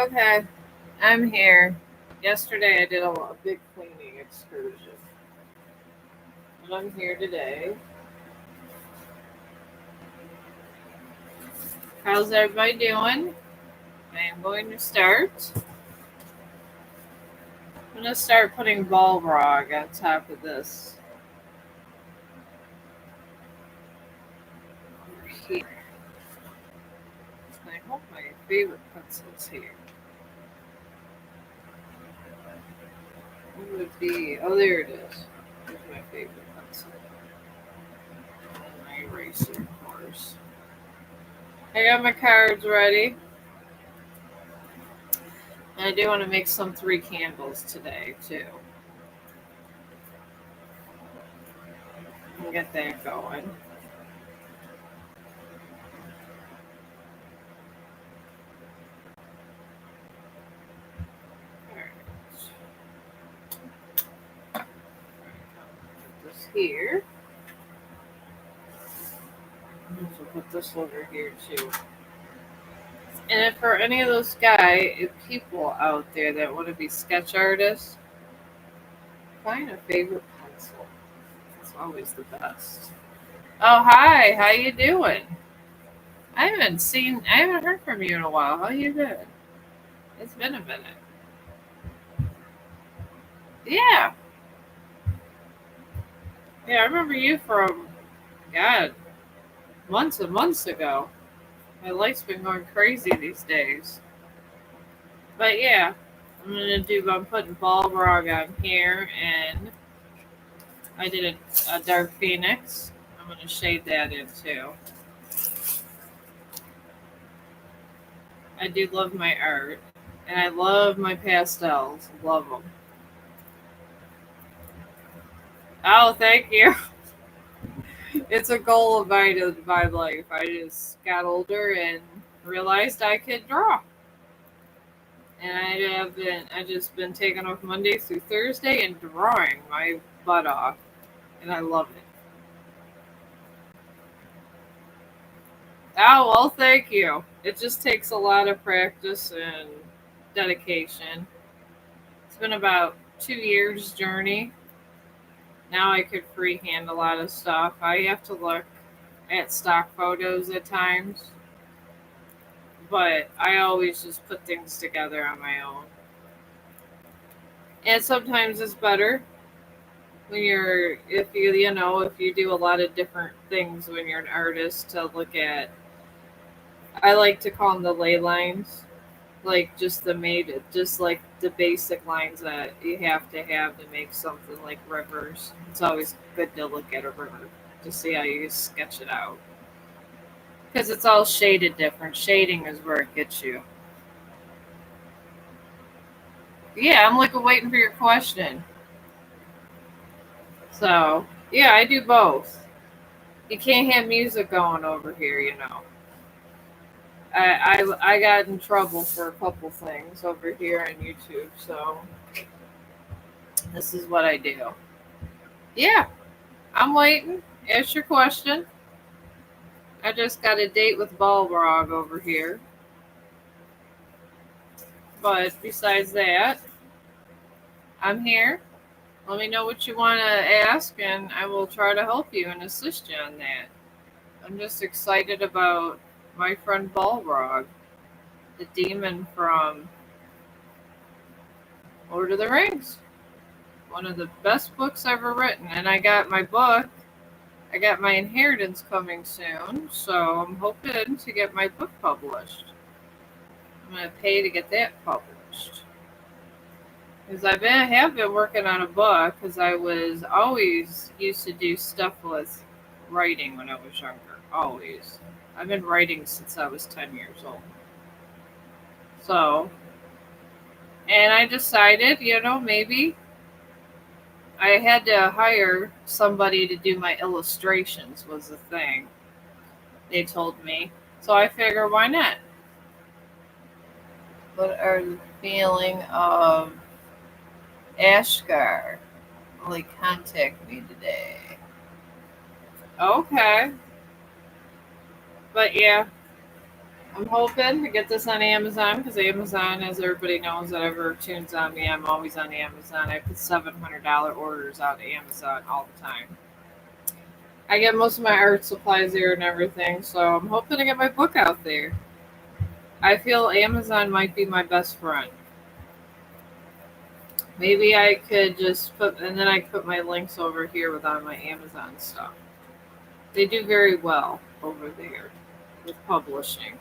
Okay, I'm here. Yesterday I did a big cleaning excursion, and I'm here today. How's everybody doing? I am going to start. I'm going to start putting Balrog on top of this over here. I hope my favorite pencil's here. What would be? Oh, there it is. Here's my favorite pencil. And my eraser, of course. I got my cards ready. And I do want to make some 3 candles today, too. We'll get that going. Alright. Put this here. So put this over here too. And if for any of those people out there that want to be sketch artists, find a favorite pencil. It's always the best. Oh hi, how you doing? I haven't heard from you in a while. How you doing? It's been a minute. Yeah, yeah, I remember you from God months and months ago. My life's been going crazy these days. But yeah, I'm putting Balrog on here, and I did a dark phoenix. I'm gonna shade that in too. I do love my art, and I love my pastels. Love them. Oh, thank you. It's a goal of mine in my life. I just got older and realized I could draw, and I just been taking off Monday through Thursday and drawing my butt off, and I love it. Oh, well, thank you. It just takes a lot of practice and dedication. It's been about 2 years journey. Now I could freehand a lot of stuff. I have to look at stock photos at times, but I always just put things together on my own. And sometimes it's better when if you do a lot of different things when you're an artist to look at. I like to call them the ley lines, like just like the basic lines that you have to make something like rivers. It's always good to look at a river to see how you sketch it out because it's all shaded different. Shading is where it gets you. Yeah, I'm like waiting for your question. So yeah, I do both. You can't have music going over here. I got in trouble for a couple things over here on YouTube, so this is what I do. Yeah, I'm waiting. Ask your question. I just got a date with Balrog over here. But besides that, I'm here. Let me know what you want to ask, and I will try to help you and assist you on that. I'm just excited about my friend Balrog, the demon from Lord of the Rings. One of the best books ever written. And I got my inheritance coming soon, so I'm hoping to get my book published. I'm going to pay to get that published. Because I have been working on a book because I was always used to do stuff with writing when I was younger. Always. I've been writing since I was 10 years old. So, and I decided, maybe I had to hire somebody to do my illustrations was the thing. They told me. So I figure why not? What are the feeling of Ashgar? Only contact me today. Okay. But yeah. I'm hoping to get this on Amazon because Amazon, as everybody knows that ever tunes on me, I'm always on Amazon. I put $700 orders out to Amazon all the time. I get most of my art supplies there and everything, so I'm hoping to get my book out there. I feel Amazon might be my best friend. Maybe I could just put, and then I put my links over here with all my Amazon stuff. They do very well over there with publishing.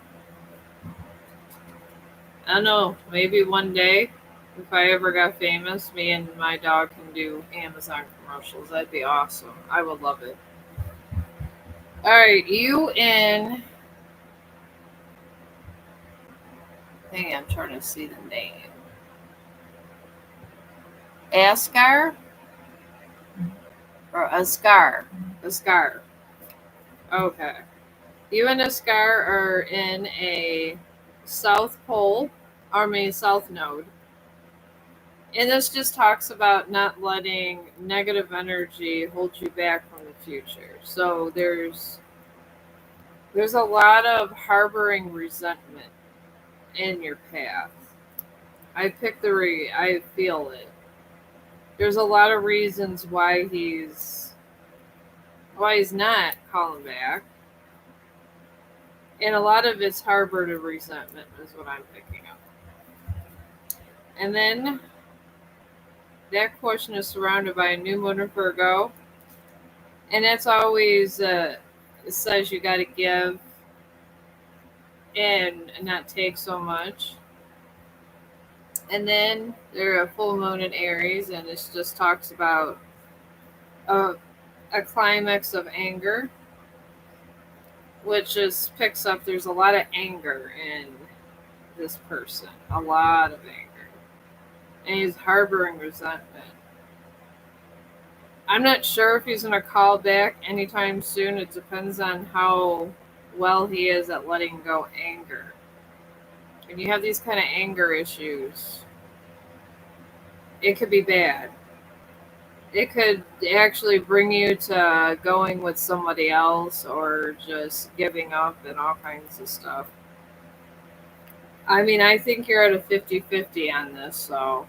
I don't know, maybe one day, if I ever got famous, me and my dog can do Amazon commercials. That'd be awesome. I would love it. All right, you in. Hang on, I'm trying to see the name. Ascar or Ascar? Ascar. Okay. You and Ascar are in a South Pole, South Node. And this just talks about not letting negative energy hold you back from the future. So there's a lot of harboring resentment in your path. I feel it. There's a lot of reasons why he's not calling back. And a lot of it's harbored of resentment is what I'm picking up. And then that question is surrounded by a new moon in Virgo. And that's always it says you got to give and not take so much. And then there are a full moon in Aries, and this just talks about a, a climax of anger, which just picks up. There's a lot of anger in this person, a lot of anger, and he's harboring resentment. I'm not sure if he's going to call back anytime soon. It depends on how well he is at letting go anger. When you have these kind of anger issues, it could be bad. It could actually bring you to going with somebody else or just giving up and all kinds of stuff. I mean, I think you're at a 50-50 on this, so.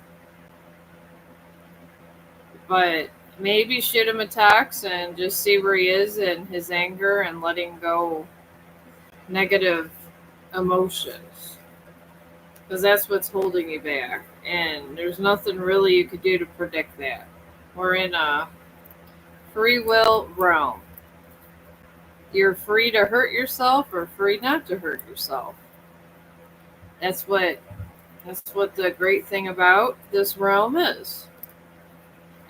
But maybe shoot him a text and just see where he is in his anger and letting go negative emotions. Because that's what's holding you back. And there's nothing really you could do to predict that. We're in a free will realm. You're free to hurt yourself or free not to hurt yourself. That's what the great thing about this realm is.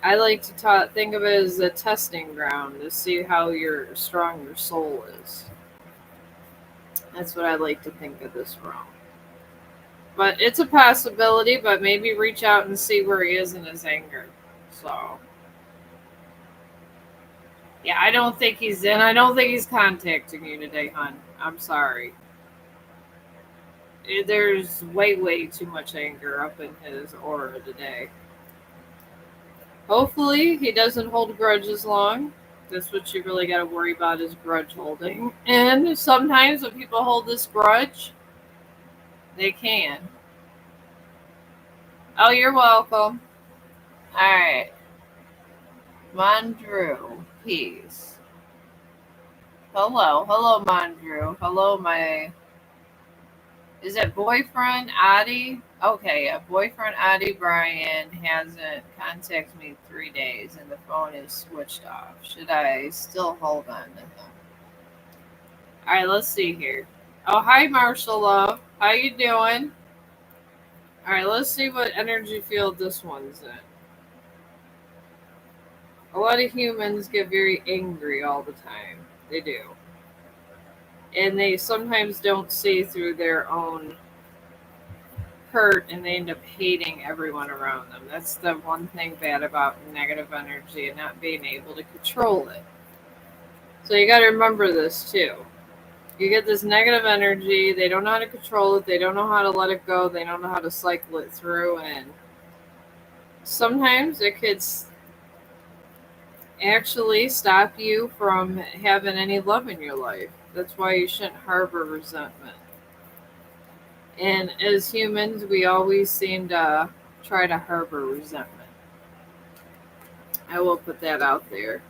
I like to think of it as a testing ground to see how strong your soul is. That's what I like to think of this realm. But it's a possibility, but maybe reach out and see where he is in his anger. So, yeah, I don't think he's in. I don't think he's contacting you today, hon. I'm sorry. There's way too much anger up in his aura today. Hopefully, he doesn't hold grudges long. That's what you really got to worry about is grudge holding. And sometimes when people hold this grudge, they can. Oh, you're welcome. All right. Mondrew, peace. Hello, Mondrew. Hello, is it boyfriend Adi? Okay, boyfriend Adi Brian hasn't contacted me in 3 days, and the phone is switched off. Should I still hold on to him? All right, let's see here. Oh, hi, Marshall Love. How you doing? All right, let's see what energy field this one's in. A lot of humans get very angry all the time. They do. And they sometimes don't see through their own hurt and they end up hating everyone around them. That's the one thing bad about negative energy and not being able to control it. So you got to remember this too. You get this negative energy, they don't know how to control it, they don't know how to let it go, they don't know how to cycle it through, and sometimes it could actually stop you from having any love in your life. That's why you shouldn't harbor resentment. And as humans, we always seem to try to harbor resentment. I will put that out there.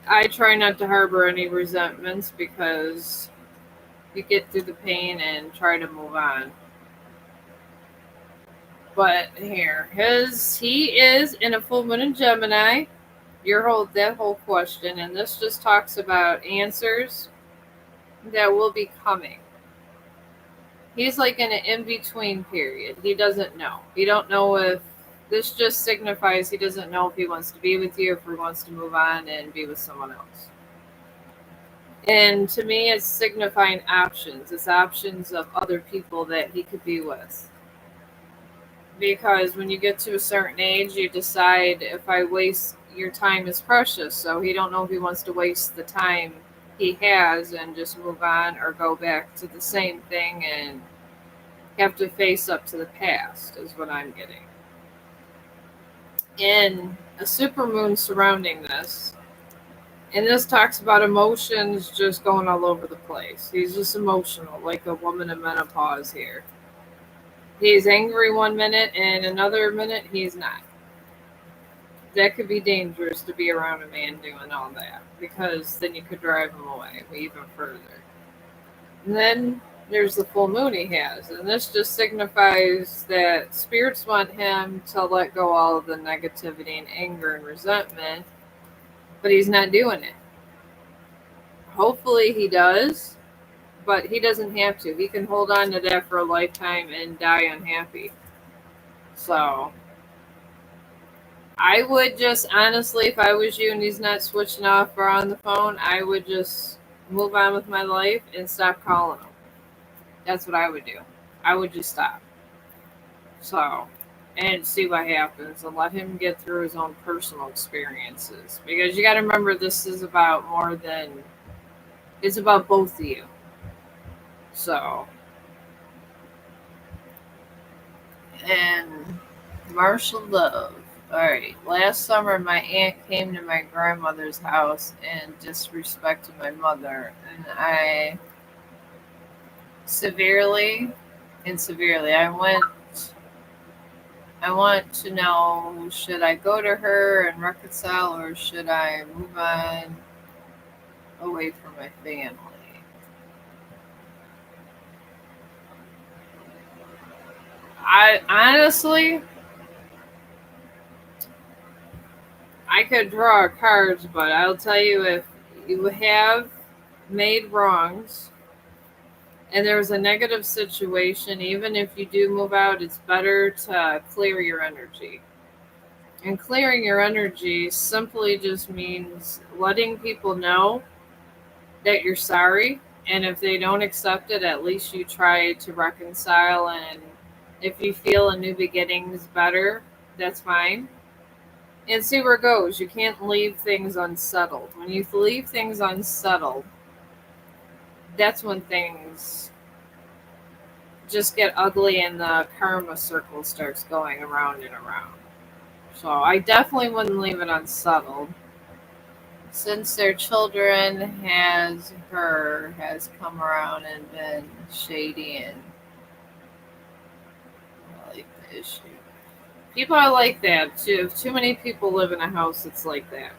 I try not to harbor any resentments because you get through the pain and try to move on. But here, he is in a full moon in Gemini. That whole question, and this just talks about answers that will be coming. He's like in an in-between period. He doesn't know. He don't know if this just signifies he doesn't know if he wants to be with you, if he wants to move on and be with someone else. And to me, it's signifying options. It's options of other people that he could be with. Because when you get to a certain age, you decide if I waste your time is precious. So he don't know if he wants to waste the time he has and just move on or go back to the same thing and have to face up to the past is what I'm getting. And a supermoon surrounding this. And this talks about emotions just going all over the place. He's just emotional, like a woman in menopause here. He's angry one minute and another minute he's not. That could be dangerous to be around a man doing all that because then you could drive him away even further. And then there's the full moon he has, and this just signifies that spirits want him to let go all of the negativity and anger and resentment, but he's not doing it. Hopefully he does, but he doesn't have to. He can hold on to that for a lifetime and die unhappy. So I would just, honestly, if I was you and he's not switching off or on the phone, I would just move on with my life and stop calling him. That's what I would do. I would just stop. So, and see what happens and let him get through his own personal experiences. Because you got to remember, this is about more than, it's about both of you. So, and martial love. Alright, last summer my aunt came to my grandmother's house and disrespected my mother, and I I want to know, should I go to her and reconcile or should I move on away from my family? I honestly, I could draw cards, but I'll tell you, if you have made wrongs and there's a negative situation, even if you do move out, it's better to clear your energy. And clearing your energy simply just means letting people know that you're sorry. And if they don't accept it, at least you try to reconcile. And if you feel a new beginning is better, that's fine. And see where it goes. You can't leave things unsettled. When you leave things unsettled, that's when things just get ugly and the karma circle starts going around and around. So I definitely wouldn't leave it unsettled. Since their children has come around and been shady and I like the issue. People are like that too. If too many people live in a house, it's like that.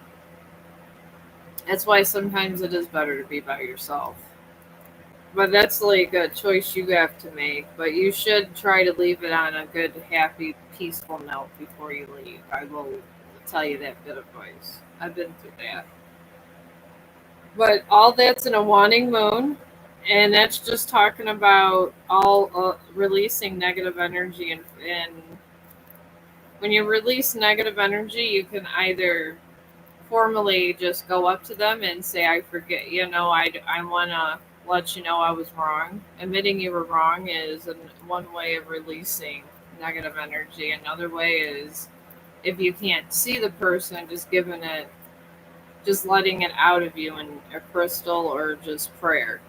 That's why sometimes it is better to be by yourself. But that's like a choice you have to make. But you should try to leave it on a good, happy, peaceful note before you leave. I will tell you that bit of advice. I've been through that. But all that's in a wanting moon, and that's just talking about all releasing negative energy. And when you release negative energy, you can either formally just go up to them and say, I forget, I want to let you know I was wrong. Admitting you were wrong is one way of releasing negative energy. Another way is, if you can't see the person, just letting it out of you in a crystal or just prayer.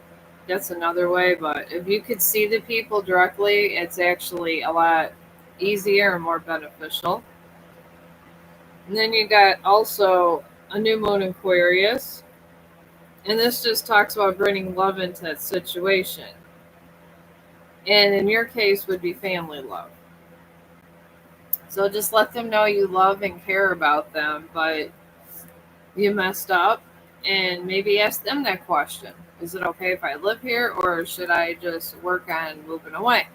That's another way. But if you could see the people directly, it's actually a lot easier and more beneficial. And then you got also a new moon in Aquarius. And this just talks about bringing love into that situation. And in your case would be family love. So just let them know you love and care about them, but you messed up, and maybe ask them that question. Is it okay if I live here, or should I just work on moving away?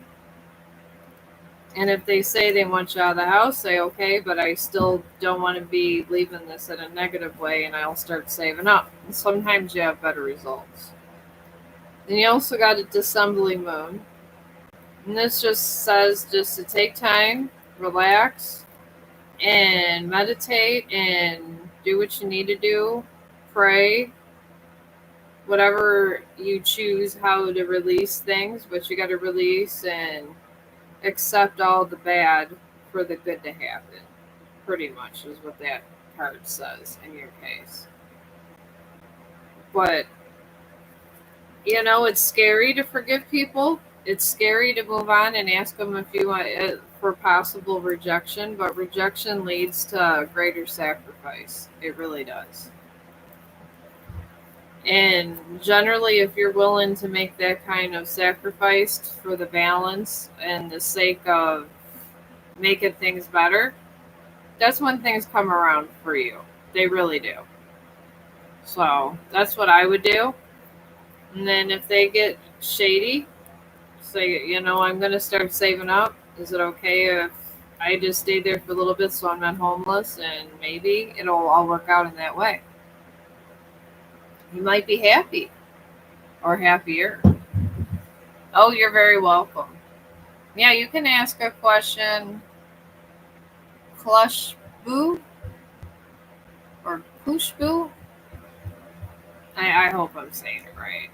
And if they say they want you out of the house, say, okay, but I still don't want to be leaving this in a negative way, and I'll start saving up. And sometimes you have better results. Then you also got a dissembling moon. And this just says just to take time, relax, and meditate, and do what you need to do. Pray, whatever you choose how to release things, but you got to release and accept all the bad for the good to happen. Pretty much is what that card says in your case. But, it's scary to forgive people. It's scary to move on and ask them if you want for possible rejection, but rejection leads to greater sacrifice. It really does. And generally, if you're willing to make that kind of sacrifice for the balance and the sake of making things better, that's when things come around for you. They really do. So that's what I would do. And then if they get shady, say, I'm going to start saving up. Is it okay if I just stay there for a little bit so I'm not homeless? And maybe it'll all work out in that way. You might be happy or happier. Oh, you're very welcome. Yeah, you can ask a question. Klushbu or Kushbu? I hope I'm saying it right.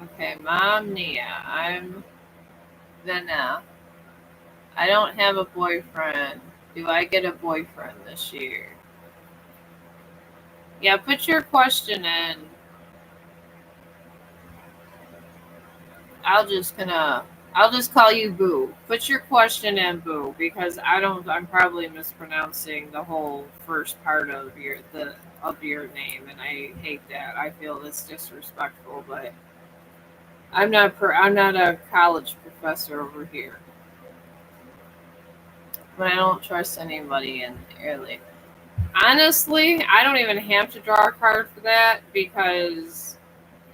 Okay, Mom Nia. I'm Vena. I don't have a boyfriend. Do I get a boyfriend this year? Yeah, put your question in. I'll just call you Boo. Put your question in, Boo, because I'm probably mispronouncing the whole first part of your name, and I hate that. I feel it's disrespectful, but I'm not a college professor over here. But I don't trust anybody in early. Honestly, I don't even have to draw a card for that, because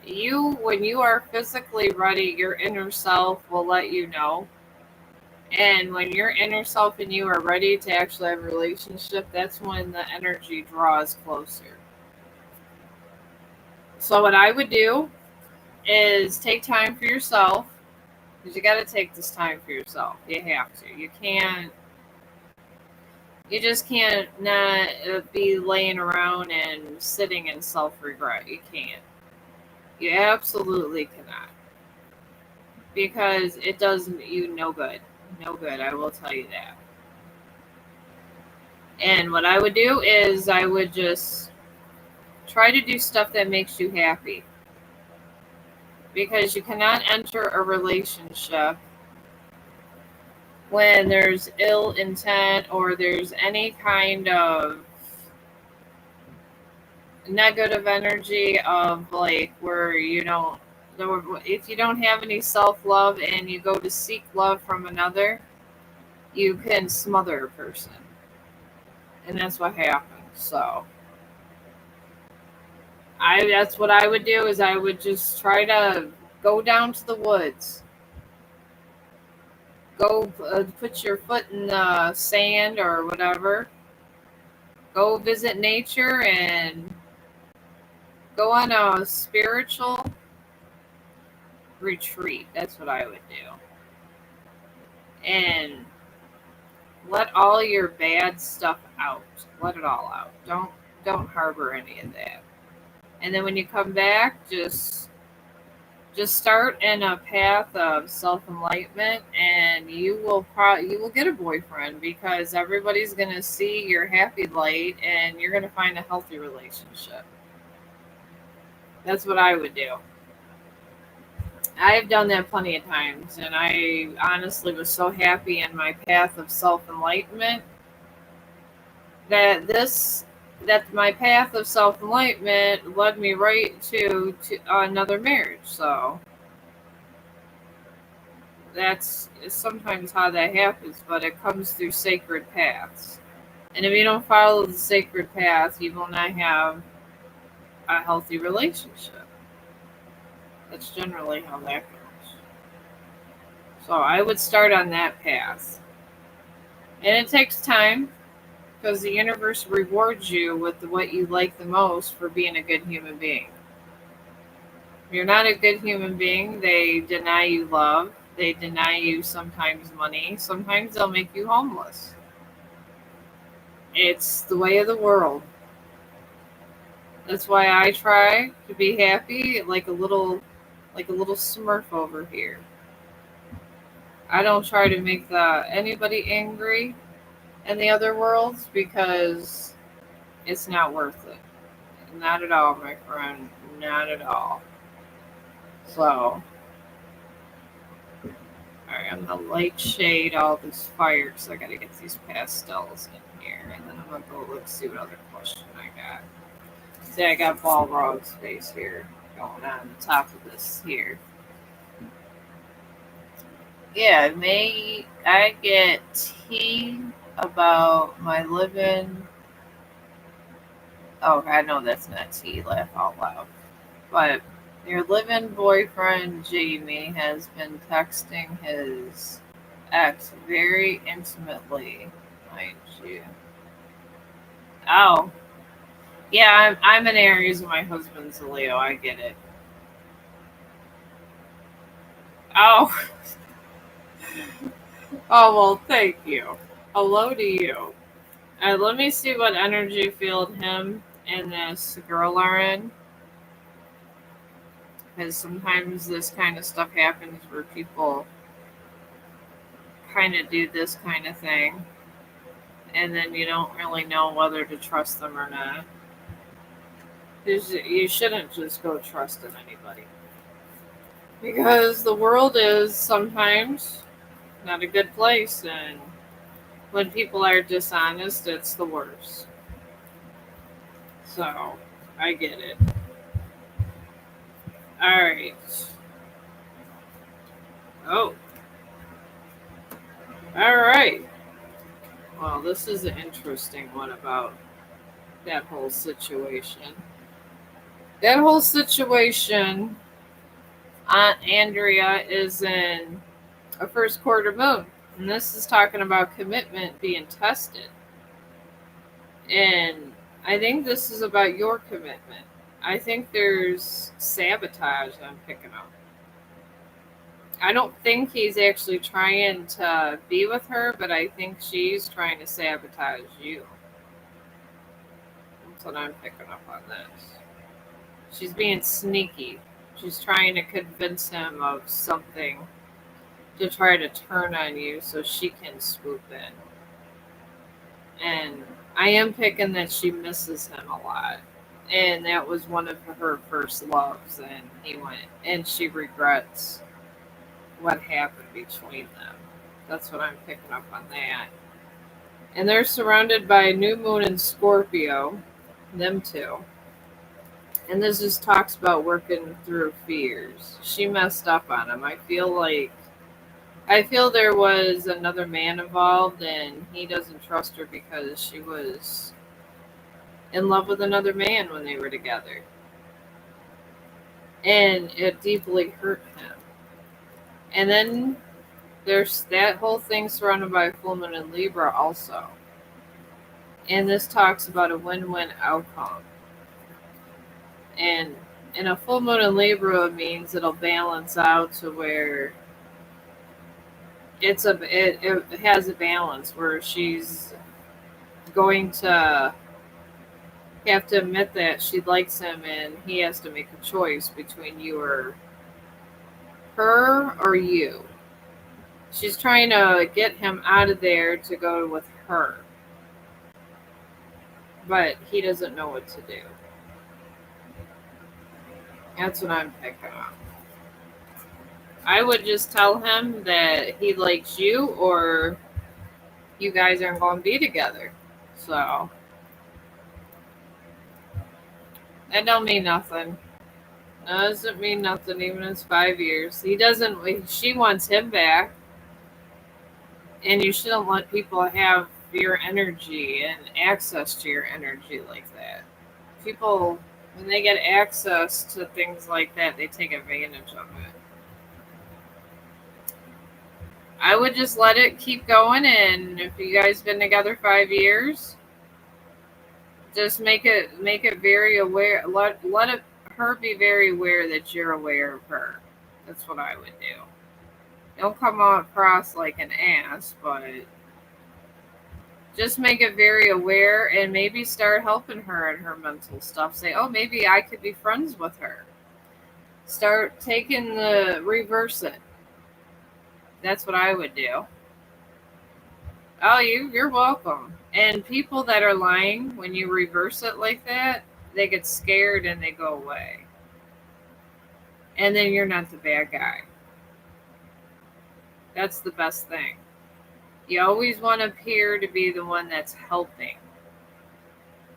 when you are physically ready, your inner self will let you know. And when your inner self and you are ready to actually have a relationship, that's when the energy draws closer. So what I would do is take time for yourself, because you got to take this time for yourself. You have to. You just can't not be laying around and sitting in self-regret. You can't. You absolutely cannot. Because it does you no good. No good, I will tell you that. And what I would do is I would just try to do stuff that makes you happy. Because you cannot enter a relationship when there's ill intent or there's any kind of negative energy of like where if you don't have any self-love and you go to seek love from another, you can smother a person. And that's what happens. So that's what I would do, is I would just try to go down to the woods. Go put your foot in the sand or whatever. Go visit nature and go on a spiritual retreat. That's what I would do. And let all your bad stuff out. Let it all out. Don't harbor any of that. And then when you come back, just start in a path of self-enlightenment, and you will get a boyfriend, because everybody's going to see your happy light and you're going to find a healthy relationship. That's what I would do. I've done that plenty of times, and I honestly was so happy in my path of self-enlightenment that my path of self-enlightenment led me right to another marriage. So That's sometimes how that happens, but it comes through sacred paths. And if you don't follow the sacred path, you will not have a healthy relationship. That's generally how that goes. So I would start on that path. And it takes time because the universe rewards you with what you like the most for being a good human being. If you're not a good human being, they deny you love. They deny you sometimes money. Sometimes they'll make you homeless. It's the way of the world. That's why I try to be happy like a little smurf over here. I don't try to make anybody angry in the other worlds because it's not worth it. Not at all, my friend. Not at all. So, alright, I'm gonna light shade all this fire because I gotta get these pastels in here, and then I'm gonna go look see what other question I got. See, I got Balrog's face here going on the top of this here. Yeah, may I get tea about my living? Oh, I know that's not tea. Laugh out loud. But your living boyfriend Jamie has been texting his ex very intimately, mind you. Oh, yeah, I'm an Aries and my husband's a Leo. I get it. Oh, oh well, thank you. Hello to you. Let me see what energy field him and this girl are in. Because sometimes this kind of stuff happens where people kind of do this kind of thing, and then you don't really know whether to trust them or not. 'Cause you shouldn't just go trusting anybody. Because the world is sometimes not a good place, and when people are dishonest, it's the worst. So, I get it. Alright. Oh, alright. Well, this is an interesting one about that whole situation. That whole situation, Aunt Andrea is in a first quarter moon. And this is talking about commitment being tested. And I think this is about your commitment. I think there's sabotage I'm picking up. I don't think he's actually trying to be with her, but I think she's trying to sabotage you. That's what I'm picking up on this. She's being sneaky. She's trying to convince him of something to try to turn on you so she can swoop in. And I am picking that she misses him a lot. And that was one of her first loves, and he went, and she regrets what happened between them. That's what I'm picking up on that. And they're surrounded by new moon and Scorpio, them two. And this just talks about working through fears. She messed up on him. I feel there was another man involved and he doesn't trust her because she was in love with another man when they were together. And it deeply hurt him. And then there's that whole thing surrounded by full moon and Libra also. And this talks about a win-win outcome. And in a full moon in Libra means it'll balance out to where it has a balance where she's going to have to admit that she likes him and he has to make a choice between you or her or you. She's trying to get him out of there to go with her, but he doesn't know what to do. That's what I'm picking up. I would just tell him that he likes you or you guys aren't going to be together. So, that don't mean nothing. Doesn't mean nothing, even in 5 years. He doesn't. She wants him back, and you shouldn't let people have your energy and access to your energy like that. People, when they get access to things like that, they take advantage of it. I would just let it keep going, and if you guys been together 5 years, just make it very aware. Let it her be very aware that you're aware of her. That's what I would do. Don't come across like an ass, but just make it very aware and maybe start helping her in her mental stuff. Say, oh, maybe I could be friends with her. Start taking the reverse it. That's what I would do. Oh, you're welcome. And people that are lying, when you reverse it like that, they get scared and they go away. And then you're not the bad guy. That's the best thing. You always want to appear to be the one that's helping.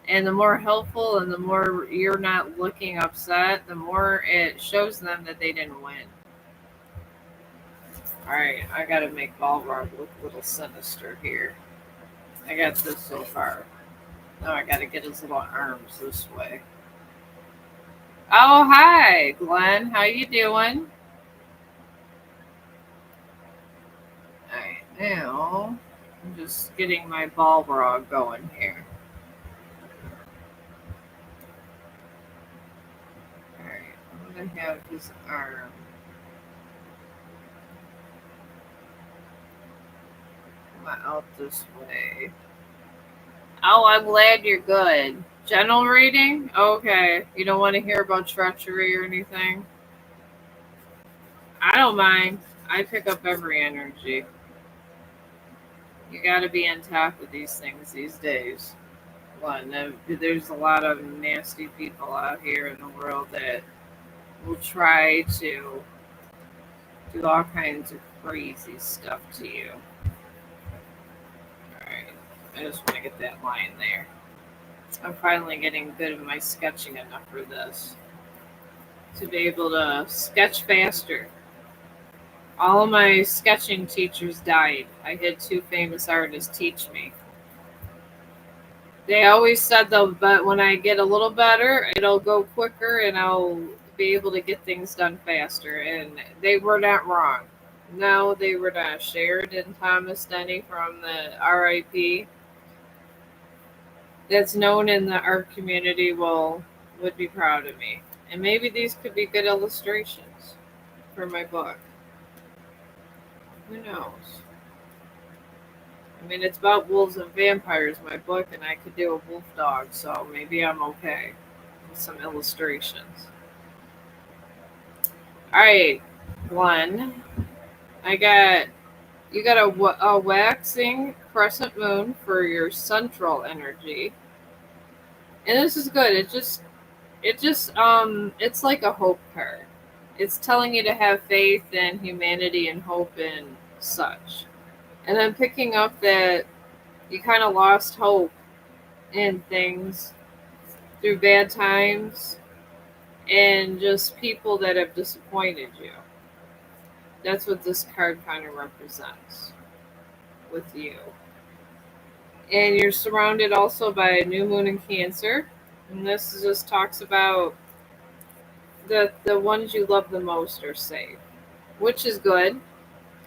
And the more helpful and the more you're not looking upset, the more it shows them that they didn't win. Alright, I gotta make Balrog look a little sinister here. I got this so far. Now I gotta get his little arms this way. Oh, hi, Glenn. How you doing? Alright, now I'm just getting my Balrog going here. Alright, I'm gonna have his arm. Come out this way. Oh, I'm glad you're good. General reading? Okay. You don't want to hear about treachery or anything? I don't mind. I pick up every energy. You gotta be on top of these things these days. One, there's a lot of nasty people out here in the world that will try to do all kinds of crazy stuff to you. Alright. I just want to get that line there. I'm finally getting good at my sketching enough for this. To be able to sketch faster. All of my sketching teachers died. I had two famous artists teach me. They always said though, but when I get a little better, it'll go quicker and I'll be able to get things done faster. And they were not wrong. No, they were not. Sheridan Thomas Denny from the RIP, that's known in the art community, would be proud of me. And maybe these could be good illustrations for my book. Who knows? I mean, it's about wolves and vampires, my book, and I could do a wolf dog, so maybe I'm okay with some illustrations. Alright, Glenn. You got a waxing crescent moon for your central energy. And this is good. It's like a hope card. It's telling you to have faith in humanity and hope and such. And I'm picking up that you kind of lost hope in things through bad times and just people that have disappointed you. That's what this card kind of represents with you. And you're surrounded also by a new moon in Cancer. And this just talks about the ones you love the most are safe, which is good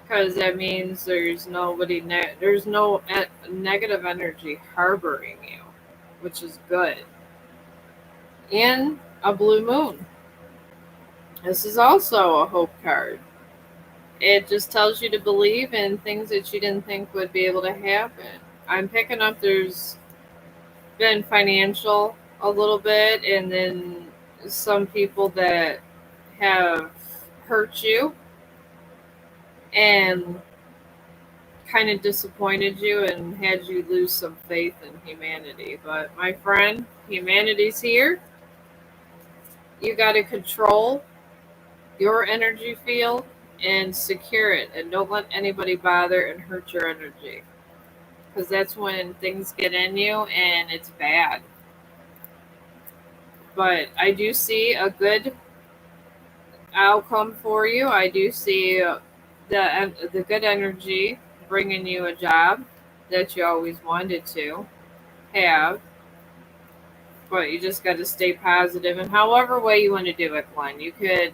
because that means there's nobody there's no negative energy harboring you, which is good. And a blue moon. This is also a hope card. It just tells you to believe in things that you didn't think would be able to happen. I'm picking up there's been financial a little bit, and then some people that have hurt you and kind of disappointed you and had you lose some faith in humanity. But my friend, humanity's here. You got to control your energy field and secure it, and don't let anybody bother and hurt your energy, because that's when things get in you and it's bad. But I do see a good I'll come for you. I do see the good energy bringing you a job that you always wanted to have, but you just got to stay positive. And however way you want to do it, Glenn, you could.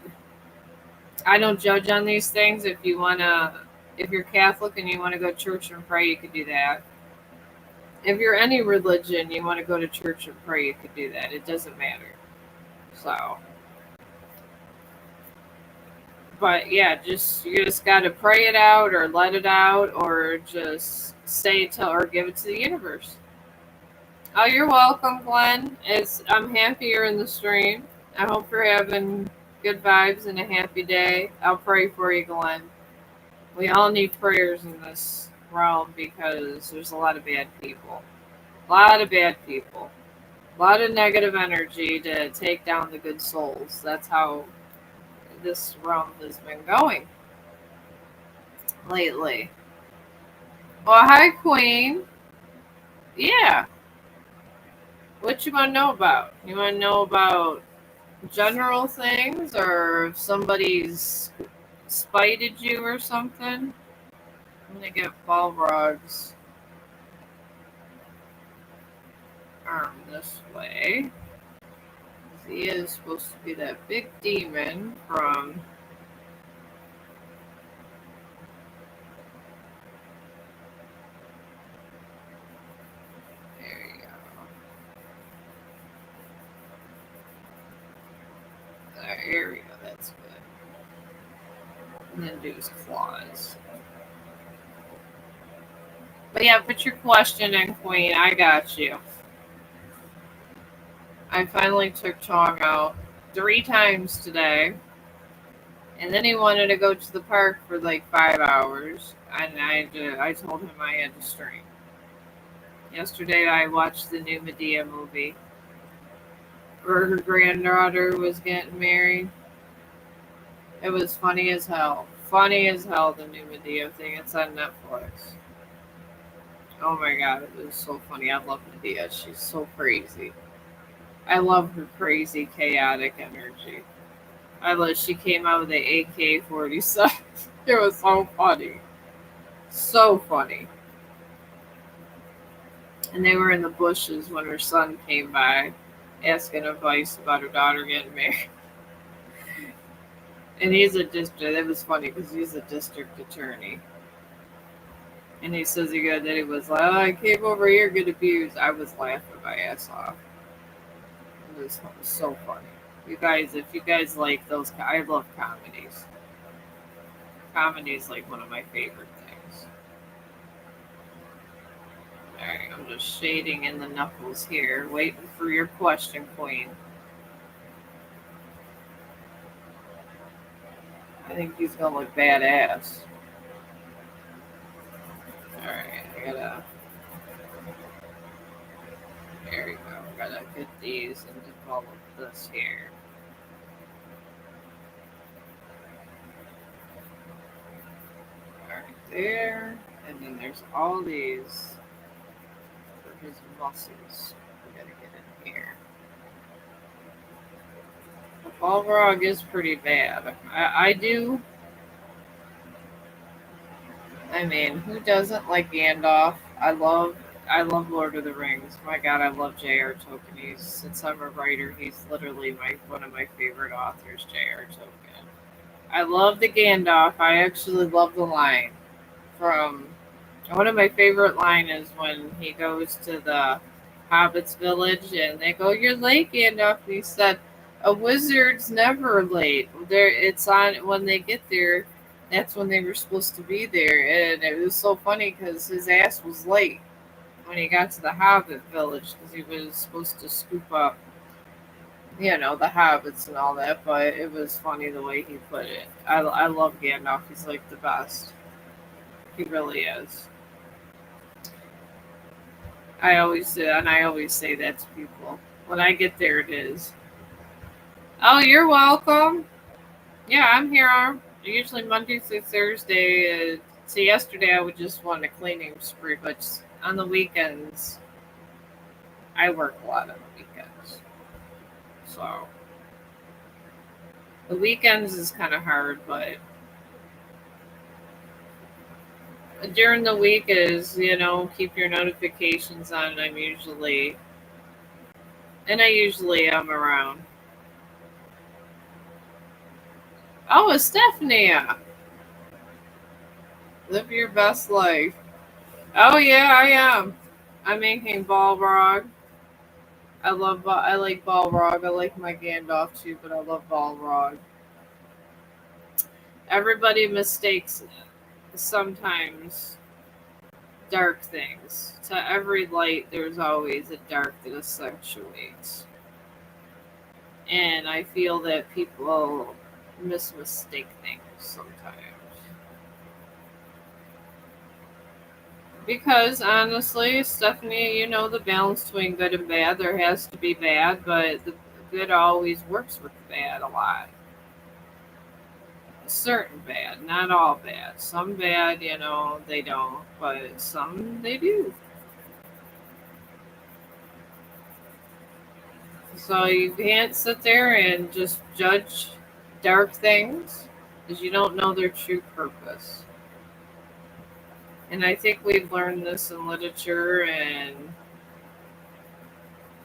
I don't judge on these things. If you wanna, if you're Catholic and you want to go to church and pray, you could do that. If you're any religion, you want to go to church and pray, you could do that. It doesn't matter. So, but yeah, just you just got to pray it out or let it out or just say it to or give it to the universe. Oh, you're welcome, Glenn. I'm happy you're in the stream. I hope you're having good vibes and a happy day. I'll pray for you, Glenn. We all need prayers in this realm because there's a lot of bad people. A lot of bad people. A lot of negative energy to take down the good souls. That's how this realm has been going lately. Well, hi, Queen. Yeah. What you want to know about? You want to know about general things or if somebody's spited you or something? I'm going to get Balrog's arm this way. He is supposed to be that big demon from. There you go. There we go. That's good. And then do his claws. But yeah, put your question in, Queen. I got you. I finally took Chong out 3 times today. And then he wanted to go to the park for like 5 hours. And I told him I had to stream. Yesterday I watched the new Medea movie where her granddaughter was getting married. It was funny as hell. Funny as hell, the new Medea thing. It's on Netflix. Oh my god, it was so funny. I love Medea. She's so crazy. I love her crazy, chaotic energy. She came out with the AK-47. It was so funny. So funny. And they were in the bushes when her son came by asking advice about her daughter getting married. And he's a district. It was funny because he's a district attorney. And he says that he was like, oh, I came over here get abused. I was laughing my ass off. It was so funny. You guys, if you guys like those, I love comedies. Comedy is like one of my favorite things. Alright, I'm just shading in the knuckles here, waiting for your question, Queen. I think he's gonna look badass. Alright, I gotta. There we go. Gotta get these and develop this here. Alright, there. And then there's all these for his muscles. We gotta get in here. The Balrog is pretty bad. I do. I mean, who doesn't like Gandalf? I love Lord of the Rings. My God, I love J.R. Tolkien. Since I'm a writer, he's literally one of my favorite authors, J.R. Tolkien. I love the Gandalf. I actually love the line from. One of my favorite line is when he goes to the Hobbit's village and they go, "You're late, Gandalf." And he said, "A wizard's never late. There, it's on when they get there. That's when they were supposed to be there." And it was so funny because his ass was late when he got to the Hobbit village because he was supposed to scoop up, the hobbits and all that. But it was funny the way he put it. I love Gandalf. He's like the best. He really is. I always say that to people. When I get there, it is. Oh, you're welcome. Yeah, I'm here. Usually Monday through Thursday. So yesterday I would just want a cleaning spree, but on the weekends I work a lot on the weekends. So The weekends is kind of hard, but during the week is, keep your notifications on. I usually am around. Oh, Stephanie, live your best life. Oh yeah, I am. I'm making Balrog. I like Balrog. I like my Gandalf too, but I love Balrog. Everybody mistakes sometimes dark things. To every light, there's always a dark that accentuates. And I feel that people mistake things sometimes. Because honestly, Stephanie, the balance between good and bad. There has to be bad, but the good always works with the bad a lot. Certain bad, not all bad. Some bad, they don't, but some they do. So you can't sit there and just judge dark things because you don't know their true purpose. And I think we've learned this in literature and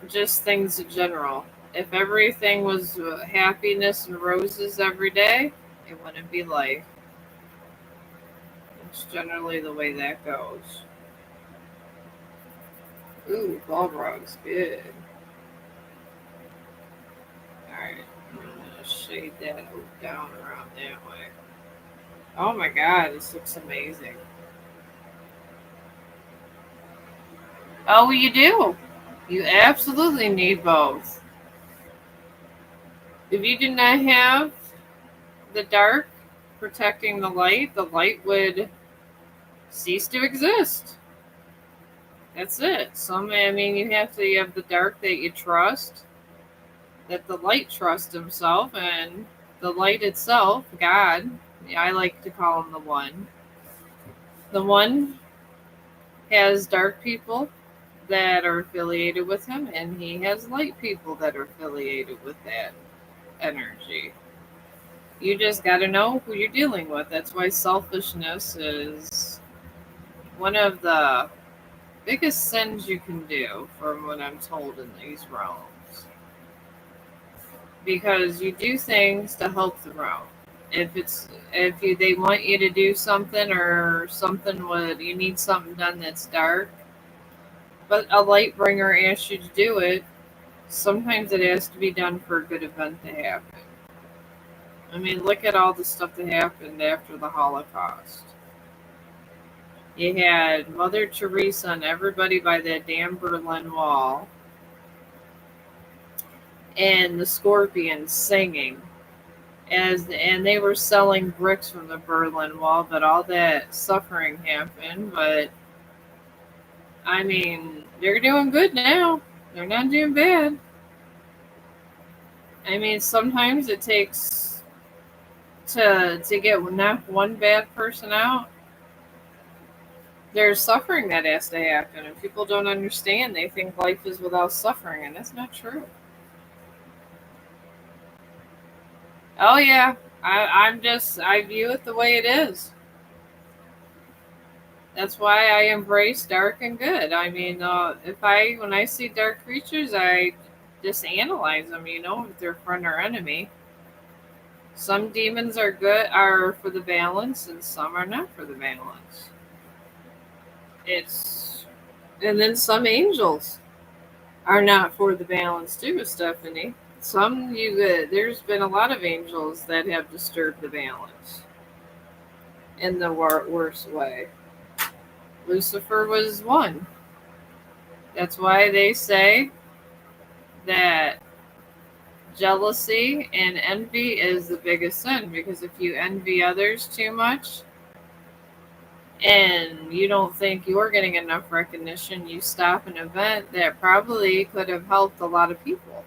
just things in general. If everything was happiness and roses every day, it wouldn't be life. It's generally the way that goes. Ooh, Balrog's good. Alright, I'm gonna shade that down around that way. Oh my god, this looks amazing. Oh, you do. You absolutely need both. If you did not have the dark protecting the light would cease to exist. That's it. You have the dark that you trust, that the light trusts himself, and the light itself, God, I like to call him the one. The one has dark people that are affiliated with him, and he has light people that are affiliated with that energy. You just got to know who you're dealing with. That's why selfishness is one of the biggest sins you can do, from what I'm told in these realms. Because you do things to help the realm. They want you to do something, or you need something done that's dark, but a light bringer asks you to do it. Sometimes it has to be done for a good event to happen. Look at all the stuff that happened after the Holocaust. You had Mother Teresa and everybody by that damn Berlin Wall, and the Scorpions singing, and they were selling bricks from the Berlin Wall, but all that suffering happened. But they're doing good now. They're not doing bad. Sometimes it takes to get knock one bad person out. There's suffering that has to happen, and people don't understand. They think life is without suffering, and that's not true. Oh yeah, I view it the way it is. That's why I embrace dark and good. When I see dark creatures, I just analyze them. If they're friend or enemy. Some demons are for the balance, and some are not for the balance. It's and then some angels are not for the balance too, Stephanie. There's been a lot of angels that have disturbed the balance in the worst way. Lucifer was one. That's why they say that jealousy and envy is the biggest sin, because if you envy others too much and you don't think you're getting enough recognition, you stop an event that probably could have helped a lot of people.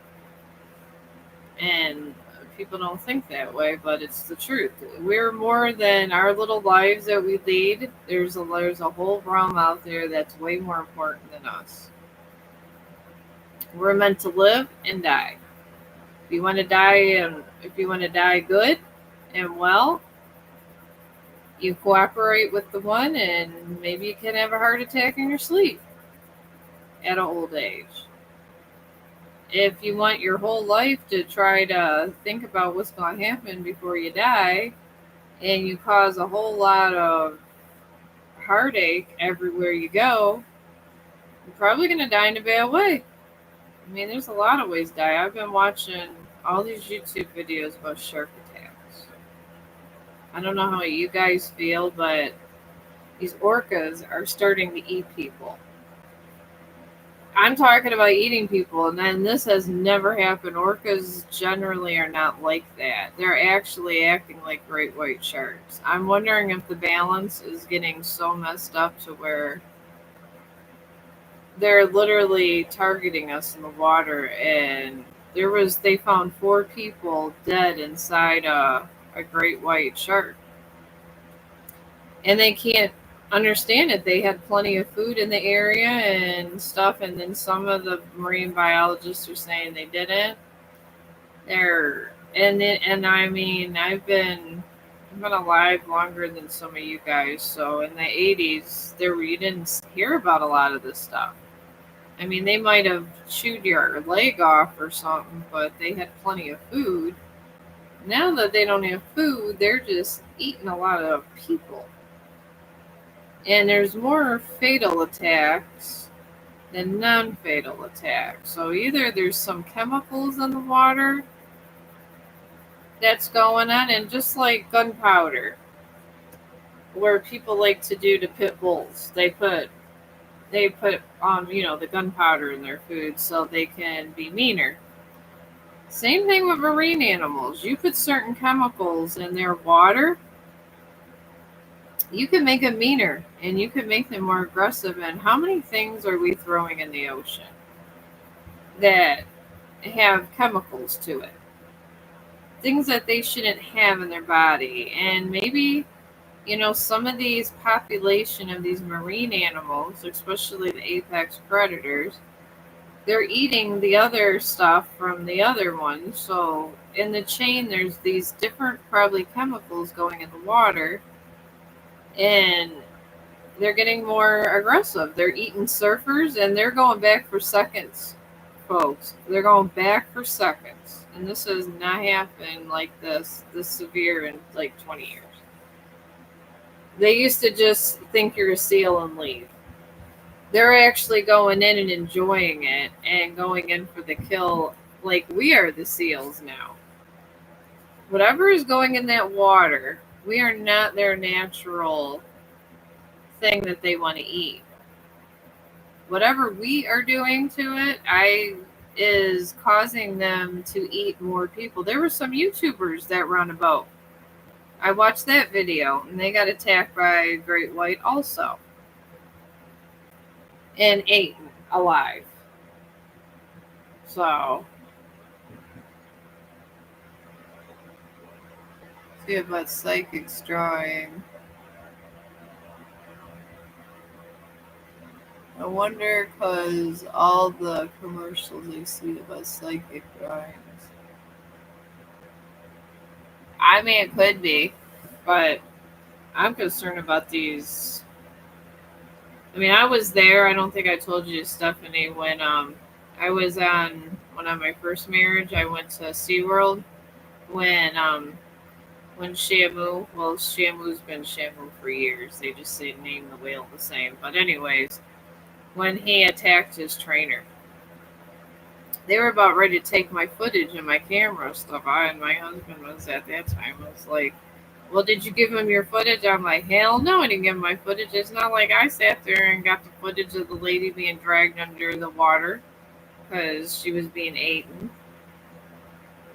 And people don't think that way, but it's the truth. We're more than our little lives that we lead. There's a whole realm out there that's way more important than us. We're meant to live and die. If you want to die good and well, you cooperate with the one, and maybe you can have a heart attack in your sleep at an old age. If you want your whole life to try to think about what's going to happen before you die, and you cause a whole lot of heartache everywhere you go, you're probably going to die in a bad way. I mean, there's a lot of ways to die. I've been watching all these YouTube videos about shark attacks. I don't know how you guys feel, but these orcas are starting to eat people. I'm talking about eating people, and then this has never happened. Orcas generally are not like that. They're actually acting like great white sharks. I'm wondering if the balance is getting so messed up to where they're literally targeting us in the water. And they found 4 people dead inside a great white shark, and they can't understand it. They had plenty of food in the area and stuff, and then some of the marine biologists are saying they didn't. I mean, I've been alive longer than some of you guys, so in the 80s you didn't hear about a lot of this stuff. I mean, they might have chewed your leg off or something, but they had plenty of food. Now that they don't have food, they're just eating a lot of people. And there's more fatal attacks than non-fatal attacks. So either there's some chemicals in the water that's going on, and just like gunpowder, where people like to do to pit bulls, they put the gunpowder in their food so they can be meaner. Same thing with marine animals. You put certain chemicals in their water, you can make them meaner, and you can make them more aggressive. And how many things are we throwing in the ocean that have chemicals to it? Things that they shouldn't have in their body. And maybe, some of these population of these marine animals, especially the apex predators, they're eating the other stuff from the other ones. So in the chain, there's these different probably chemicals going in the water, and they're getting more aggressive. They're eating surfers, and they're going back for seconds, folks. They're going back for seconds. And this has not happened like this severe in like 20 years. They used to just think you're a seal and leave. They're actually going in and enjoying it and going in for the kill like we are the seals now. Whatever is going in that water, we are not their natural thing that they want to eat. Whatever we are doing to it, is causing them to eat more people. There were some YouTubers that run a boat. I watched that video, and they got attacked by a great white also, and eaten alive. So, see about psychics drawing. I wonder, because all the commercials I see about psychic drawings. I mean, it could be, but I'm concerned about these. I mean, I was there. I don't think I told you, Stephanie, when I was on my first marriage. I went to SeaWorld when Shamu. Well, Shamu's been Shamu for years. They just say name the whale the same. But anyways, when he attacked his trainer, they were about ready to take my footage and my camera stuff. And my husband was at that time. I was like, well, did you give him your footage? I'm like, hell no, I didn't give him my footage. It's not like I sat there and got the footage of the lady being dragged under the water because she was being eaten.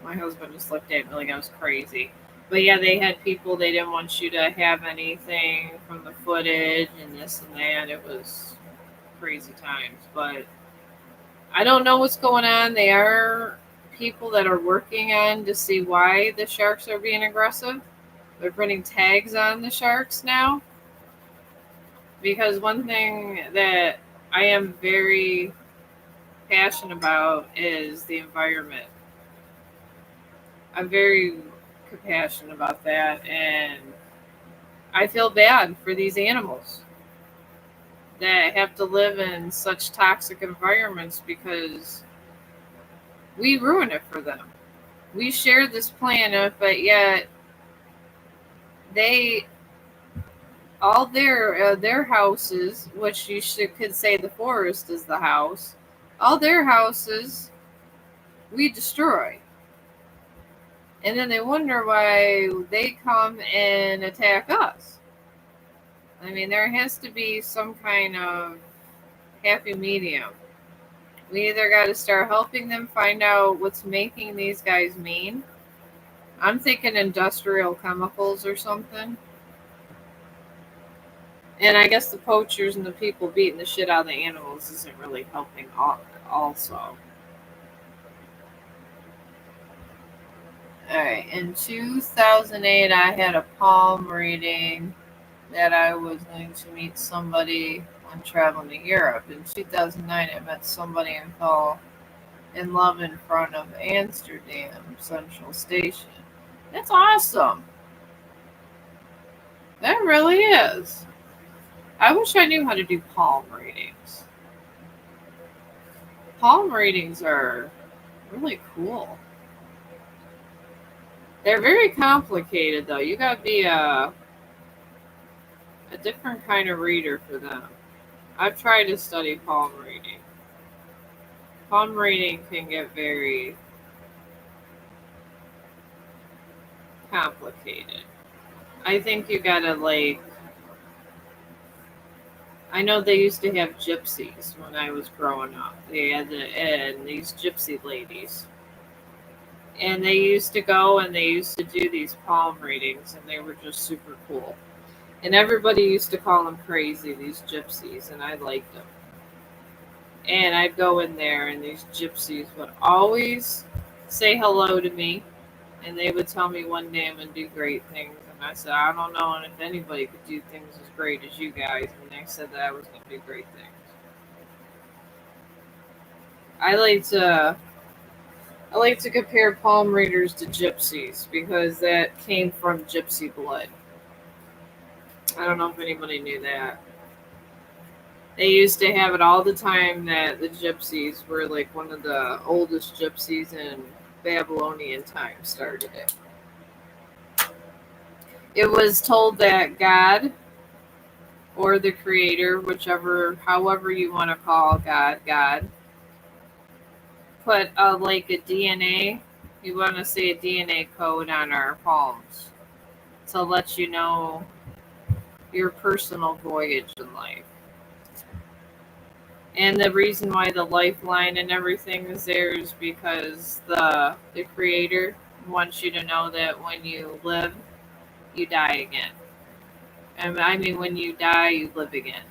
My husband just looked at me like I was crazy. But yeah, they had people, they didn't want you to have anything from the footage and this and that. It was crazy times. But I don't know what's going on. They are people that are working on to see why the sharks are being aggressive. They're putting tags on the sharks now. Because one thing that I am very passionate about is the environment. I'm very compassionate about that, and I feel bad for these animals that have to live in such toxic environments because we ruin it for them. We share this planet, but yet they all their houses, which could say the forest is the house, all their houses we destroy, and then they wonder why they come and attack us. I mean, there has to be some kind of happy medium. We either got to start helping them find out what's making these guys mean. I'm thinking industrial chemicals or something. And I guess the poachers and the people beating the shit out of the animals isn't really helping also. Alright, in 2008, I had a palm reading that I was going to meet somebody when traveling to Europe. In 2009, I met somebody and fell in love in front of Amsterdam Central Station. That's awesome. That really is. I wish I knew how to do palm readings. Palm readings are really cool. They're very complicated, though. You gotta be a different kind of reader for them. I've tried to study palm reading. Palm reading can get very complicated. I think you gotta, like, I know they used to have gypsies when I was growing up. They had and these gypsy ladies. And they used to go and they used to do these palm readings, and they were just super cool. And everybody used to call them crazy, these gypsies, and I liked them. And I'd go in there, and these gypsies would always say hello to me, and they would tell me one day I'm going to do great things. And I said, I don't know if anybody could do things as great as you guys. And they said that I was going to do great things. I like to compare palm readers to gypsies because that came from gypsy blood. I don't know if anybody knew that. They used to have it all the time that the gypsies were like one of the oldest gypsies in Babylonian times started it. It was told that God or the creator, however you want to call God, put like a DNA, you want to say a DNA code on our palms to let you know your personal voyage in life. And the reason why the lifeline and everything is there is because the creator wants you to know that when you live, you die again. And I mean, when you die, you live again.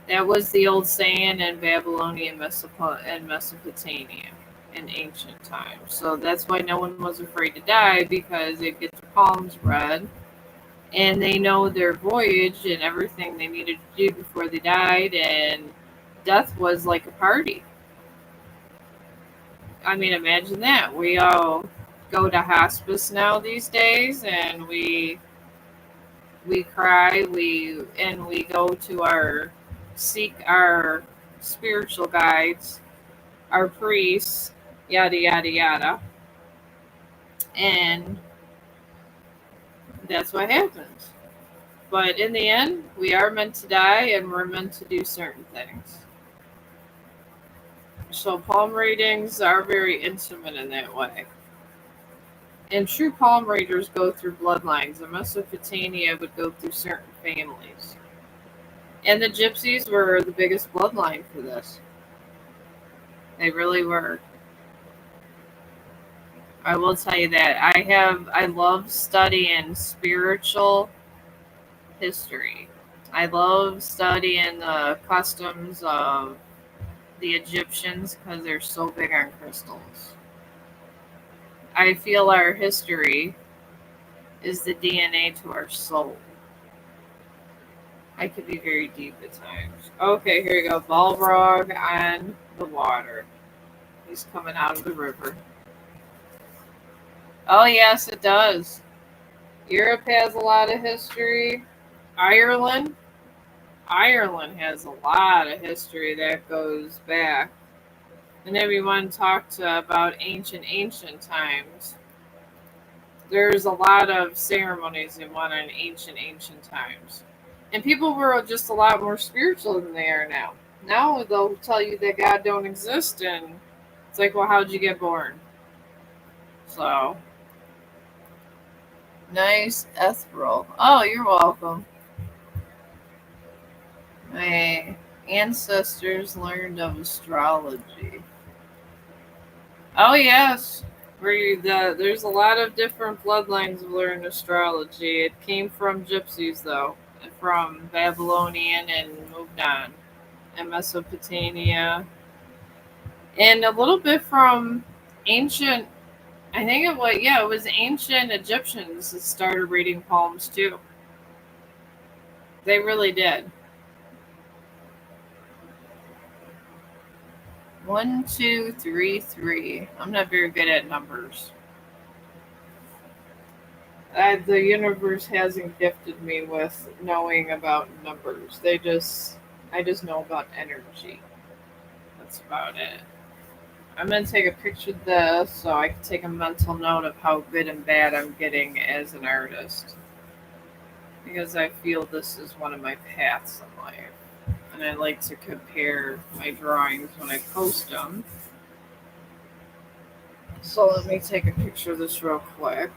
That was the old saying in Babylonian and Mesopotamia in ancient times. So that's why no one was afraid to die, because they get their palms read and they know their voyage and everything they needed to do before they died, and death was like a party. I mean, imagine that. We all go to hospice now these days, and we cry, we go to seek our spiritual guides, our priests, yada yada yada, and that's what happens. But in the end, we are meant to die, and we're meant to do certain things. So palm readings are very intimate in that way. And true palm readers go through bloodlines. In Mesopotamia would go through certain families. And the gypsies were the biggest bloodline for this. They really were. I will tell you that. I love studying spiritual history. I love studying the customs of the Egyptians because they're so big on crystals. I feel our history is the DNA to our soul. I could be very deep at times. Okay, here you go. Balrog on the water. He's coming out of the river. Oh, yes, it does. Europe has a lot of history. Ireland. Ireland has a lot of history that goes back. And if you want to talk about ancient times, there's a lot of ceremonies in one on ancient times. And people were just a lot more spiritual than they are now. Now they'll tell you that God don't exist, and it's like, well, how'd you get born? So, nice ethereal. Oh, you're welcome. My ancestors learned of astrology. Oh, yes. There's a lot of different bloodlines of learned astrology. It came from gypsies, though, from Babylonian and moved on, and Mesopotamia, and a little bit from ancient. I think it was ancient Egyptians that started reading palms too. They really did. 1233. I'm not very good at numbers. The universe hasn't gifted me with knowing about numbers. I just know about energy. That's about it. I'm gonna take a picture of this so I can take a mental note of how good and bad I'm getting as an artist. Because I feel this is one of my paths in life. And I like to compare my drawings when I post them. So let me take a picture of this real quick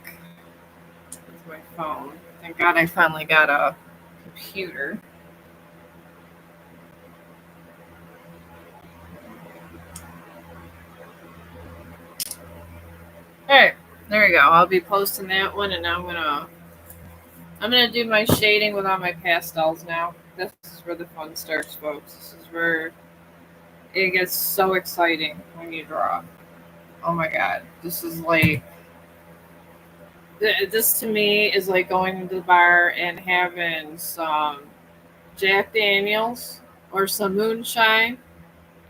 with my phone. Thank God I finally got a computer. Alright, there we go. I'll be posting that one, and now I'm gonna do my shading with all my pastels now. This is where the fun starts, folks. This is where it gets so exciting when you draw. Oh my god, this to me is like going to the bar and having some Jack Daniels or some moonshine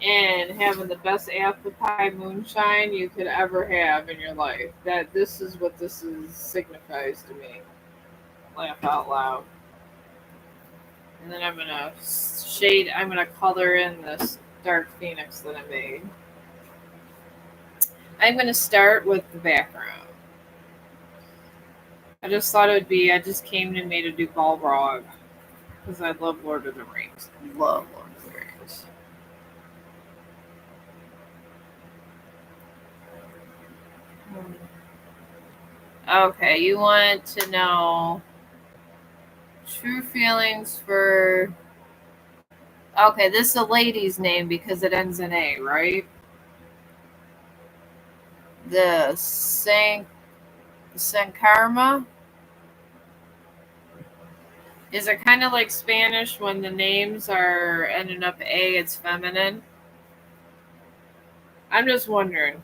and having the best apple pie moonshine you could ever have in your life. That this is what this is signifies to me. Laugh out loud. And then I'm gonna color in this dark phoenix that I made. I'm gonna start with the background. I just came to me to do Balrog because I love Lord of the Rings. Love Lord of the Rings. Okay, you want to know true feelings for. Okay, this is a lady's name because it ends in A, right? The Sankarma. Is it kind of like Spanish when the names are ending up A, it's feminine? I'm just wondering.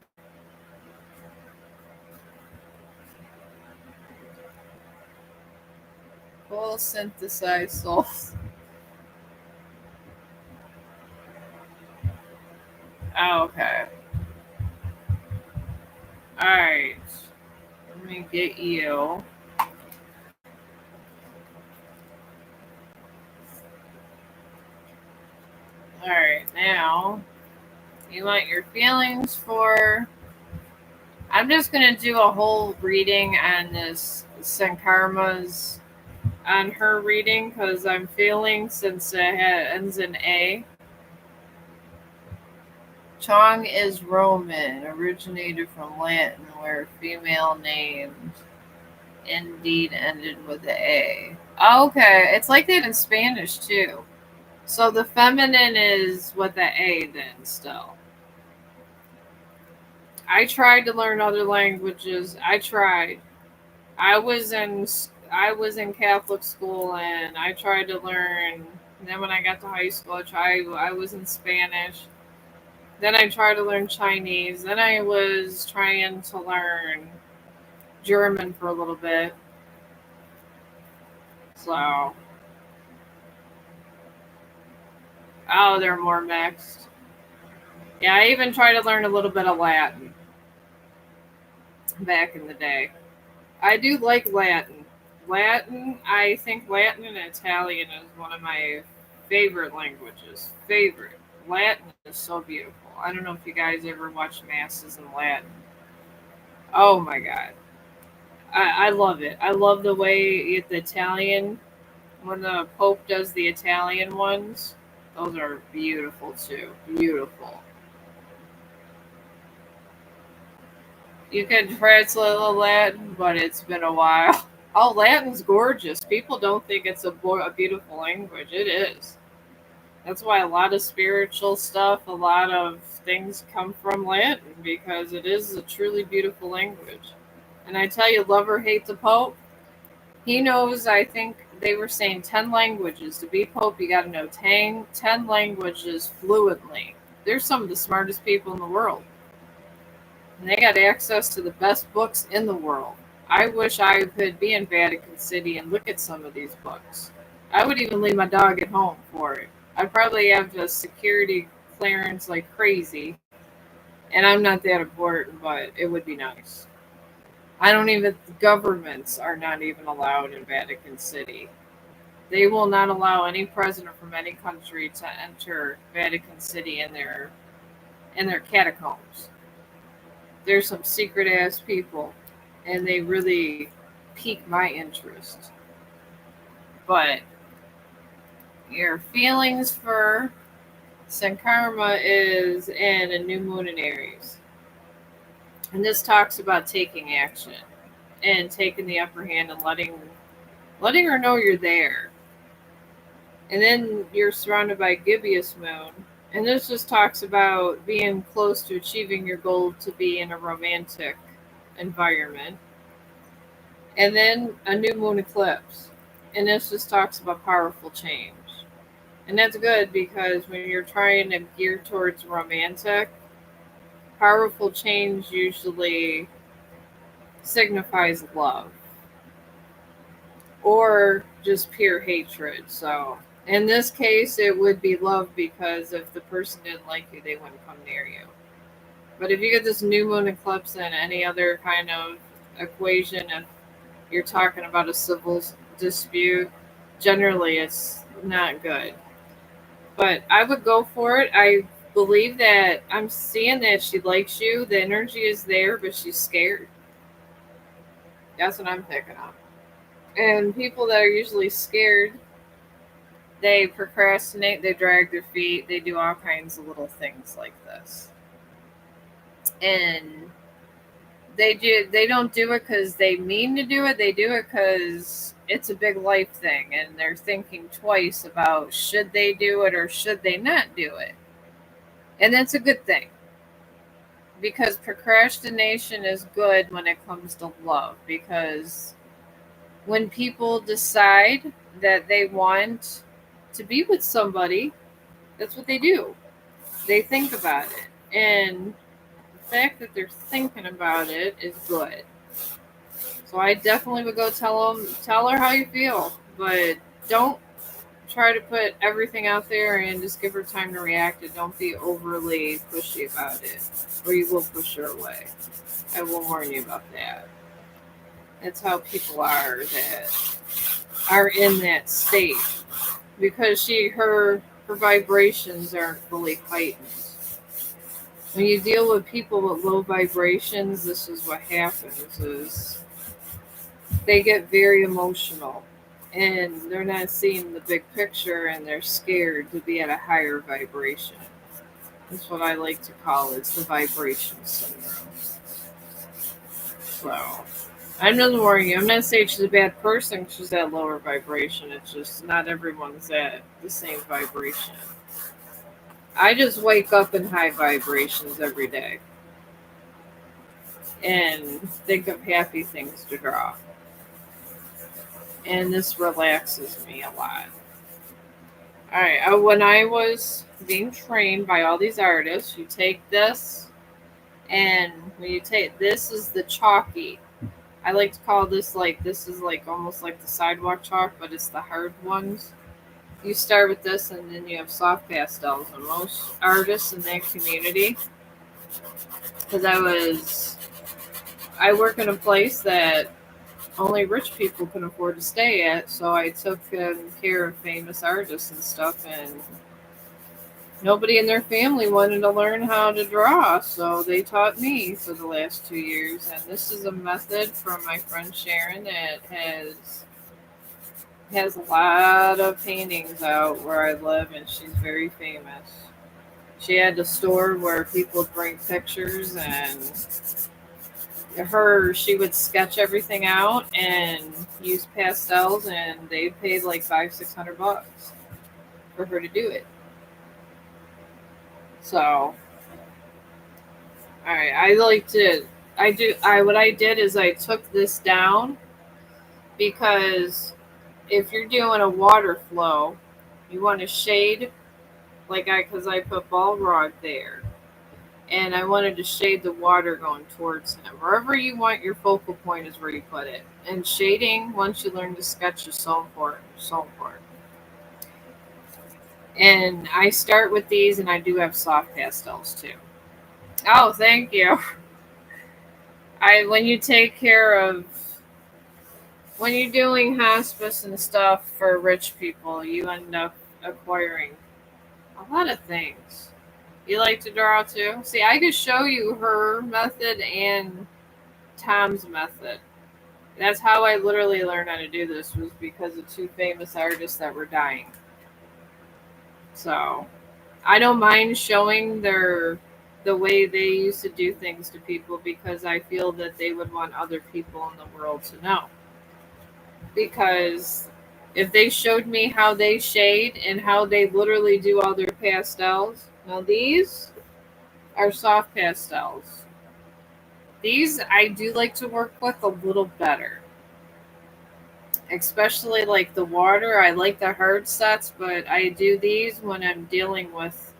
Full synthesized souls. Oh, okay. Alright. Let me get you. Alright, now you want your feelings for. I'm just going to do a whole reading on this Sankarma's, on her reading, because I'm feeling since it ends in A. Chong is Roman, originated from Latin, where female named indeed ended with the A. Okay, it's like that in Spanish too. So the feminine is with the A then still. I tried to learn other languages. I tried. I was in I was in Catholic school and I tried to learn. And then when I got to high school, I was in Spanish. Then I tried to learn Chinese. Then I was trying to learn German for a little bit. So, oh, they're more mixed. Yeah, I even tried to learn a little bit of Latin. back in the day. I do like Latin. I think Latin and Italian is one of my favorite languages. Favorite. Latin is so beautiful. I don't know if you guys ever watch masses in Latin. Oh my god. I love it. I love the way the Italian, when the Pope does the Italian ones, those are beautiful too. Beautiful. You can translate a little Latin, but it's been a while. Oh, Latin's gorgeous. People don't think it's a beautiful language. It is. That's why a lot of spiritual stuff, a lot of things come from Latin because it is a truly beautiful language. And I tell you, love or hate the Pope, he knows, I think they were saying 10 languages. To be Pope, you got to know 10 languages fluently. They're some of the smartest people in the world. And they got access to the best books in the world. I wish I could be in Vatican City and look at some of these books. I would even leave my dog at home for it. I'd probably have a security clearance like crazy. And I'm not that important, but it would be nice. I don't even, governments are not even allowed in Vatican City. They will not allow any president from any country to enter Vatican City in their catacombs. There's some secret ass people, and they really pique my interest. But your feelings for Sankarma is in a new moon in Aries. And this talks about taking action and taking the upper hand and letting her know you're there. And then you're surrounded by Gibeus moon. And this just talks about being close to achieving your goal to be in a romantic environment. And then a new moon eclipse. And this just talks about powerful change. And that's good because when you're trying to gear towards romantic, powerful change usually signifies love or just pure hatred. So in this case, it would be love because if the person didn't like you, they wouldn't come near you. But if you get this new moon eclipse and any other kind of equation, if you're talking about a civil dispute, generally it's not good. But I would go for it. I believe that I'm seeing that she likes you. The energy is there, but she's scared. That's what I'm picking up. And people that are usually scared, they procrastinate, they drag their feet, they do all kinds of little things like this. And they don't do it because they mean to do it. They do it because it's a big life thing, and they're thinking twice about should they do it or should they not do it. And that's a good thing because procrastination is good when it comes to love, because when people decide that they want to be with somebody, that's what they do. They think about it. And the fact that they're thinking about it is good. So I definitely would go tell her how you feel, but don't try to put everything out there and just give her time to react. And don't be overly pushy about it, or you will push her away. I will warn you about that. That's how people are that are in that state, because her vibrations aren't fully heightened. When you deal with people with low vibrations, this is what happens: is they get very emotional, and they're not seeing the big picture, and they're scared to be at a higher vibration. That's what I like to call it's the vibration syndrome. So I'm just warning you. I'm not saying she's a bad person. She's at lower vibration. It's just not everyone's at the same vibration. I just wake up in high vibrations every day and think of happy things to draw. And this relaxes me a lot. All right. When I was being trained by all these artists, you take this, and when you take this is the chalky. I like to call this is like almost like the sidewalk chalk, but it's the hard ones. You start with this, and then you have soft pastels. And most artists in that community, because I work in a place that only rich people can afford to stay at, so I took care of famous artists and stuff, and nobody in their family wanted to learn how to draw, so they taught me for the last 2 years. And this is a method from my friend Sharon that has a lot of paintings out where I live, and she's very famous. She had a store where people would bring pictures, and she would sketch everything out and use pastels, and they paid like $500-600 for her to do it. So, all right, what I did is I took this down because if you're doing a water flow, you want to shade because I put Balrog there, and I wanted to shade the water going towards him. Wherever you want your focal point is where you put it. And shading, once you learn to sketch, is so important. So important. And I start with these, and I do have soft pastels too. Oh, thank you. When you're doing hospice and stuff for rich people, you end up acquiring a lot of things. You like to draw too? See, I could show you her method and Tom's method. That's how I literally learned how to do this, was because of two famous artists that were dying. So I don't mind showing the way they used to do things to people, because I feel that they would want other people in the world to know. Because if they showed me how they shade and how they literally do all their pastels, now these are soft pastels. These I do like to work with a little better. Especially like the water. I like the hard sets, but I do these when I'm dealing with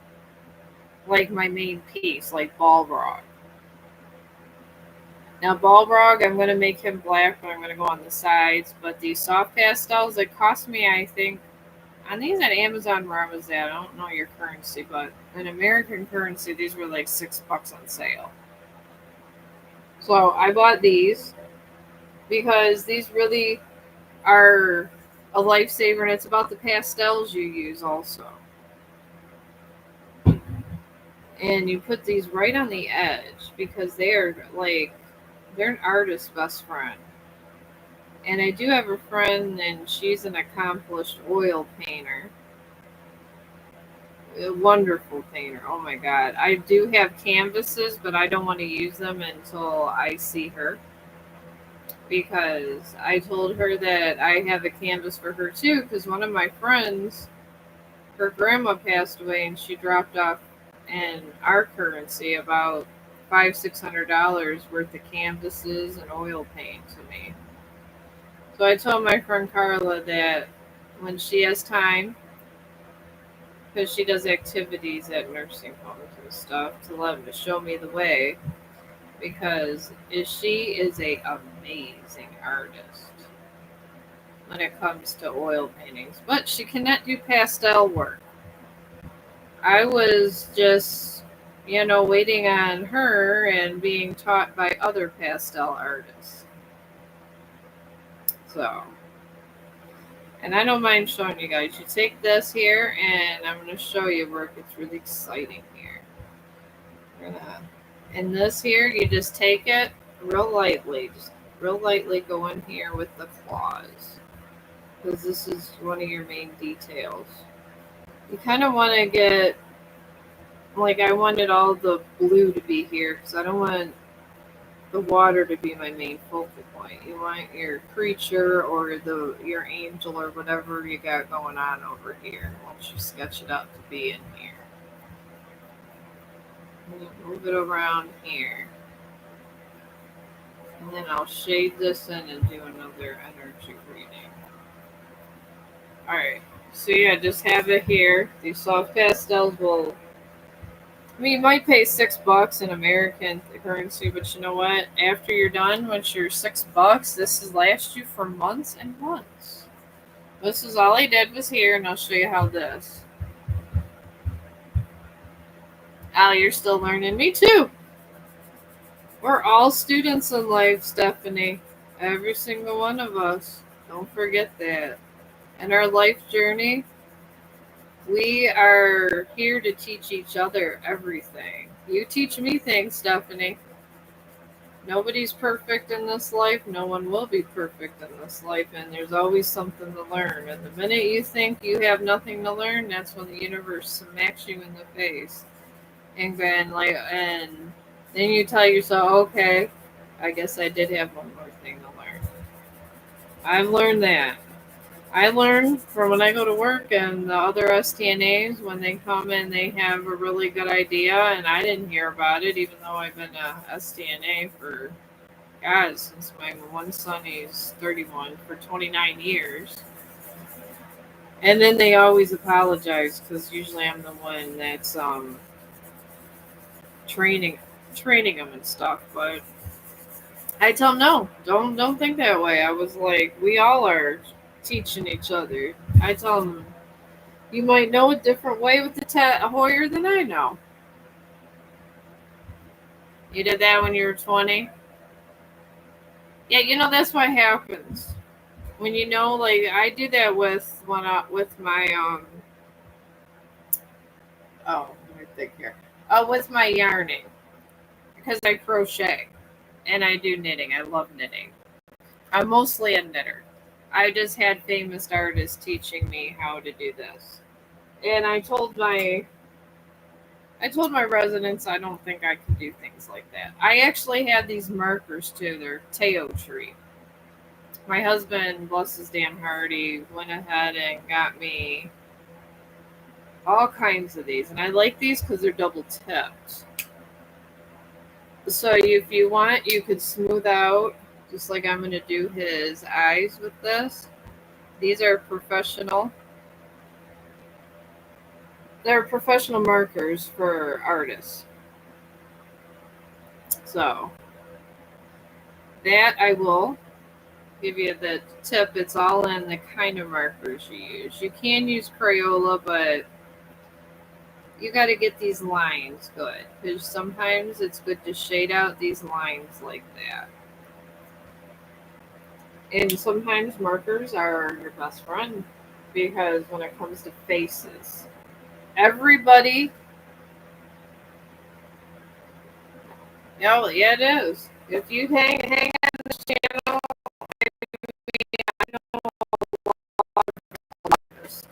like my main piece, like Balrog. Now Balrog, I'm going to make him black, but I'm going to go on the sides. But these soft pastels, it cost me, I think, on these at Amazon where I was at, I don't know your currency, but in American currency, these were like $6 on sale. So I bought these because these really are a lifesaver, and it's about the pastels you use also. And you put these right on the edge because they're an artist's best friend. And I do have a friend, and she's an accomplished oil painter. A wonderful painter. Oh my God. I do have canvases, but I don't want to use them until I see her. Because I told her that I have a canvas for her too, because one of my friends, her grandma passed away, and she dropped off in our currency about $500-600 worth of canvases and oil paint to me. So I told my friend Carla that when she has time, because she does activities at nursing homes and stuff, to show me the way, because she is a amazing artist when it comes to oil paintings, but she cannot do pastel work. I was just, waiting on her and being taught by other pastel artists. So, and I don't mind showing you guys. You take this here, and I'm going to show you where it gets really exciting here. And this here, you just take it real lightly. Just real lightly go in here with the claws, because this is one of your main details. You kind of want to get, I wanted all the blue to be here, because I don't want the water to be my main focal point. You want your creature or your angel or whatever you got going on over here once you sketch it out to be in here. And you move it around here. And then I'll shade this in and do another energy reading. Alright, so yeah, just have it here. These soft pastels will, you might pay $6 in American currency, but you know what? After you're done, once you're $6, this has last you for months and months. This is all I did was here, and I'll show you how this. Al, you're still learning. Me too. We're all students in life, Stephanie. Every single one of us. Don't forget that. In our life journey, we are here to teach each other everything. You teach me things, Stephanie. Nobody's perfect in this life. No one will be perfect in this life, and there's always something to learn. And the minute you think you have nothing to learn, that's when the universe smacks you in the face. And then you tell yourself, okay, I guess I did have one more thing to learn. I've learned that. I learned from when I go to work and the other STNAs, when they come in, they have a really good idea, and I didn't hear about it, even though I've been a STNA for, God, since my one son, he's 31, for 29 years. And then they always apologize because usually I'm the one that's training training them and stuff. But I tell them, no, don't think that way. I was like, we all are teaching each other. I tell them, you might know a different way with the Hoyer than I know. You did that when you were 20. Yeah, that's what happens when like I do that with my oh, let me think here. With my yarning, because I crochet and I do knitting. I love knitting. I'm mostly a knitter. I just had famous artists teaching me how to do this. And I told my residents I don't think I can do things like that. I actually had these markers too. They're Teo tree. My husband, bless his damn heart, he went ahead and got me all kinds of these. And I like these because they're double tipped. So if you want, you could smooth out, just like I'm going to do his eyes with this. These are professional. They're professional markers for artists. So that I will give you the tip. It's all in the kind of markers you use. You can use Crayola, but you got to get these lines good, because sometimes it's good to shade out these lines like that. And sometimes markers are your best friend, because when it comes to faces, everybody, yeah, it is. If you hang on this channel, I know this.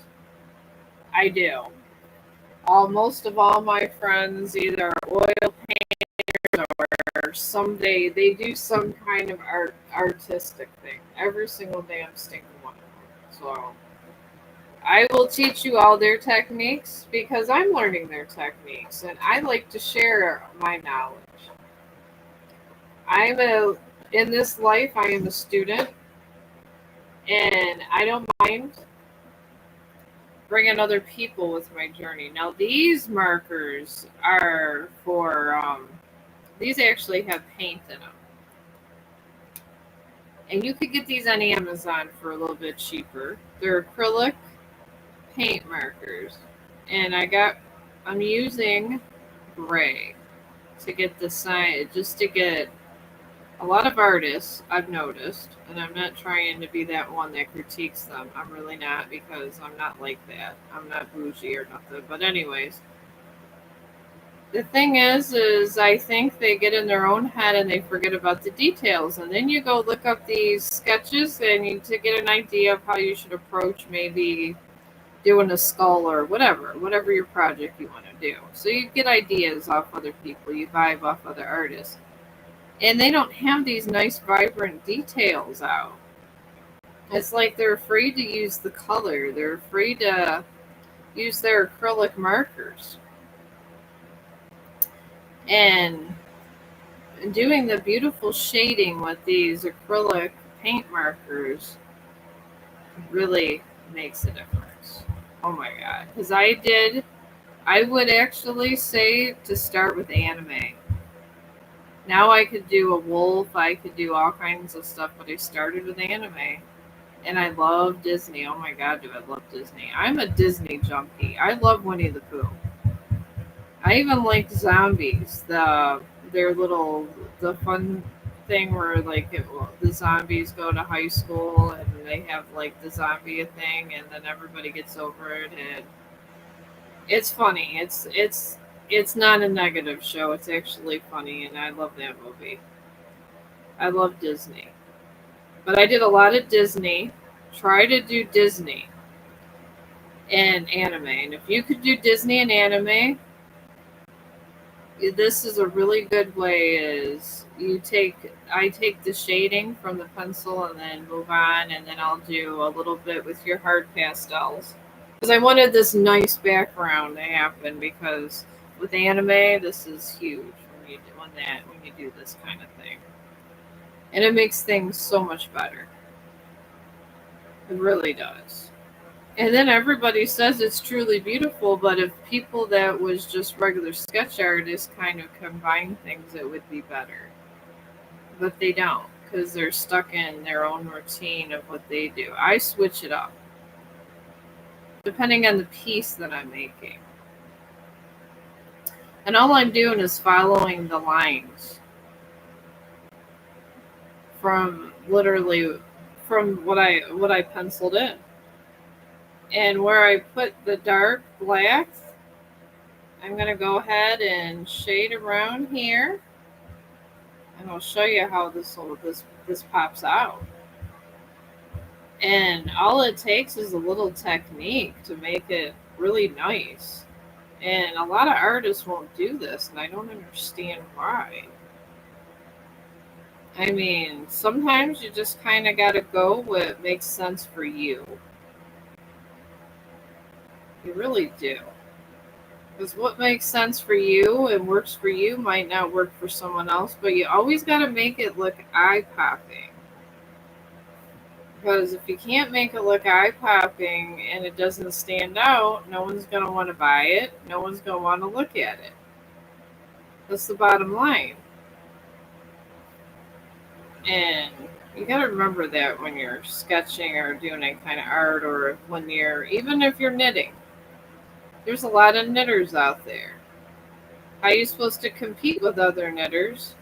I do. Most of all my friends either oil painters or someday they do some kind of artistic thing. Every single damn stinking one of them. So I will teach you all their techniques because I'm learning their techniques, and I like to share my knowledge. In this life, I am a student, and I don't mind bringing other people with my journey. Now, these markers are for, these actually have paint in them. And you could get these on Amazon for a little bit cheaper. They're acrylic paint markers. And I'm using gray to get the sign, just to get a lot of artists I've noticed, and I'm not trying to be that one that critiques them. I'm really not, because I'm not like that. I'm not bougie or nothing. But anyways, the thing is I think they get in their own head and they forget about the details. And then you go look up these sketches and you to get an idea of how you should approach maybe doing a skull or whatever your project you want to do. So you get ideas off other people, you vibe off other artists. And they don't have these nice, vibrant details out. It's like they're afraid to use the color. They're afraid to use their acrylic markers. And doing the beautiful shading with these acrylic paint markers really makes a difference. Oh my God. Because I would actually say to start with anime. Now I could do a wolf, I could do all kinds of stuff, but I started with anime. And I love Disney. Oh my God, do I love Disney. I'm a Disney junkie. I love Winnie the Pooh. I even like zombies, their little the fun thing where like the zombies go to high school and they have like the zombie thing, and then everybody gets over it, and it's funny. It's not a negative show. It's actually funny, and I love that movie. I love Disney, but I did a lot of Disney. Try to do Disney and anime, and if you could do Disney and anime, this is a really good way. Is I take the shading from the pencil and then move on, and then I'll do a little bit with your hard pastels because I wanted this nice background to happen, because with anime this is huge when you do this kind of thing, and it makes things so much better. It really does. And then everybody says it's truly beautiful, but if people that was just regular sketch artists kind of combine things, it would be better. But they don't, because they're stuck in their own routine of what they do. I switch it up, depending on the piece that I'm making. And all I'm doing is following the lines from literally from what I penciled in. And where I put the dark black, I'm going to go ahead and shade around here, and I'll show you how this pops out. And all it takes is a little technique to make it really nice. And a lot of artists won't do this, and I don't understand why. I mean, sometimes you just kind of got to go what makes sense for you. You really do. Because what makes sense for you and works for you might not work for someone else, but you always got to make it look eye-popping. Because if you can't make it look eye-popping and it doesn't stand out, no one's going to want to buy it. No one's going to want to look at it. That's the bottom line. And you got to remember that when you're sketching or doing any kind of art, or when even if you're knitting. There's a lot of knitters out there. How are you supposed to compete with other knitters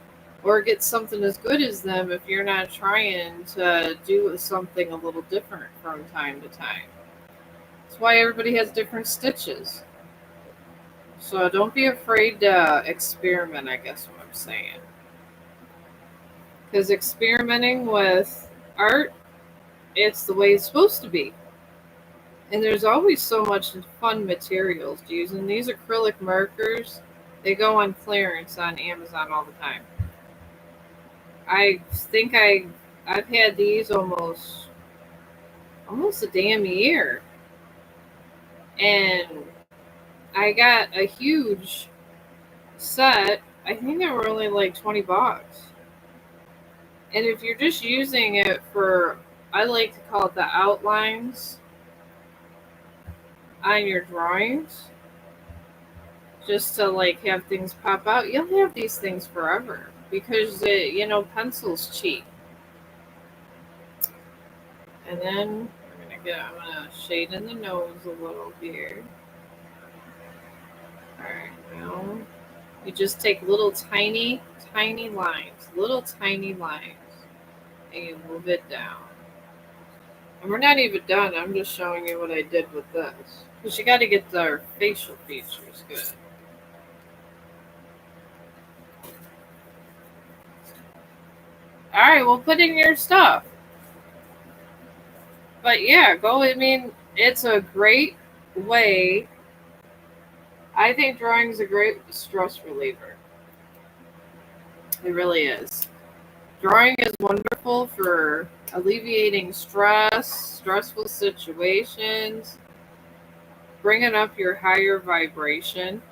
or get something as good as them if you're not trying to do something a little different from time to time? That's why everybody has different stitches. So don't be afraid to experiment, I guess what I'm saying. Because experimenting with art, it's the way it's supposed to be. And there's always so much fun materials to use. And these acrylic markers, they go on clearance on Amazon all the time. I think I've had these almost a damn year. And I got a huge set. I think they were only like $20. And if you're just using it for, I like to call it the outlines on your drawings, just to like have things pop out, you'll have these things forever, because pencil's cheap. And then I'm gonna shade in the nose a little here. Alright, now you just take little tiny lines, and you move it down. And we're not even done. I'm just showing you what I did with this, because you got to get their facial features good. Alright, well, put in your stuff. But yeah, it's a great way. I think drawing is a great stress reliever. It really is. Drawing is wonderful for alleviating stressful situations, bringing up your higher vibration.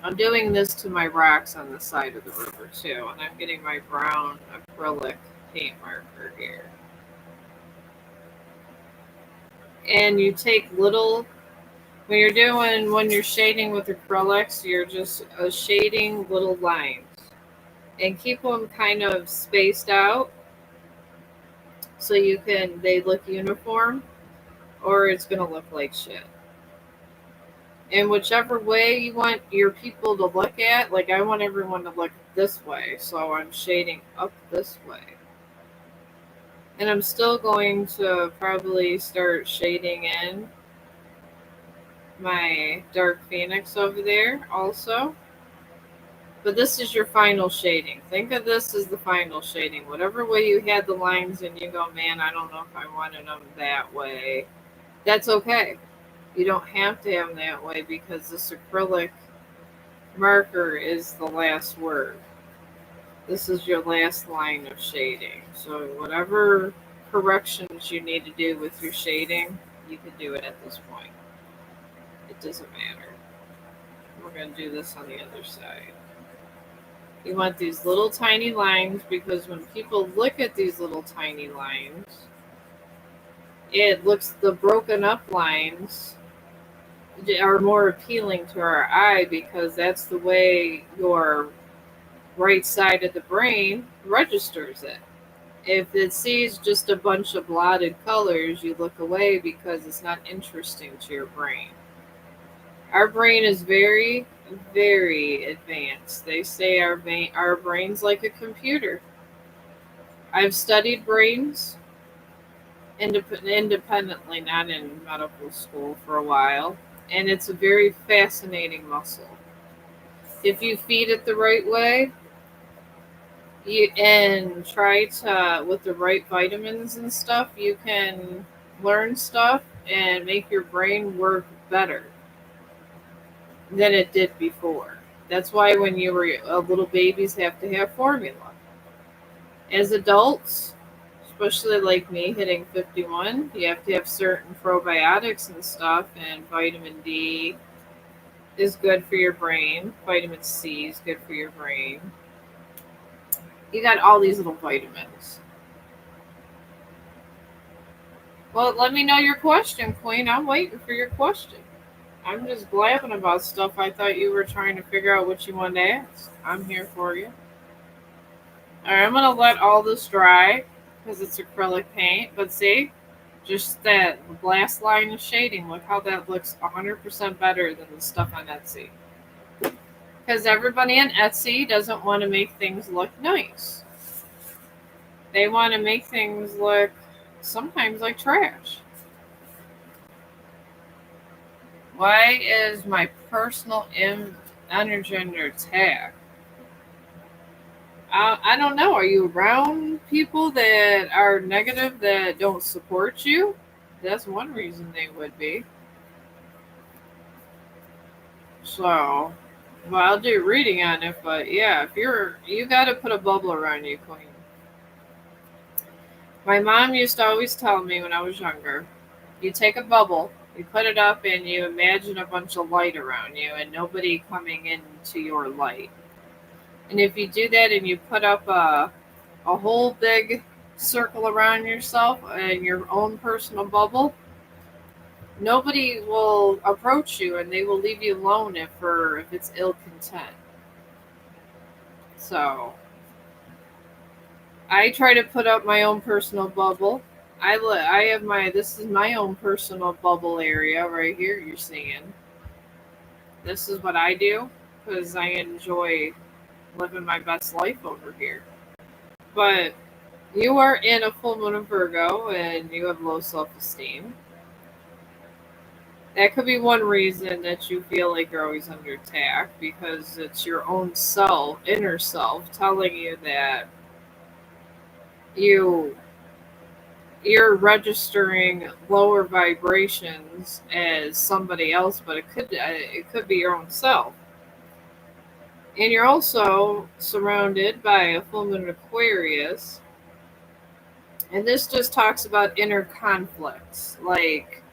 I'm doing this to my rocks on the side of the river too, and I'm getting my brown acrylic paint marker here. And you take when you're shading with acrylics, you're just shading little lines, and keep them kind of spaced out so they look uniform, or it's going to look like shit. And whichever way you want your people to look at, like I want everyone to look this way, so I'm shading up this way. And I'm still going to probably start shading in my dark phoenix over there also. But this is your final shading. Think of this as the final shading. Whatever way you had the lines and you go, man, I don't know if I wanted them that way. That's okay. You don't have to have them that way because this acrylic marker is the last word. This is your last line of shading. So whatever corrections you need to do with your shading, you can do it at this point. It doesn't matter. We're going to do this on the other side. You want these little tiny lines because when people look at these little tiny lines, it looks, the broken up lines are more appealing to our eye because that's the way your right side of the brain registers it. If it sees just a bunch of blotted colors, you look away because it's not interesting to your brain. Our brain is very, very advanced. They say our brain's like a computer. I've studied brains independently, not in medical school, for a while, and it's a very fascinating muscle. If you feed it the right way, and try to with the right vitamins and stuff, you can learn stuff and make your brain work better than it did before. That's why when you were little babies have to have formula. As adults, especially like me hitting 51, you have to have certain probiotics and stuff, and vitamin D is good for your brain. Vitamin C is good for your brain. You got all these little vitamins. Well, let me know your question, Queen. I'm waiting for your question. I'm just blabbing about stuff I thought you were trying to figure out what you wanted to ask. I'm here for you. Alright, I'm going to let all this dry because it's acrylic paint. But see, just that last line of shading, look how that looks 100% better than the stuff on Etsy. Because everybody on Etsy doesn't want to make things look nice. They want to make things look sometimes like trash. Why is my personal energy under attack? I don't know. Are you around people that are negative that don't support you? That's one reason they would be. So, well, I'll do reading on it, but yeah, if you got to put a bubble around you, Queen. My mom used to always tell me when I was younger, you take a bubble, you put it up, and you imagine a bunch of light around you and nobody coming into your light. And if you do that and you put up a whole big circle around yourself and your own personal bubble, nobody will approach you and they will leave you alone if it's ill content. So I try to put up my own personal bubble. I have this is my own personal bubble area right here you're seeing. This is what I do because I enjoy living my best life over here. But you are in a full moon of Virgo and you have low self-esteem. That could be one reason that you feel like you're always under attack because it's your own self, inner self, telling you that you're registering lower vibrations as somebody else, but it could be your own self. And you're also surrounded by a full moon Aquarius. And this just talks about inner conflicts. Like,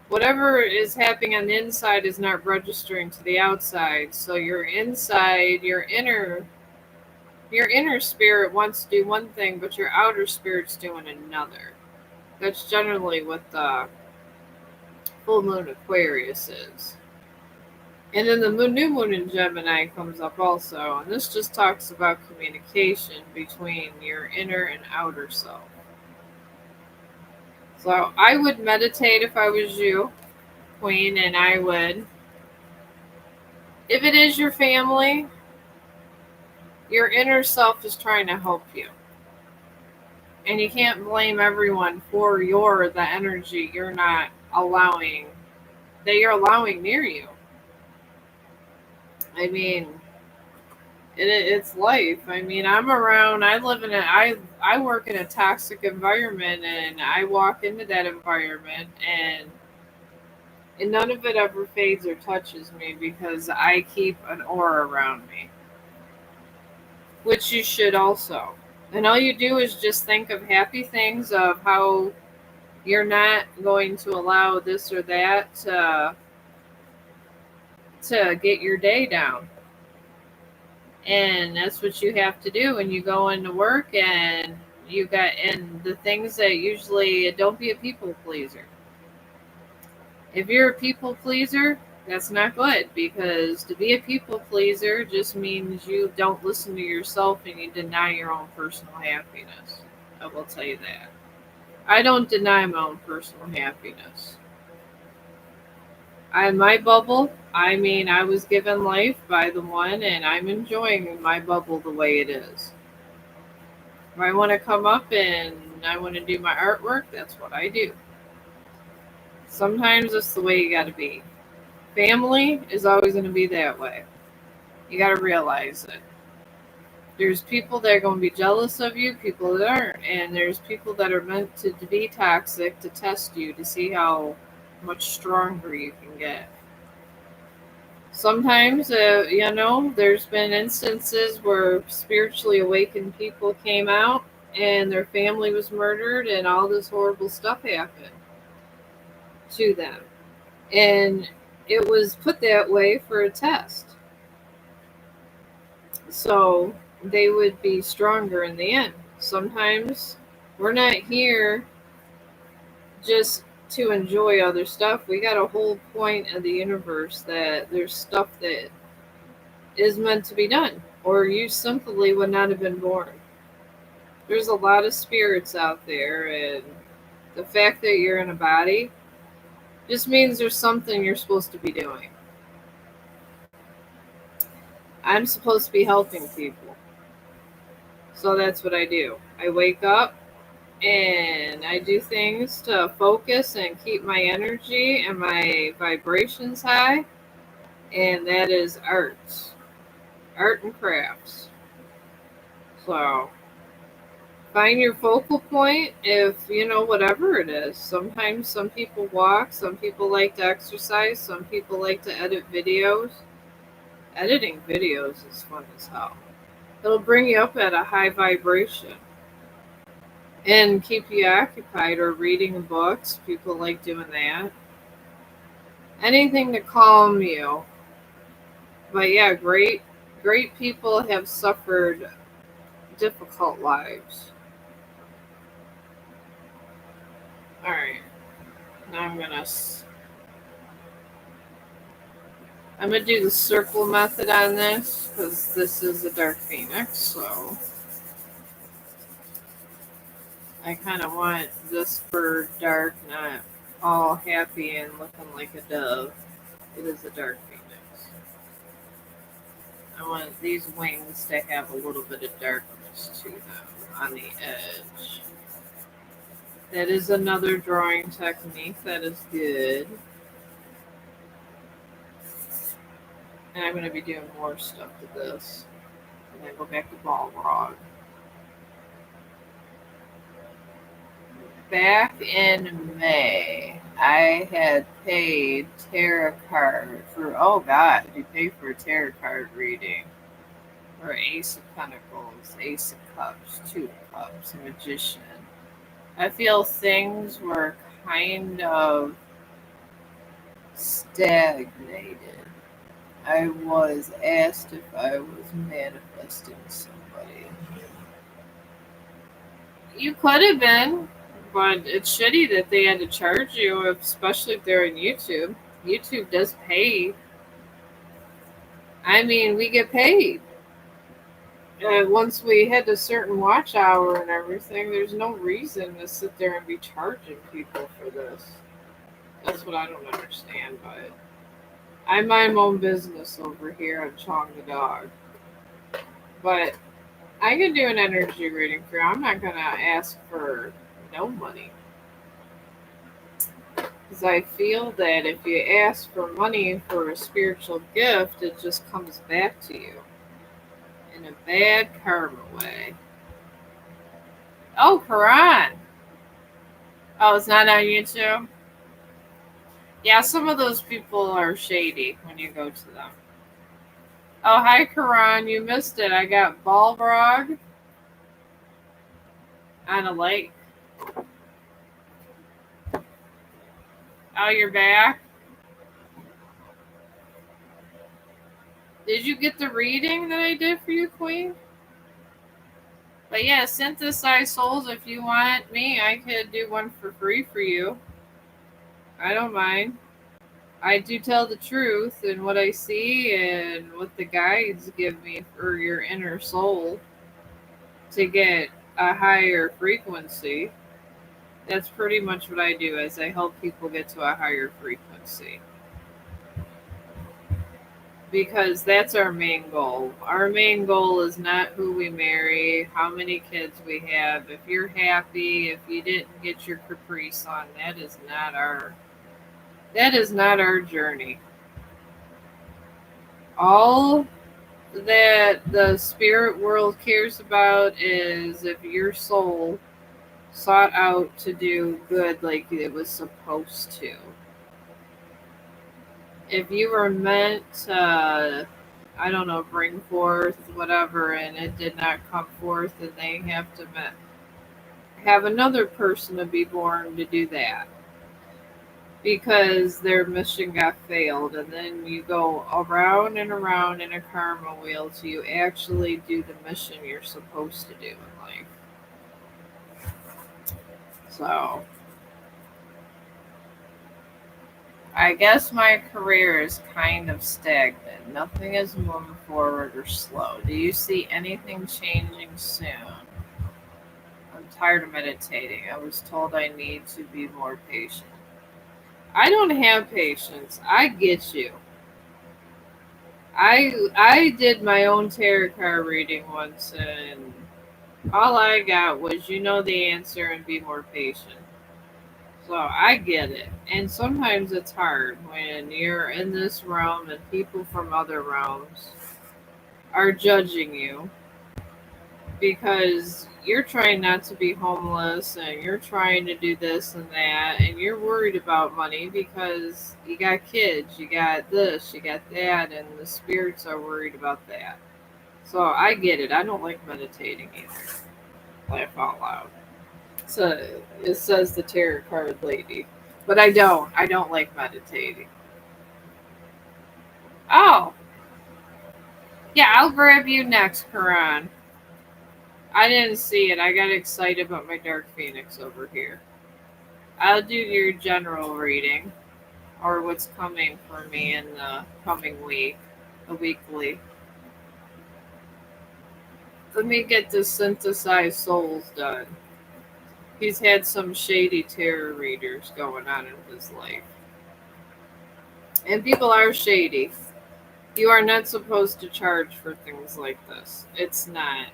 whatever is happening on the inside is not registering to the outside. So your inside, your inner spirit wants to do one thing, but your outer spirit's doing another. That's generally what the full moon Aquarius is. And then the new moon in Gemini comes up also. And this just talks about communication between your inner and outer self. So I would meditate if I was you, Queen, and I would If it is your family, your inner self is trying to help you. And you can't blame everyone for the energy you're not allowing, that you're allowing near you. I mean, it's life. I mean, I live in I work in a toxic environment, and I walk into that environment, and none of it ever fades or touches me because I keep an aura around me, which you should also. And all you do is just think of happy things, of how you're not going to allow this or that to get your day down. And that's what you have to do when you go into work, and the things that usually, don't be a people pleaser. If you're a people pleaser, that's not good, because to be a people pleaser just means you don't listen to yourself and you deny your own personal happiness. I will tell you that. I don't deny my own personal happiness. My bubble, I mean, I was given life by the one, and I'm enjoying my bubble the way it is. If I want to come up and I want to do my artwork, that's what I do. Sometimes it's the way you got to be. Family is always going to be that way. You got to realize it. There's people that are going to be jealous of you, people that aren't, and there's people that are meant to be toxic to test you, to see how much stronger you can get. Sometimes, there's been instances where spiritually awakened people came out and their family was murdered and all this horrible stuff happened to them. And it was put that way for a test. So they would be stronger in the end. Sometimes we're not here just to enjoy other stuff. We got a whole point of the universe that there's stuff that is meant to be done, or you simply would not have been born. There's a lot of spirits out there, and the fact that you're in a body just means there's something you're supposed to be doing. I'm supposed to be helping people. So that's what I do. I wake up and I do things to focus and keep my energy and my vibrations high, and that is art and crafts. So find your focal point, if whatever it is. Sometimes some people walk, some people like to exercise, some people like to edit videos. Editing videos is fun as hell. It'll bring you up at a high vibration and keep you occupied, or reading books. People like doing that. Anything to calm you. But yeah, great people have suffered difficult lives. All right. Now I'm gonna do the circle method on this, because this is a dark phoenix, so I kind of want this bird dark, not all happy and looking like a dove. It is a dark phoenix. I want these wings to have a little bit of darkness to them on the edge. That is another drawing technique that is good. And I'm going to be doing more stuff to this. And then go back to Balrog. Back in May, I had paid tarot card for, oh God, you pay for a tarot card reading. For Ace of Pentacles, Ace of Cups, Two of Cups, Magician. I feel things were kind of stagnated. I was asked if I was manifesting somebody. You could have been, but it's shitty that they had to charge you, especially if they're on YouTube. YouTube does pay. I mean, we get paid. Once we hit a certain watch hour and everything, there's no reason to sit there and be charging people for this. That's what I don't understand by it. I mind my own business over here on Chong the dog. But I could do an energy reading for you. I'm not going to ask for no money. Because I feel that if you ask for money for a spiritual gift, it just comes back to you in a bad karma way. Oh, Quran. Oh, it's not on YouTube? Yeah, some of those people are shady when you go to them. Oh, hi, Quran. You missed it. I got Balrog on a lake. Oh, you're back? Did you get the reading that I did for you, Queen? But yeah, synthesize souls. If you want me, I could do one for free for you. I don't mind. I do tell the truth and what I see and what the guides give me for your inner soul to get a higher frequency. That's pretty much what I do is I help people get to a higher frequency. Because that's our main goal. Our main goal is not who we marry, how many kids we have. If you're happy, if you didn't get your Caprice on, that is not our journey. All that the spirit world cares about is if your soul sought out to do good like it was supposed to. If you were meant to, I don't know, bring forth whatever and it did not come forth, then they have to have another person to be born to do that because their mission got failed, and then you go around and around in a karma wheel till you actually do the mission you're supposed to do in life. So I guess my career is kind of stagnant. Nothing is moving forward or slow. Do you see anything changing soon? I'm tired of meditating. I was told I need to be more patient. I don't have patience. I get you. I did my own tarot card reading once, and all I got was you know the answer and be more patient. So I get it. And sometimes it's hard when you're in this realm and people from other realms are judging you because you're trying not to be homeless and you're trying to do this and that and you're worried about money because you got kids, you got this, you got that, and the spirits are worried about that. So I get it. I don't like meditating either. Laugh out loud. So it says the tarot card lady. But I don't. I don't like meditating. Oh, yeah, I'll grab you next, Karan. I didn't see it. I got excited about my Dark Phoenix over here. I'll do your general reading, or what's coming for me in the coming week, the weekly. Let me get the synthesized souls done. He's had some shady tarot readers going on in his life. And people are shady. You are not supposed to charge for things like this. It's not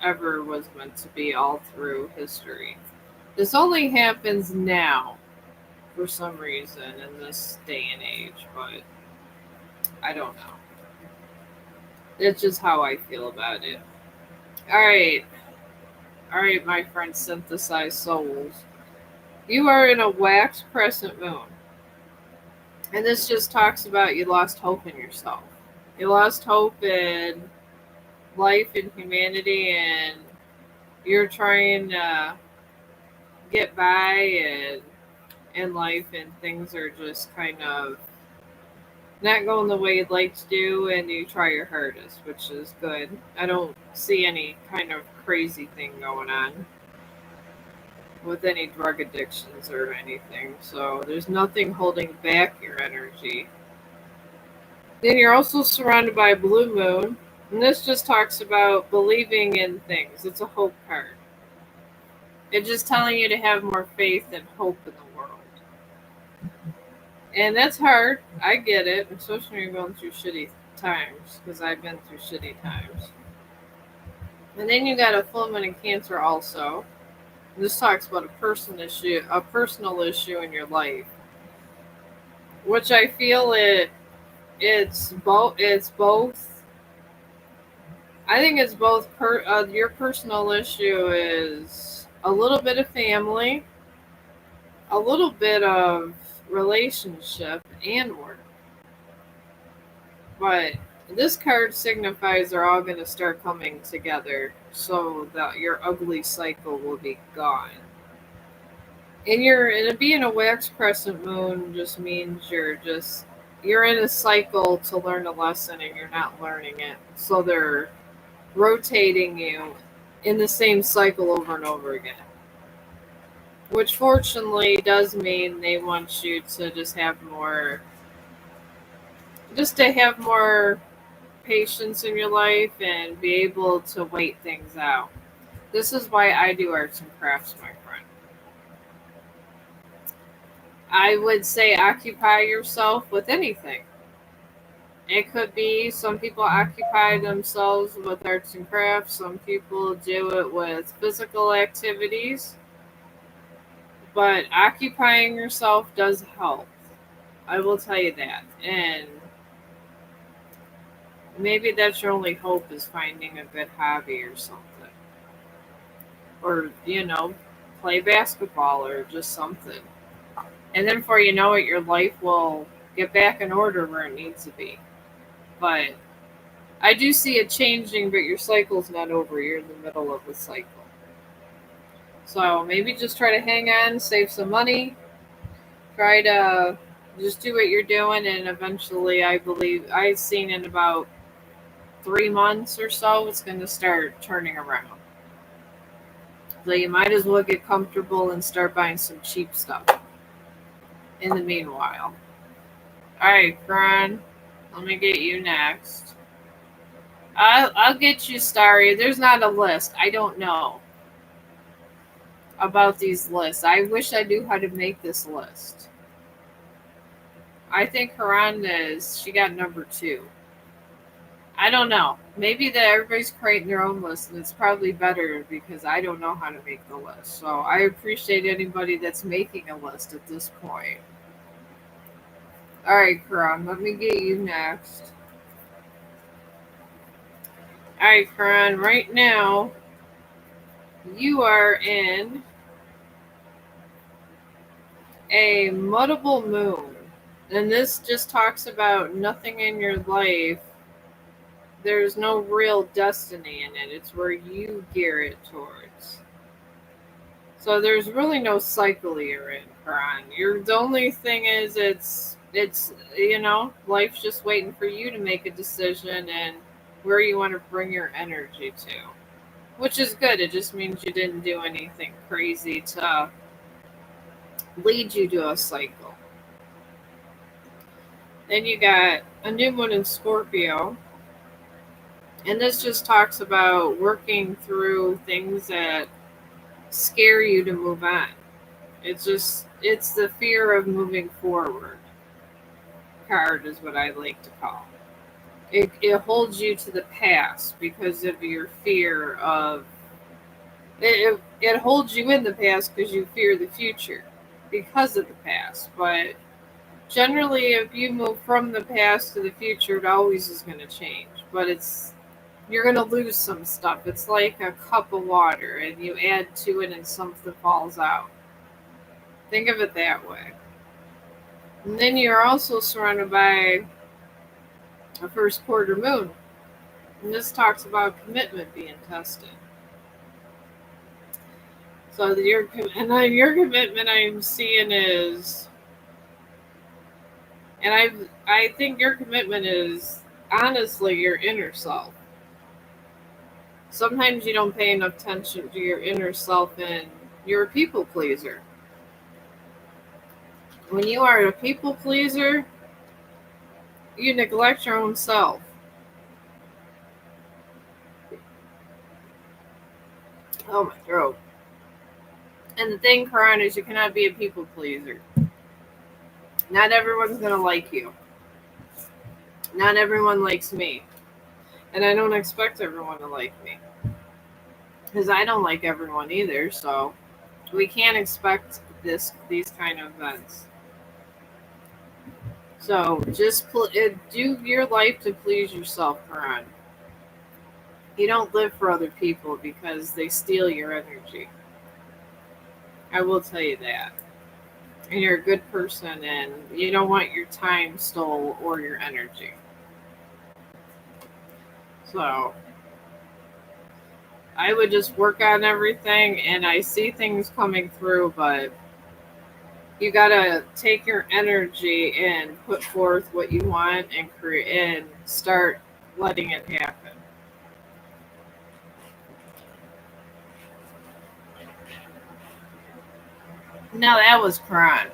ever was meant to be all through history. This only happens now for some reason in this day and age, but I don't know. It's just how I feel about it. Alright. Alright, my friend synthesized souls. You are in a wax crescent moon. And this just talks about you lost hope in yourself. You lost hope in life and humanity, and you're trying to get by and in life, and things are just kind of not going the way you'd like to do, and you try your hardest, which is good. I don't see any kind of crazy thing going on with any drug addictions or anything, so there's nothing holding back your energy. Then you're also surrounded by a blue moon, and this just talks about believing in things. It's a hope card. It's just telling you to have more faith and hope in the world. And that's hard. I get it, especially when you're going through shitty times, because I've been through shitty times. And then you got a full moon in Cancer also. This talks about a personal issue in your life, which I feel it's both. It's both. I think it's both. Your personal issue is a little bit of family, a little bit of relationship, and work. But this card signifies they're all going to start coming together, so that your ugly cycle will be gone. And being a wax crescent moon just means you're in a cycle to learn a lesson and you're not learning it. So they're rotating you in the same cycle over and over again. Which fortunately does mean they want you to just to have more patience in your life and be able to wait things out. This is why I do arts and crafts, my friend. I would say occupy yourself with anything. It could be some people occupy themselves with arts and crafts, some people do it with physical activities, but occupying yourself does help. I will tell you that. And maybe that's your only hope is finding a good hobby or something. Or, play basketball or just something. And then before you know it, your life will get back in order where it needs to be. But I do see it changing, but your cycle's not over. You're in the middle of the cycle. So maybe just try to hang on, save some money, try to just do what you're doing, and eventually, I believe I've seen in about 3 months or so, it's going to start turning around. So you might as well get comfortable and start buying some cheap stuff in the meanwhile. All right, Fran, let me get you next. I'll get you, Starry. There's not a list. I don't know about these lists. I wish I knew how to make this list. I think Hernandez, she got number 2. I don't know. Maybe that everybody's creating their own list, and it's probably better because I don't know how to make the list. So I appreciate anybody that's making a list at this point. All right, Karan, let me get you next. All right, Karan, right now you are in a mutable moon. And this just talks about nothing in your life. There's no real destiny in it. It's where you gear it towards. So there's really no cycle you're in, Karan. The only thing is life's just waiting for you to make a decision and where you want to bring your energy to. Which is good. It just means you didn't do anything crazy to lead you to a cycle. Then you got a new moon in Scorpio. And this just talks about working through things that scare you to move on. It's the fear of moving forward card is what I like to call. It holds you to the past because of your fear of it holds you in the past because you fear the future because of the past. But generally, if you move from the past to the future, it always is going to change. But you're going to lose some stuff. It's like a cup of water, and you add to it, and something falls out. Think of it that way. And then you're also surrounded by a first quarter moon. And this talks about commitment being tested. So your commitment I'm seeing is, and I think your commitment is honestly your inner self. Sometimes you don't pay enough attention to your inner self, and you're a people pleaser. When you are a people pleaser, you neglect your own self. Oh, my throat. And the thing, Karan, is you cannot be a people pleaser. Not everyone's going to like you. Not everyone likes me. And I don't expect everyone to like me. Because I don't like everyone either, so we can't expect these kind of events. So just do your life to please yourself, Karan. You don't live for other people because they steal your energy. I will tell you that. And you're a good person and you don't want your time stole or your energy. So I would just work on everything and I see things coming through, but you gotta take your energy and put forth what you want and create and start letting it happen. No, that was Karan.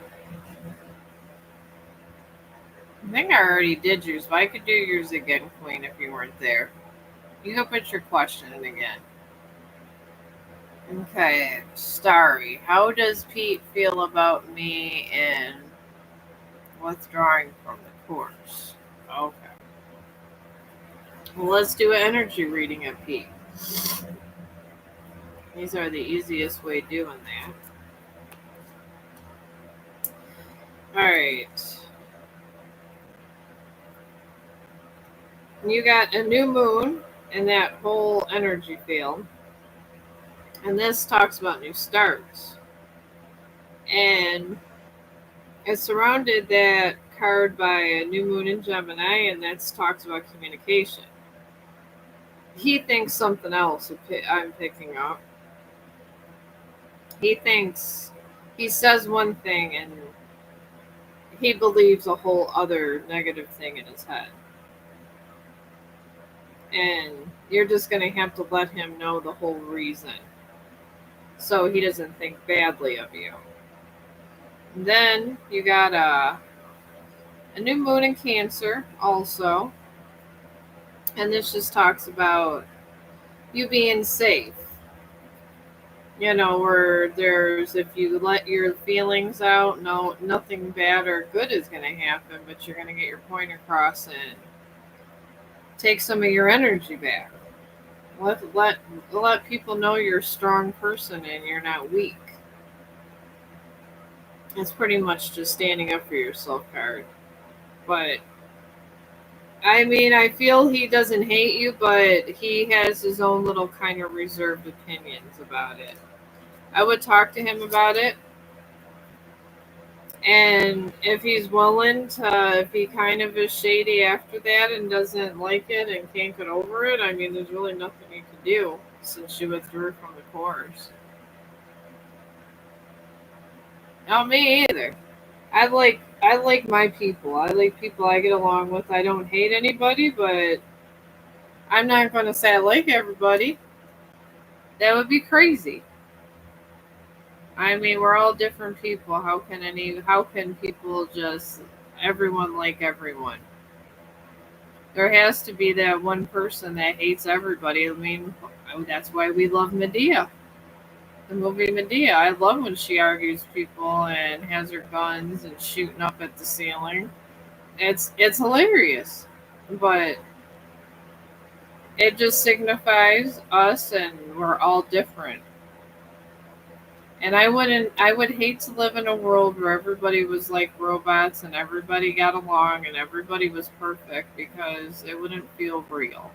I think I already did yours, but I could do yours again, Queen, if you weren't there. You can put your question in again. Okay, Starry. How does Pete feel about me and withdrawing from the course? Okay. Well, let's do an energy reading of Pete. These are the easiest way doing that. Alright. You got a new moon in that whole energy field. And this talks about new starts. And it surrounded that card by a new moon in Gemini, and that talks about communication. He thinks something else I'm picking up. He thinks he says one thing and he believes a whole other negative thing in his head. And you're just going to have to let him know the whole reason so he doesn't think badly of you. And then you got a new moon in Cancer also. And this just talks about you being safe. You know, where there's, if you let your feelings out, no, nothing bad or good is going to happen, but you're going to get your point across and take some of your energy back. Let people know you're a strong person and you're not weak. It's pretty much just standing up for yourself card. But I mean, I feel he doesn't hate you, but he has his own little kind of reserved opinions about it. I would talk to him about it. And if he's willing to, if he kind of is shady after that and doesn't like it and can't get over it, I mean, there's really nothing you can do since you withdrew from the course. Not me either. I like my people. I like people I get along with. I don't hate anybody, but I'm not going to say I like everybody. That would be crazy. I mean, we're all different people. How can people just everyone like everyone? There has to be that one person that hates everybody. I mean, that's why we love Medea. The movie Medea. I love when she argues people and has her guns and shooting up at the ceiling. It's hilarious, but it just signifies us and we're all different. And I would hate to live in a world where everybody was like robots and everybody got along and everybody was perfect because it wouldn't feel real.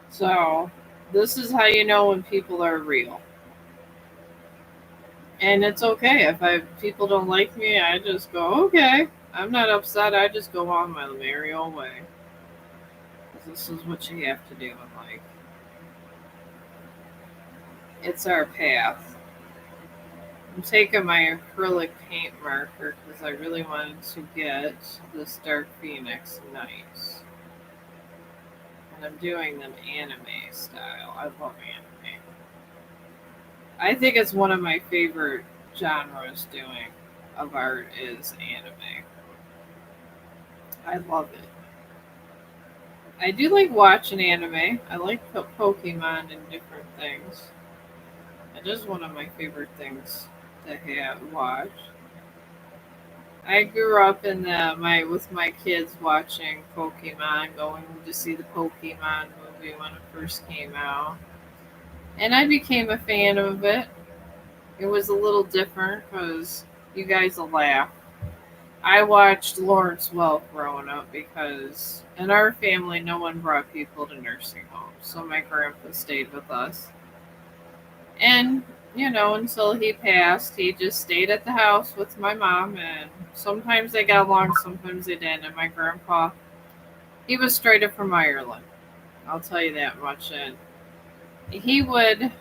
So, this is how you know when people are real. And it's okay if people don't like me, I just go, okay. I'm not upset. I just go on my merry old way. 'Cause this is what you have to do in life. It's our path. I'm taking my acrylic paint marker because I really wanted to get this Dark Phoenix nice. And I'm doing them anime style. I love anime. I think it's one of my favorite genres doing of art is anime. I love it. I do like watching anime. I like Pokemon and different things. It is one of my favorite things to have watch. I grew up in with my kids watching Pokemon, going to see the Pokemon movie when it first came out, and I became a fan of it. It was a little different because you guys will laugh. I watched Lawrence Welk growing up because in our family, no one brought people to nursing homes, so my grandpa stayed with us. And, until he passed, he just stayed at the house with my mom, and sometimes they got along, sometimes they didn't. And my grandpa, he was straight up from Ireland, I'll tell you that much. And he would,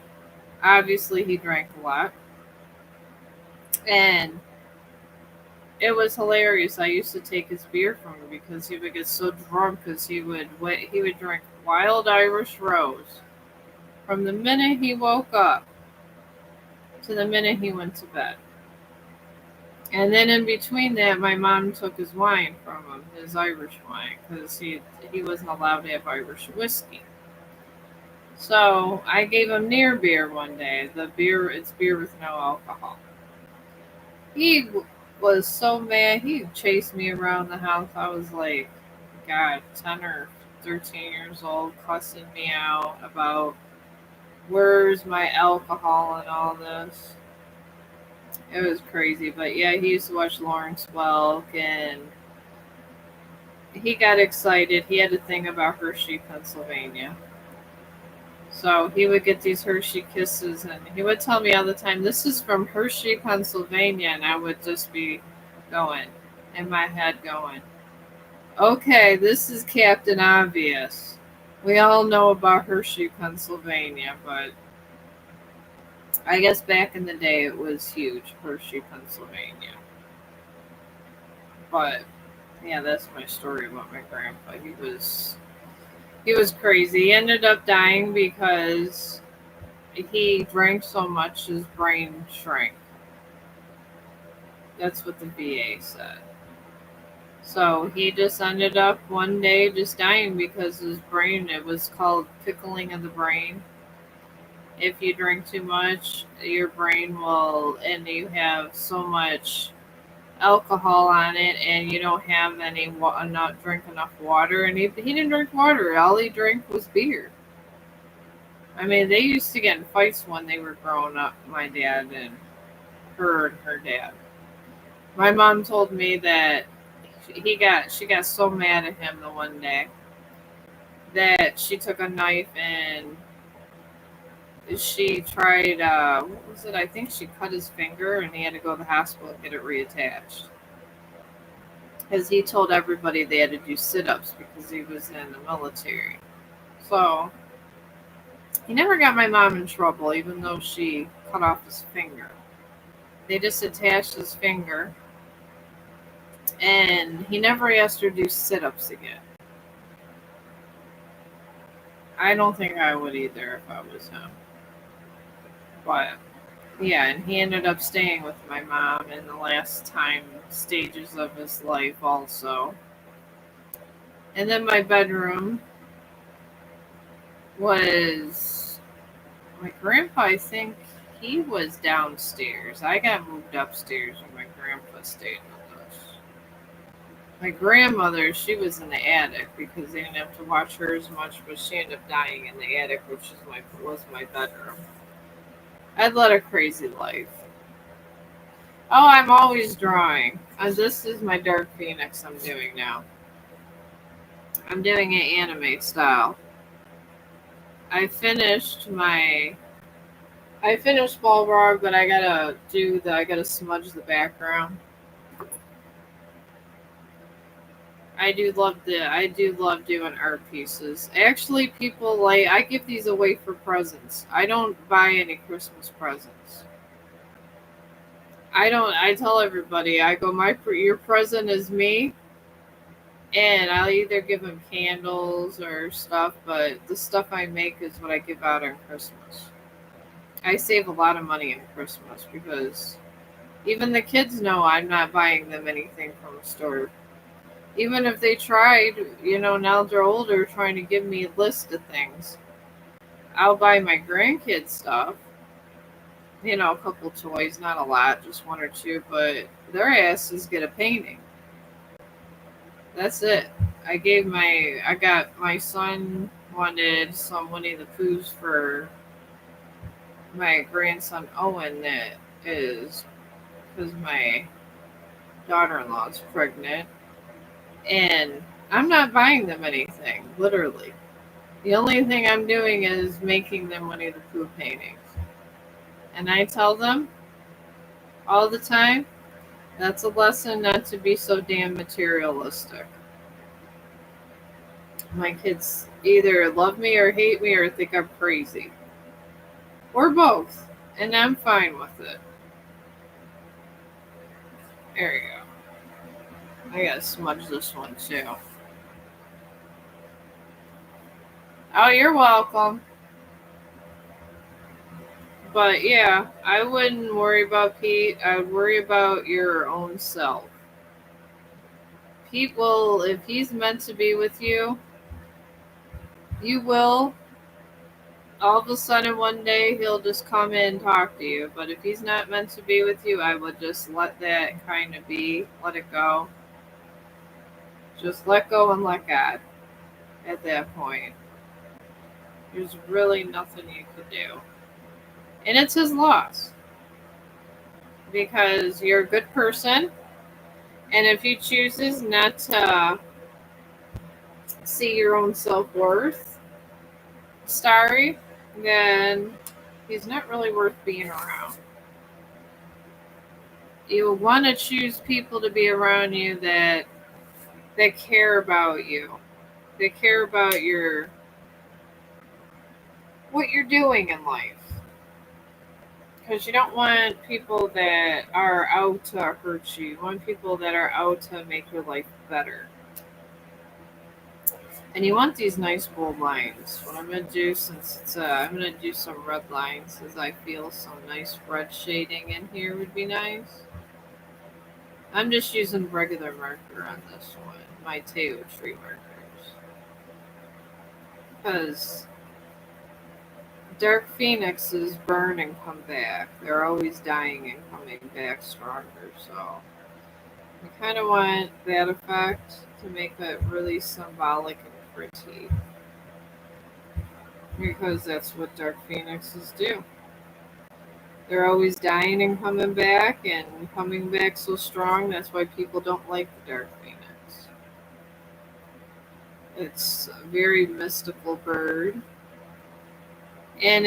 obviously, he drank a lot, and it was hilarious. I used to take his beer from him because he would get so drunk because he would drink Wild Irish Rose from the minute he woke up to the minute he went to bed. And then in between that, my mom took his wine from him, his Irish wine, because he wasn't allowed to have Irish whiskey. So I gave him near beer one day. It's beer with no alcohol. Was so mad. He chased me around the house. I was like, God, 10 or 13 years old, cussing me out about where's my alcohol and all this. It was crazy. But yeah, he used to watch Lawrence Welk, and he got excited. He had a thing about Hershey, Pennsylvania. So he would get these Hershey kisses, and he would tell me all the time, "This is from Hershey, Pennsylvania," and I would just be going in my head, going, "Okay, this is Captain Obvious. We all know about Hershey, Pennsylvania, but I guess back in the day it was huge, Hershey, Pennsylvania." But yeah, that's my story about my grandpa. He was crazy. He ended up dying because he drank so much his brain shrank. That's what the VA said. So he just ended up one day just dying because his brain, it was called pickling of the brain. If you drink too much, your brain will, and you have so much alcohol on it, and you don't have not drink enough water. And he didn't drink water. All he drank was beer. I mean, they used to get in fights when they were growing up, my dad and her dad. My mom told me that she got so mad at him the one day that she took a knife and she tried, what was it? I think she cut his finger and he had to go to the hospital and get it reattached. Because he told everybody they had to do sit-ups because he was in the military. So he never got my mom in trouble, even though she cut off his finger. They just attached his finger, and he never asked her to do sit-ups again. I don't think I would either if I was him. But yeah, and he ended up staying with my mom in the last time stages of his life also. And then my bedroom was my grandpa, I think he was downstairs. I got moved upstairs when my grandpa stayed with us. My grandmother, she was in the attic because they didn't have to watch her as much, but she ended up dying in the attic, which was my bedroom. I'd led a crazy life. Oh, I'm always drawing. This is my Dark Phoenix I'm doing now. I'm doing it anime style. I finished Balrog, but I gotta smudge the background. I do love doing art pieces. Actually, I give these away for presents. I don't buy any Christmas presents. I tell everybody, I go, your present is me, and I'll either give them candles or stuff, but the stuff I make is what I give out on Christmas. I save a lot of money on Christmas because even the kids know I'm not buying them anything from a store. Even if they tried, now they're older, trying to give me a list of things. I'll buy my grandkids stuff, A couple toys, not a lot, just one or two, but their asses get a painting. That's it. I got my son wanted some Winnie the Poohs for my grandson Owen that is because my daughter-in-law is pregnant, and I'm not buying them anything, literally. The only thing I'm doing is making them Winnie the Pooh paintings. And I tell them all the time, that's a lesson not to be so damn materialistic. My kids either love me or hate me or think I'm crazy. Or both. And I'm fine with it. There you go. I gotta smudge this one too. Oh, you're welcome. But yeah, I wouldn't worry about Pete. I would worry about your own self. Pete will, if he's meant to be with you, you will. All of a sudden, one day, he'll just come in and talk to you. But if he's not meant to be with you, I would just let that kind of be. Let it go. Just let go and let God at that point. There's really nothing you could do. And it's his loss. Because you're a good person. And if he chooses not to see your own self worth, Starry, then he's not really worth being around. You want to choose people to be around you that care about you. They care about your what you're doing in life. Because you don't want people that are out to hurt you. You want people that are out to make your life better. And you want these nice bold lines. What I'm gonna do, since I'm gonna do some red lines, as I feel some nice red shading in here would be nice. I'm just using regular marker on this one, my Teo tree markers, because Dark Phoenixes burn and come back. They're always dying and coming back stronger. So I kind of want that effect to make it really symbolic and pretty, because that's what Dark Phoenixes do. They're always dying and coming back so strong. That's why people don't like the Dark Phoenix. It's a very mystical bird. And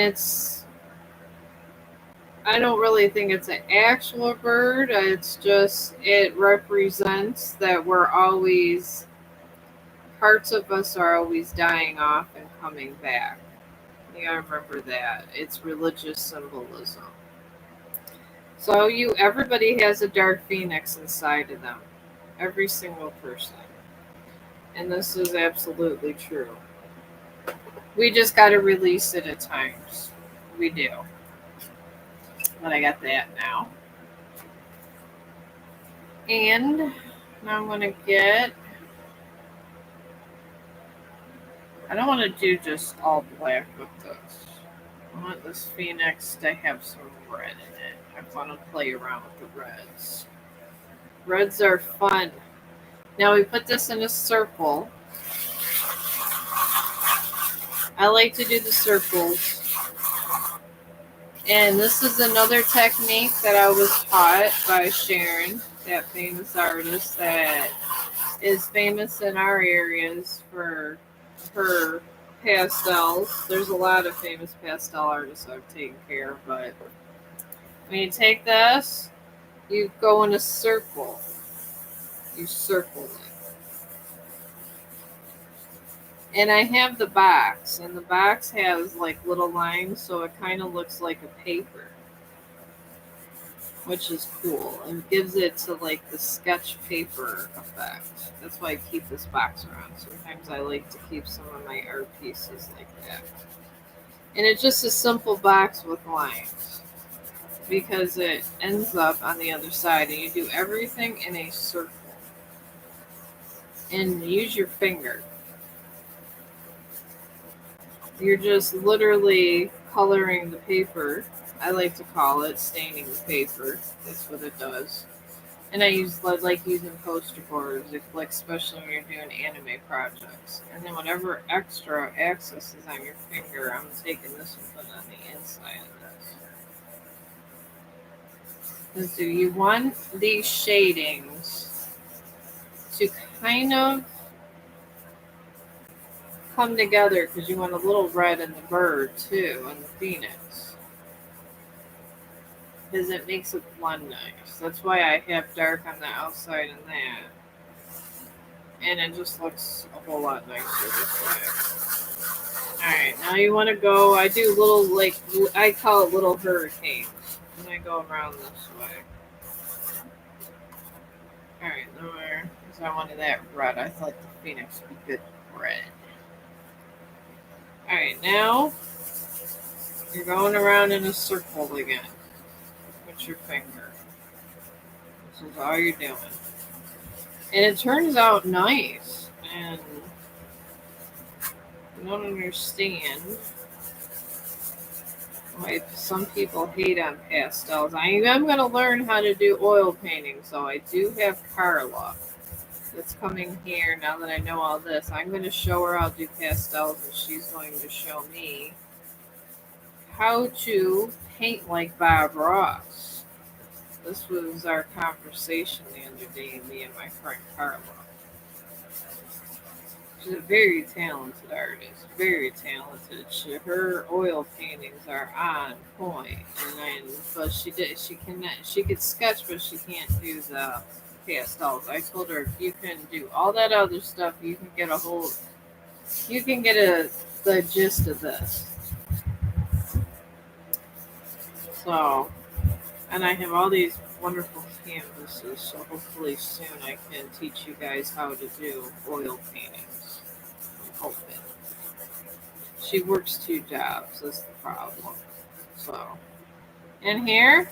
I don't really think it's an actual bird. It's just, it represents that parts of us are always dying off and coming back. You gotta remember that. It's religious symbolism. So everybody has a dark phoenix inside of them. Every single person. And this is absolutely true. We just gotta release it at times. We do. But I got that now. And now I'm gonna get, I don't want to do just all black with this. I want this phoenix to have some red in it. I want to play around with the reds. Reds are fun. Now we put this in a circle. I like to do the circles. And this is another technique that I was taught by Sharon, that famous artist that is famous in our areas for her pastels. There's a lot of famous pastel artists I've taken care of, but when you take this, you go in a circle. You circle it. And I have the box, and the box has like little lines, so it kind of looks like a paper, which is cool, and gives it to like the sketch paper effect. That's why I keep this box around. Sometimes I like to keep some of my art pieces like that. And it's just a simple box with lines, because it ends up on the other side, and you do everything in a circle. And use your finger. You're just literally coloring the paper I like to call it staining the paper. That's what it does. And I like using poster boards, like especially when you're doing anime projects. And then whatever extra access is on your finger, I'm taking this and putting it on the inside of this. Because do you want these shadings to kind of come together? Because you want a little red in the bird too, and the phoenix. Because it makes it blend nice. That's why I have dark on the outside and that. And it just looks a whole lot nicer this way. Alright, now you want to go, I do little, like, I call it little hurricanes. And I go around this way. Alright, because I wanted that red. I thought the phoenix would be good red. Alright, now you're going around in a circle again with your finger. This is all you're doing. And it turns out nice. And I don't understand why some people hate on pastels. I am going to learn how to do oil painting, so I do have Carla that's coming here now that I know all this. I'm going to show her how to do pastels, and she's going to show me how to paint like Bob Ross. This was our conversation the other day, me and my friend Carla. She's a very talented artist, very talented. Her oil paintings are on point, but she could sketch, but she can't do the pastels. I told her if you can do all that other stuff, you can get the gist of this. So, and I have all these wonderful canvases, so hopefully soon I can teach you guys how to do oil paintings. I'm hoping. She works 2 jobs, that's the problem. So, and here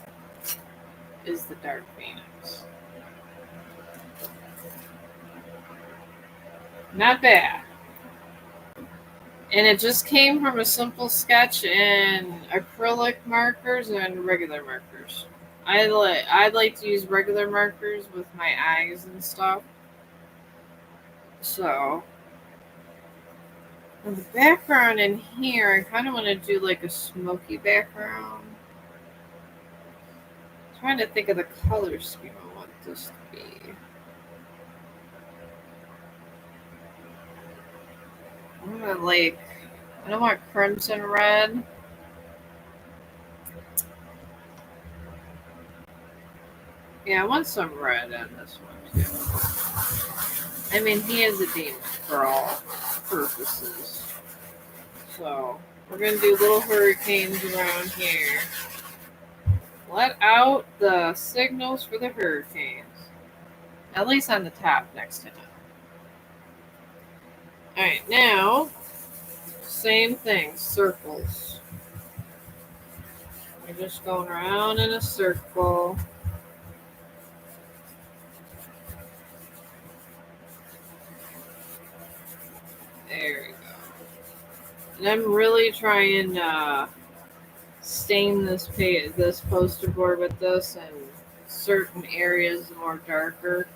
is the dark phoenix. Not bad. And it just came from a simple sketch in acrylic markers and regular markers. I like to use regular markers with my eyes and stuff. So, and the background in here, I kind of want to do like a smoky background. I'm trying to think of the color scheme I want this to be. I don't want crimson red. Yeah, I want some red on this one too. I mean, he is a demon for all purposes. So, we're going to do little hurricanes around here. Let out the signals for the hurricanes. At least on the top next to him. Alright, now, same thing, circles. We're just going around in a circle. There we go. And I'm really trying to stain this poster board with this, and certain areas more darker.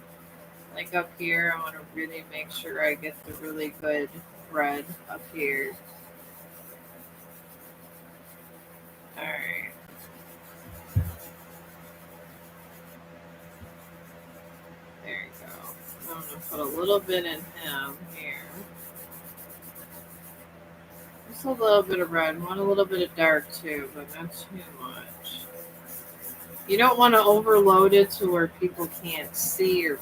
Like up here, I want to really make sure I get the really good red up here. Alright. There you go. I'm going to put a little bit in him here. Just a little bit of red. I want a little bit of dark too, but not too much. You don't want to overload it to where people can't see your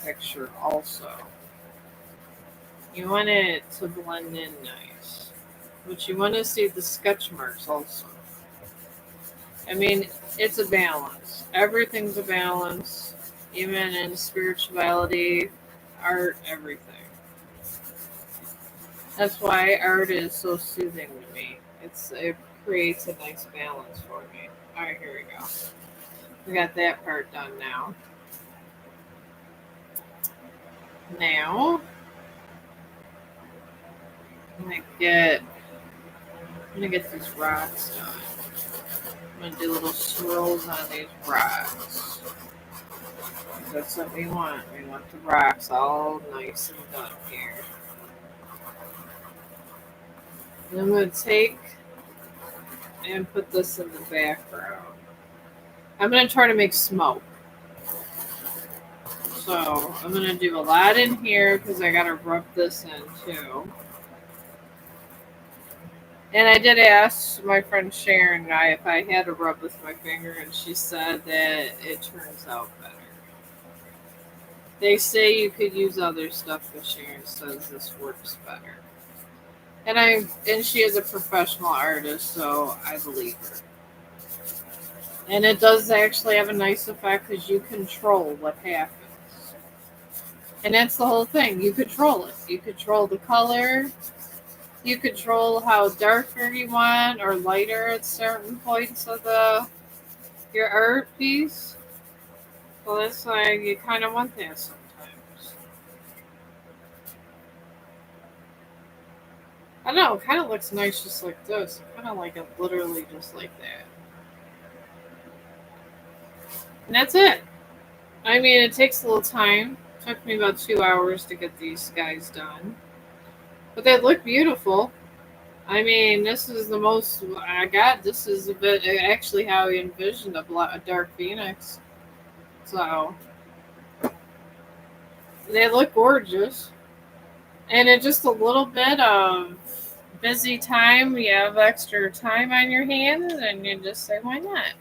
picture also. You want it to blend in nice. But you want to see the sketch marks also. I mean, it's a balance. Everything's a balance. Even in spirituality, art, everything. That's why art is so soothing to me. It creates a nice balance for me. Alright, here we go. We got that part done now. Now, I'm gonna get these rocks done. I'm going to do little swirls on these rocks. That's what we want. We want the rocks all nice and done here. And I'm going to take and put this in the background. I'm going to try to make smoke. So I'm going to do a lot in here because I got to rub this in too. And I did ask my friend Sharon if I had to rub with my finger, and she said that it turns out better. They say you could use other stuff, but Sharon says this works better. And she is a professional artist, so I believe her. And it does actually have a nice effect because you control what happens. And that's the whole thing. You control it. You control the color. You control how darker you want or lighter at certain points of your art piece. So that's why you kind of want that sometimes. I don't know. It kind of looks nice just like this. I kind of like it literally just like that. And that's it. I mean, it takes a little time. It took me about 2 hours to get these guys done. But they look beautiful. I mean, this is the most I got. This is a bit actually how I envisioned a dark phoenix. So they look gorgeous. And in just a little bit of busy time, you have extra time on your hands, and you just say, why not?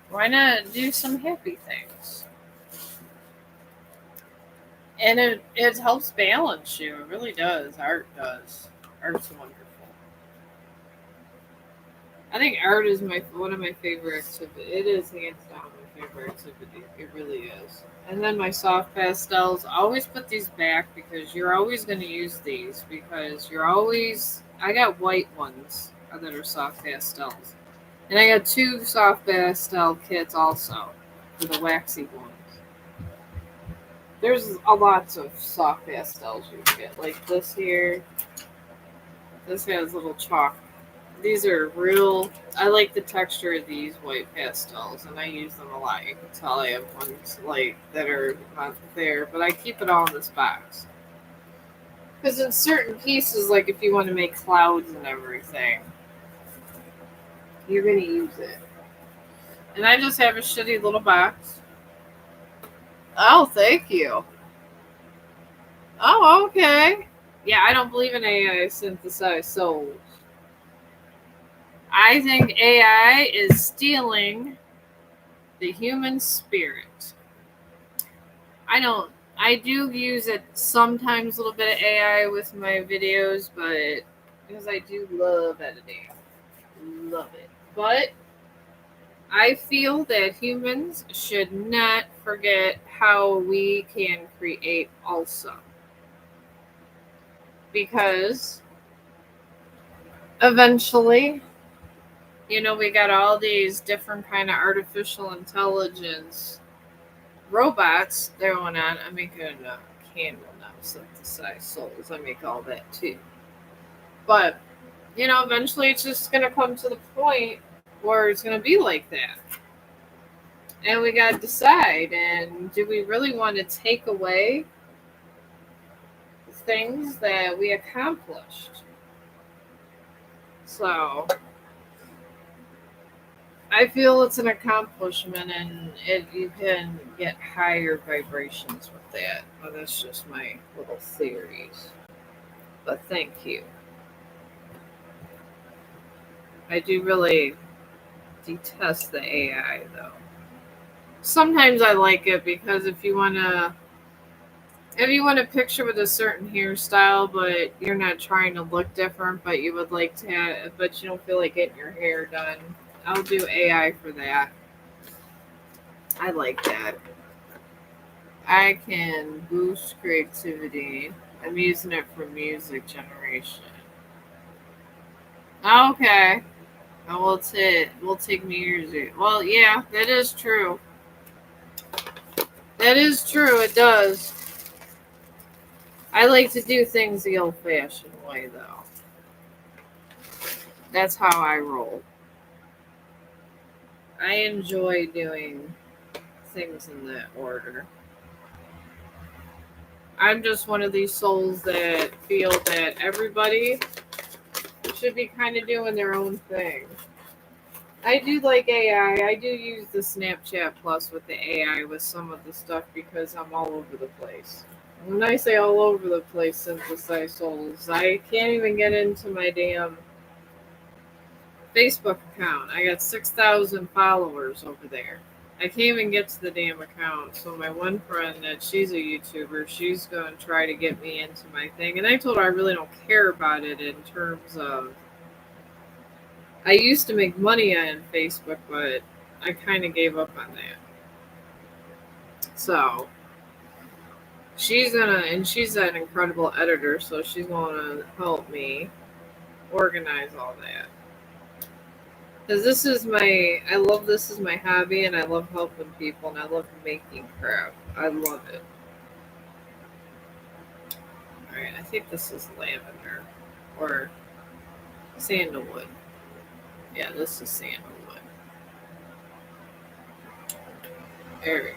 Why not do some happy things? And it helps balance you. It really does. Art does. Art's wonderful. I think art is one of my favorite activities. It is hands down my favorite activity. It really is. And then my soft pastels. I always put these back because you're always going to use these because I got white ones that are soft pastels. And I got 2 soft pastel kits also for the waxy ones. There's a lots of soft pastels you can get. Like this here. This has little chalk. These are real. I like the texture of these white pastels, and I use them a lot. You can tell I have ones that are not there, but I keep it all in this box. Because in certain pieces, like if you want to make clouds and everything, you're going to use it. And I just have a shitty little box. Oh, thank you. Oh, okay. Yeah, I don't believe in AI synthesized souls. I think AI is stealing the human spirit. I do use it sometimes, a little bit of AI with my videos, but because I do love editing. Love it. But I feel that humans should not forget how we can create also. Because eventually, we got all these different kind of artificial intelligence robots going on. I'm making a candle now, synthesized souls. I make all that too. But, eventually it's just going to come to the point where it's going to be like that. And we got to decide, and do we really want to take away things that we accomplished? So I feel it's an accomplishment, and you can get higher vibrations with that. Well, that's just my little theories. But thank you. I do really detest the AI, though. Sometimes I like it because if you want to picture with a certain hairstyle, but you're not trying to look different, but you would like to but you don't feel like getting your hair done, I'll do AI for that. I like that. I can boost creativity. I'm using it for music generation. Okay. Oh, we'll take music. Well, yeah, that is true. That is true, it does. I like to do things the old-fashioned way, though. That's how I roll. I enjoy doing things in that order. I'm just one of these souls that feel that everybody should be kind of doing their own thing. I do like AI. I do use the Snapchat Plus with the AI with some of the stuff because I'm all over the place. When I say all over the place, synthesized souls, I can't even get into my damn Facebook account. I got 6,000 followers over there. I can't even get to the damn account. So my one friend that she's a YouTuber, she's going to try to get me into my thing. And I told her I really don't care about it in terms of I used to make money on Facebook, but I kind of gave up on that. So and she's an incredible editor, so she's gonna help me organize all that. Because I love this is my hobby, and I love helping people, and I love making crap. I love it. All right, I think this is lavender or sandalwood. Yeah, this is sandalwood. There we go.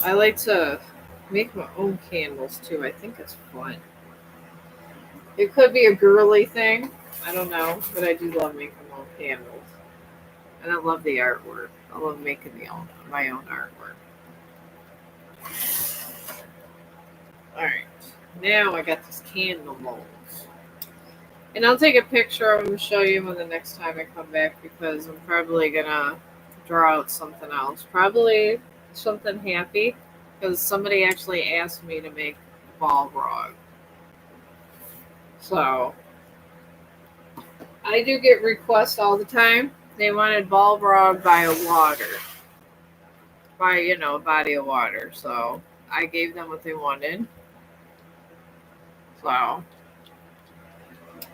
I like to make my own candles too. I think it's fun. It could be a girly thing. I don't know, but I do love making my own candles, and I love the artwork. I love making my own artwork. All right, now I got this candle molds, and I'll take a picture of them and show you when the next time I come back because I'm probably gonna draw out something else. Probably something happy because somebody actually asked me to make Balrog. So I do get requests all the time. They wanted Balrog by a a body of water. So I gave them what they wanted. So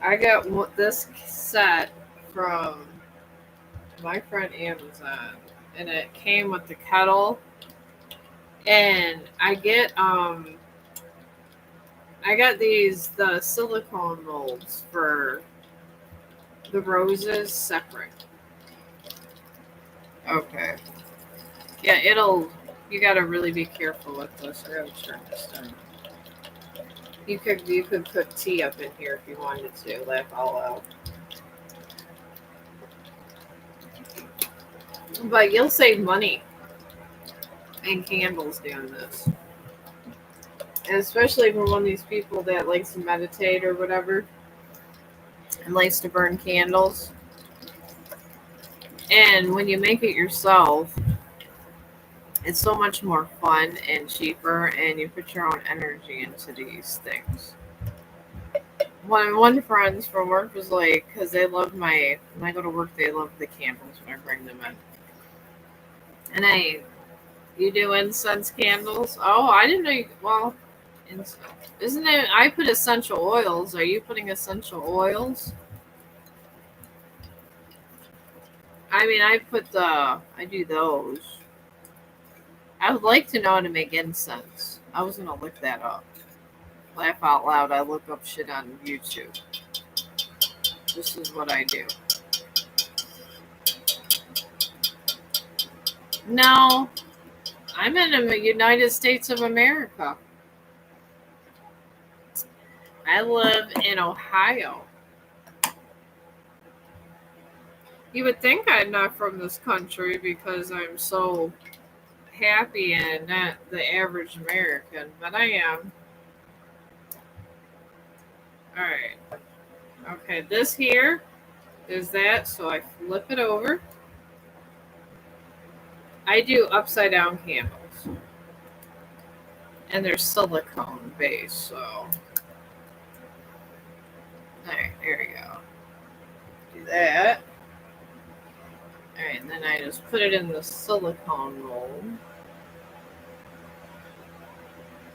I got this set from my friend Amazon, and it came with the kettle. And I got the silicone molds for the roses separate. Okay. Yeah, you gotta really be careful with this. I gotta turn this down. You could cook tea up in here if you wanted to, laugh all out. But you'll save money in candles doing this. And especially for one of these people that likes to meditate or whatever and likes to burn candles. And when you make it yourself, it's so much more fun and cheaper, and you put your own energy into these things. One friends from work was like, because they love when I go to work, they love the candles when I bring them in. And you do incense candles? Oh, I didn't know well, isn't it, I put essential oils. Are you putting essential oils? I mean, I do those. I would like to know how to make incense. I was going to look that up. Laugh out loud, I look up shit on YouTube. This is what I do. No, I'm in the United States of America. I live in Ohio. You would think I'm not from this country because I'm so happy and not the average American, but I am. Alright. Okay, this here is that, so I flip it over. I do upside down candles. And they're silicone base, so. Alright, there we go. Do that. Alright, and then I just put it in the silicone mold.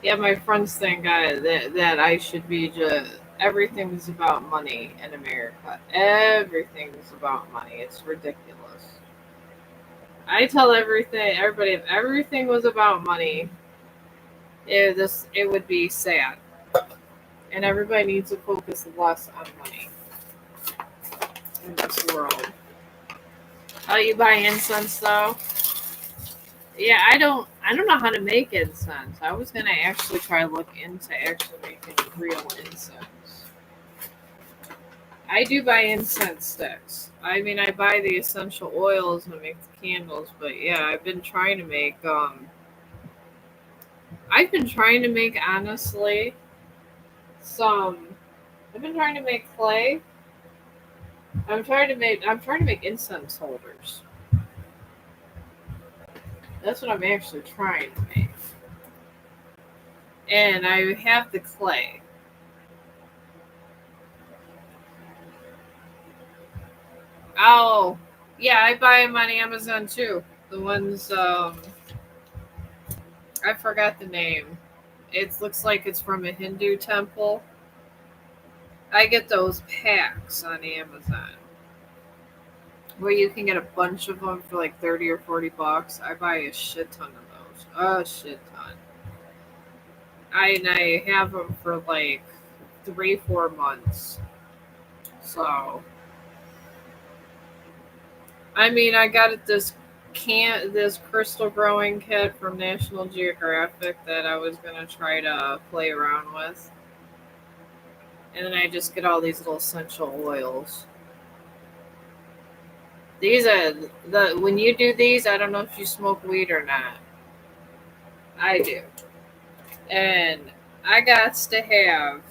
Yeah, my friends think that I should be everything's about money in America. Everything's about money. It's ridiculous. I tell everybody, if everything was about money, it would be sad. And everybody needs to focus less on money in this world. Oh, you buy incense though? Yeah, I don't know how to make incense. I was gonna actually try to look into actually making real incense. I do buy incense sticks. I mean, I buy the essential oils and make the candles, but yeah, I've been trying to make honestly some. I've been trying to make clay. I'm trying to make incense holders. That's what I'm actually trying to make. And I have the clay. Oh, yeah, I buy them on Amazon too. The ones I forgot the name. It looks like it's from a Hindu temple. I get those packs on Amazon where you can get a bunch of them for like 30 or $40. I buy a shit ton of those. A shit ton. I have them for like 3 4 months. So I mean, I got this crystal growing kit from National Geographic that I was gonna try to play around with, and then I just get all these little essential oils. These are the when you do these, I don't know if you smoke weed or not. I do, and I got to have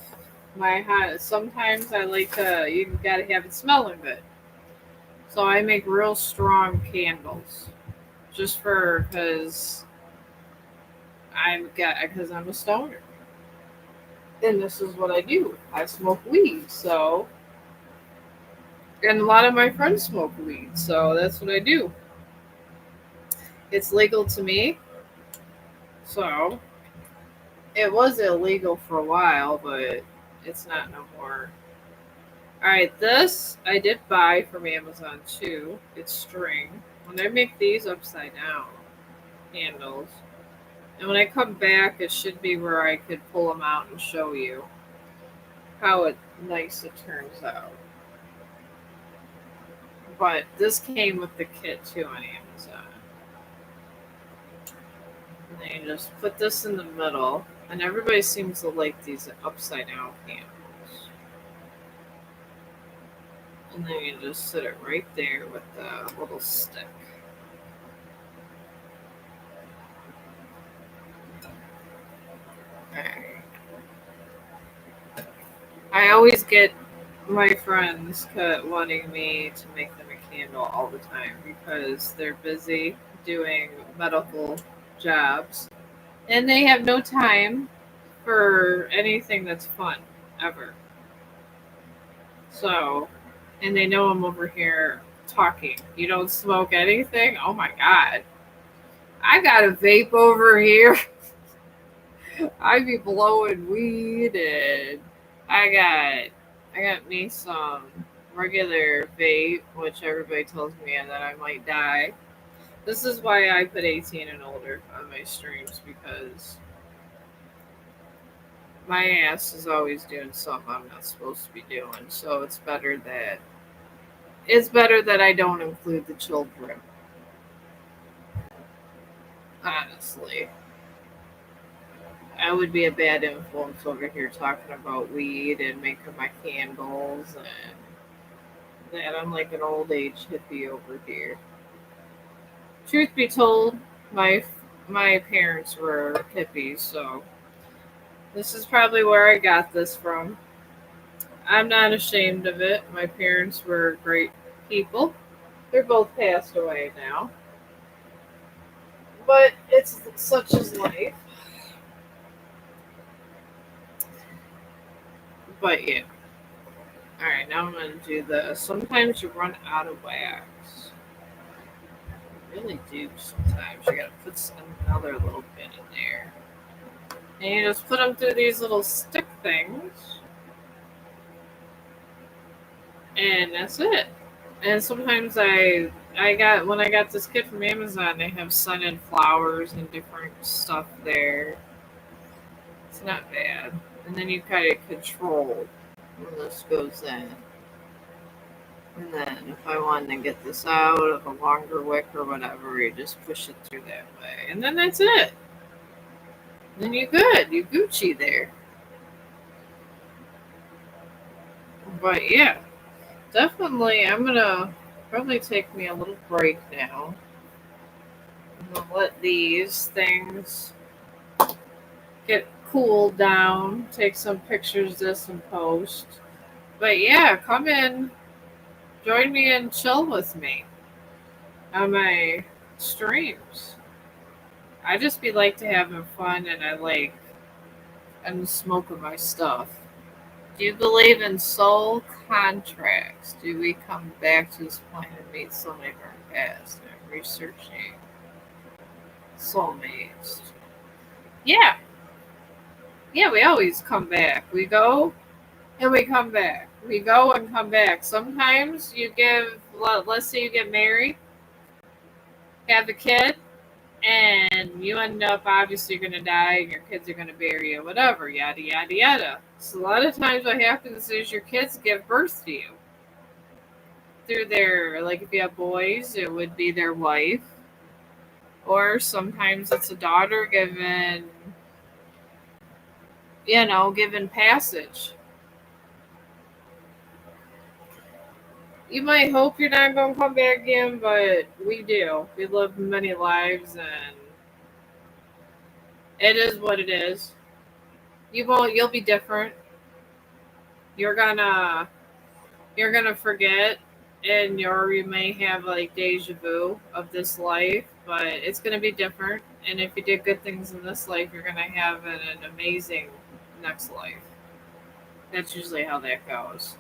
my hot. Sometimes I like to. You gotta have it smelling good, so I make real strong candles, just for because I'm a stoner. And this is what I do. I smoke weed, so and a lot of my friends smoke weed, so that's what I do. It's legal to me, so it was illegal for a while, but it's not no more. All right, this I did buy from Amazon too. It's string. When I make these upside down handles, and when I come back, it should be where I could pull them out and show you how nice it turns out. But this came with the kit too on Amazon. And then you just put this in the middle, and everybody seems to like these upside down candles. And then you just sit it right there with the little stick. Alright. I always get my friends wanting me to make them a candle all the time because they're busy doing medical jobs and they have no time for anything that's fun ever. So, and they know I'm over here talking. You don't smoke anything? Oh my god. I got a vape over here. I be blowing weed and I got I got me some regular vape, which everybody tells me that I might die. This is why I put 18 and older on my streams because my ass is always doing something I'm not supposed to be doing. So it's better that I don't include the children. Honestly, I would be a bad influence over here talking about weed and making my candles and that. I'm like an old age hippie over here. Truth be told, my my parents were hippies, so this is probably where I got this from. I'm not ashamed of it. My parents were great people. They're both passed away now, but it's such as life. But yeah. All right, now I'm gonna do this. Sometimes you run out of wax. You really do. Sometimes you gotta put another little bit in there, and you just put them through these little stick things, and that's it. And sometimes I got this kit from Amazon. They have scented flowers and different stuff there. It's not bad. And then you kind of control when this goes in. And then if I wanted to get this out of a longer wick or whatever, you just push it through that way. And then that's it. Then you're good. You Gucci there. But yeah, definitely I'm gonna probably take me a little break now. I'm gonna let these things get cooled down, take some pictures of this and post. But yeah, come in, join me and chill with me on my streams. I just be like to having fun and I'm smoking my stuff. Do you believe in soul contracts? Do we come back to this planet and meet soulmate from our past? I'm researching soulmates. Yeah, yeah, we always come back. We go and we come back. We go and come back. Sometimes you give, let's say you get married, have a kid, and you end up obviously going to die and your kids are going to bury you, whatever, yada, yada, yada. So a lot of times what happens is your kids give birth to you through their, like if you have boys, it would be their wife, or sometimes it's a daughter given passage. You might hope you're not going to come back again, but we do. We live many lives, and it is what it is. You'll be different. You're gonna forget, and you may have like deja vu of this life, but it's gonna be different. And if you did good things in this life, you're gonna have an amazing next life. That's usually how that goes.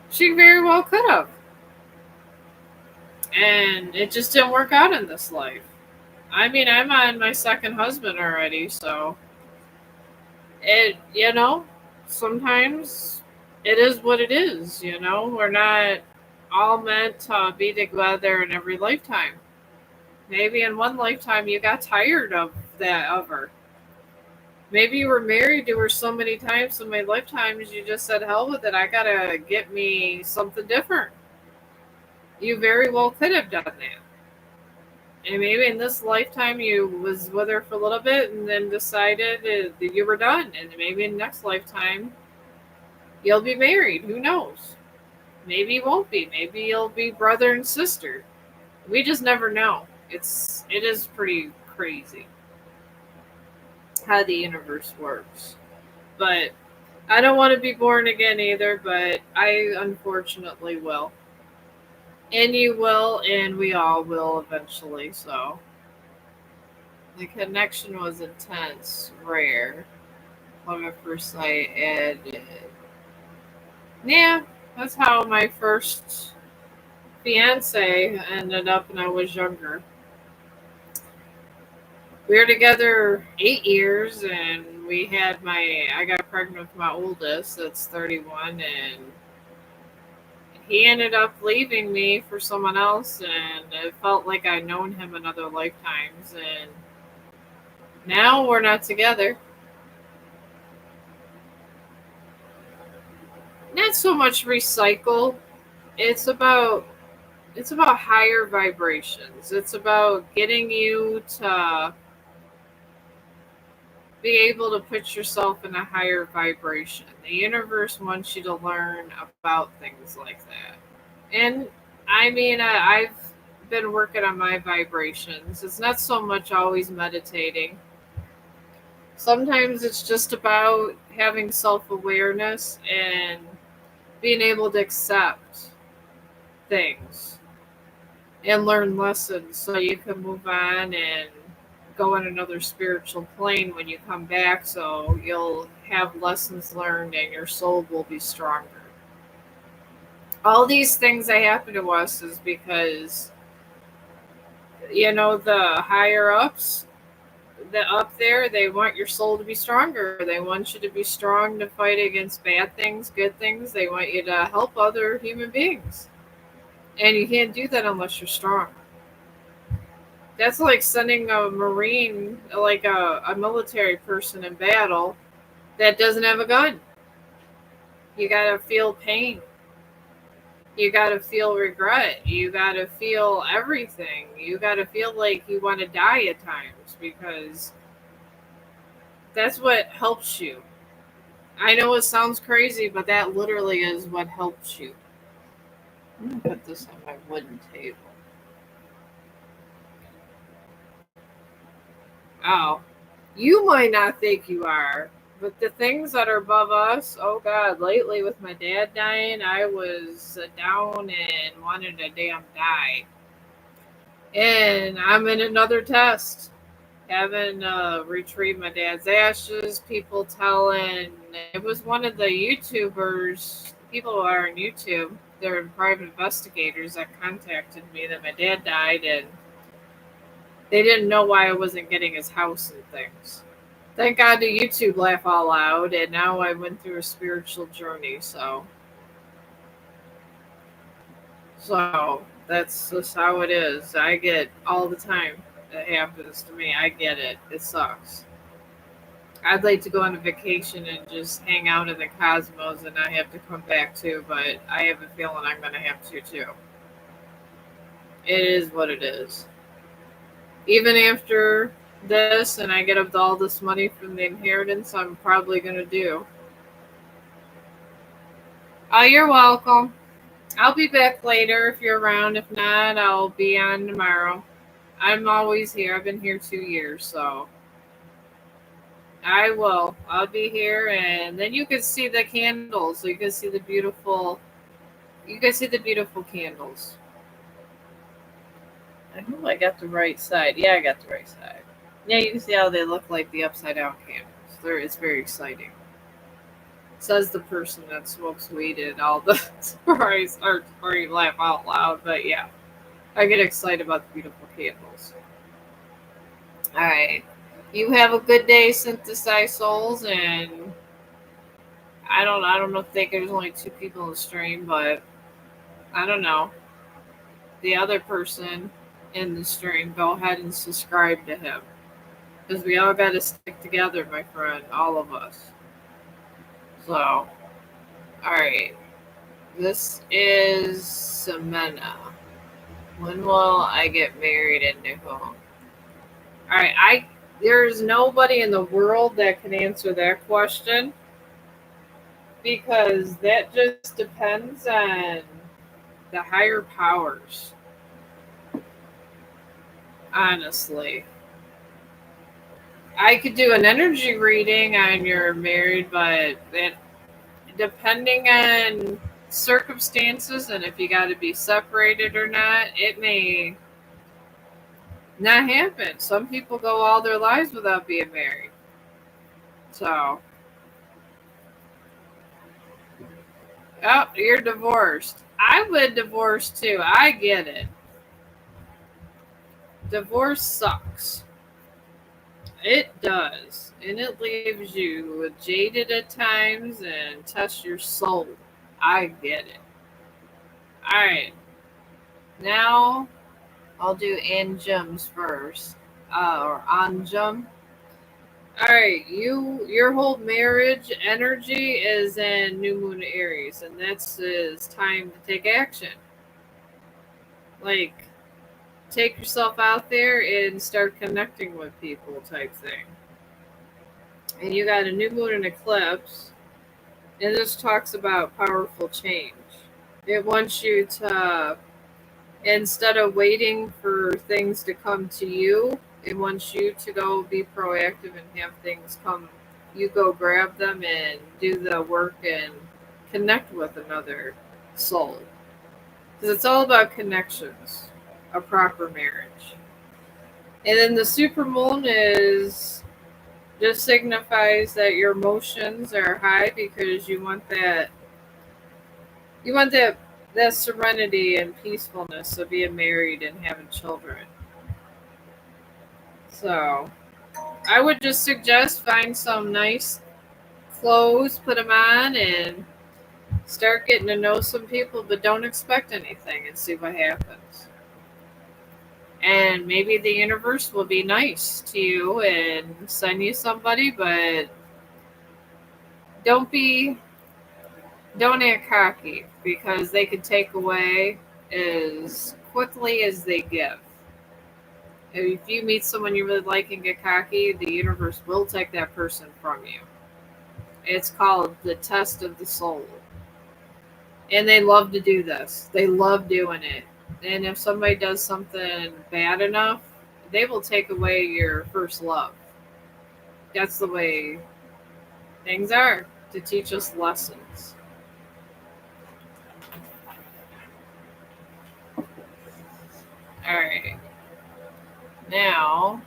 She very well could have, and it just didn't work out in this life. I mean, I'm on my second husband already, so sometimes it is what it is. We're not all meant to be together in every lifetime. Maybe in one lifetime you got tired of her. Maybe you were married to her so many times, so many lifetimes, you just said, hell with it, I gotta get me something different. You very well could have done that. And maybe in this lifetime you was with her for a little bit and then decided that you were done. And maybe in the next lifetime you'll be married. Who knows? Maybe you won't be. Maybe you'll be brother and sister. We just never know. It is pretty crazy how the universe works. But I don't want to be born again either, but I unfortunately will. And you will, and we all will eventually, so. The connection was intense, rare. Love at first sight, and yeah, that's how my first fiance ended up when I was younger. We were together 8 years, and I got pregnant with my oldest, that's 31, and he ended up leaving me for someone else, and it felt like I'd known him in other lifetimes, and now we're not together. Not so much recycle. It's about higher vibrations. It's about getting you to be able to put yourself in a higher vibration. The universe wants you to learn about things like that. And I mean, I've been working on my vibrations. It's not so much always meditating. Sometimes it's just about having self awareness and being able to accept things and learn lessons so you can move on and go on another spiritual plane when you come back, so you'll have lessons learned and your soul will be stronger. All these things that happen to us is because the higher ups, the up there, they want your soul to be stronger. They want you to be strong to fight against bad things, good things. They want you to help other human beings, and you can't do that unless you're strong. That's like sending a Marine, like a military person in battle that doesn't have a gun. You gotta feel pain. You got to feel regret. You got to feel everything. You got to feel like you want to die at times because that's what helps you. I know it sounds crazy, but that literally is what helps you. I'm going to put this on my wooden table. Oh, you might not think you are, but the things that are above us, oh God, lately with my dad dying, I was down and wanted to damn die. And I'm in another test. Having retrieved my dad's ashes, people telling it was one of the YouTubers, people who are on YouTube, they're private investigators that contacted me that my dad died and they didn't know why I wasn't getting his house and things. Thank God to YouTube laugh all loud, and now I went through a spiritual journey. So that's just how it is. I get all the time that happens to me. I get it. It sucks. I'd like to go on a vacation and just hang out in the cosmos and not have to come back to, but I have a feeling I'm going to have to too. It is what it is. Even after this and I get up all this money from the inheritance, I'm probably going to do. Oh, you're welcome. I'll be back later if you're around. If not, I'll be on tomorrow. I'm always here. I've been here 2 years, so I will. I'll be here, and then you can see the candles. So you can see the beautiful. You can see the beautiful candles. I hope I got the right side. Yeah, I got the right side. Yeah, you can see how they look like the upside down candles. It's very exciting. Says the person that smokes weed and all the stories are or you laugh out loud, but yeah. I get excited about the beautiful candles. Alright. You have a good day, synthesized souls, and I don't know if there's only 2 people in the stream, but I don't know. The other person in the stream, go ahead and subscribe to him. Because we all gotta stick together, my friend, all of us. So, alright. This is Semena. When will I get married and new home? Alright, there's nobody in the world that can answer that question because that just depends on the higher powers. Honestly. I could do an energy reading on your married, but depending on circumstances and if you got to be separated or not, it may not happen. Some people go all their lives without being married. So, oh, you're divorced. I would divorce too. I get it. Divorce sucks. It does. And it leaves you jaded at times and tests your soul. I get it. Alright. Now I'll do Anjum's first. Or Anjum. Alright, your whole marriage energy is in New Moon Aries, and that's is time to take action. Like, take yourself out there and start connecting with people type thing. And you got a new moon and eclipse, and this talks about powerful change. It wants you to, instead of waiting for things to come to you, it wants you to go be proactive and have things come. You go grab them and do the work and connect with another soul. Because it's all about connections, a proper marriage. And then the supermoon is just signifies that your emotions are high because you want that that serenity and peacefulness of being married and having children. So I would just suggest find some nice clothes, put them on, and start getting to know some people, but don't expect anything and see what happens. And maybe the universe will be nice to you and send you somebody, but don't act cocky because they can take away as quickly as they give. If you meet someone you really like and get cocky, the universe will take that person from you. It's called the test of the soul. And they love to do this. They love doing it. And if somebody does something bad enough, they will take away your first love. That's the way things are, to teach us lessons. Alright. Now,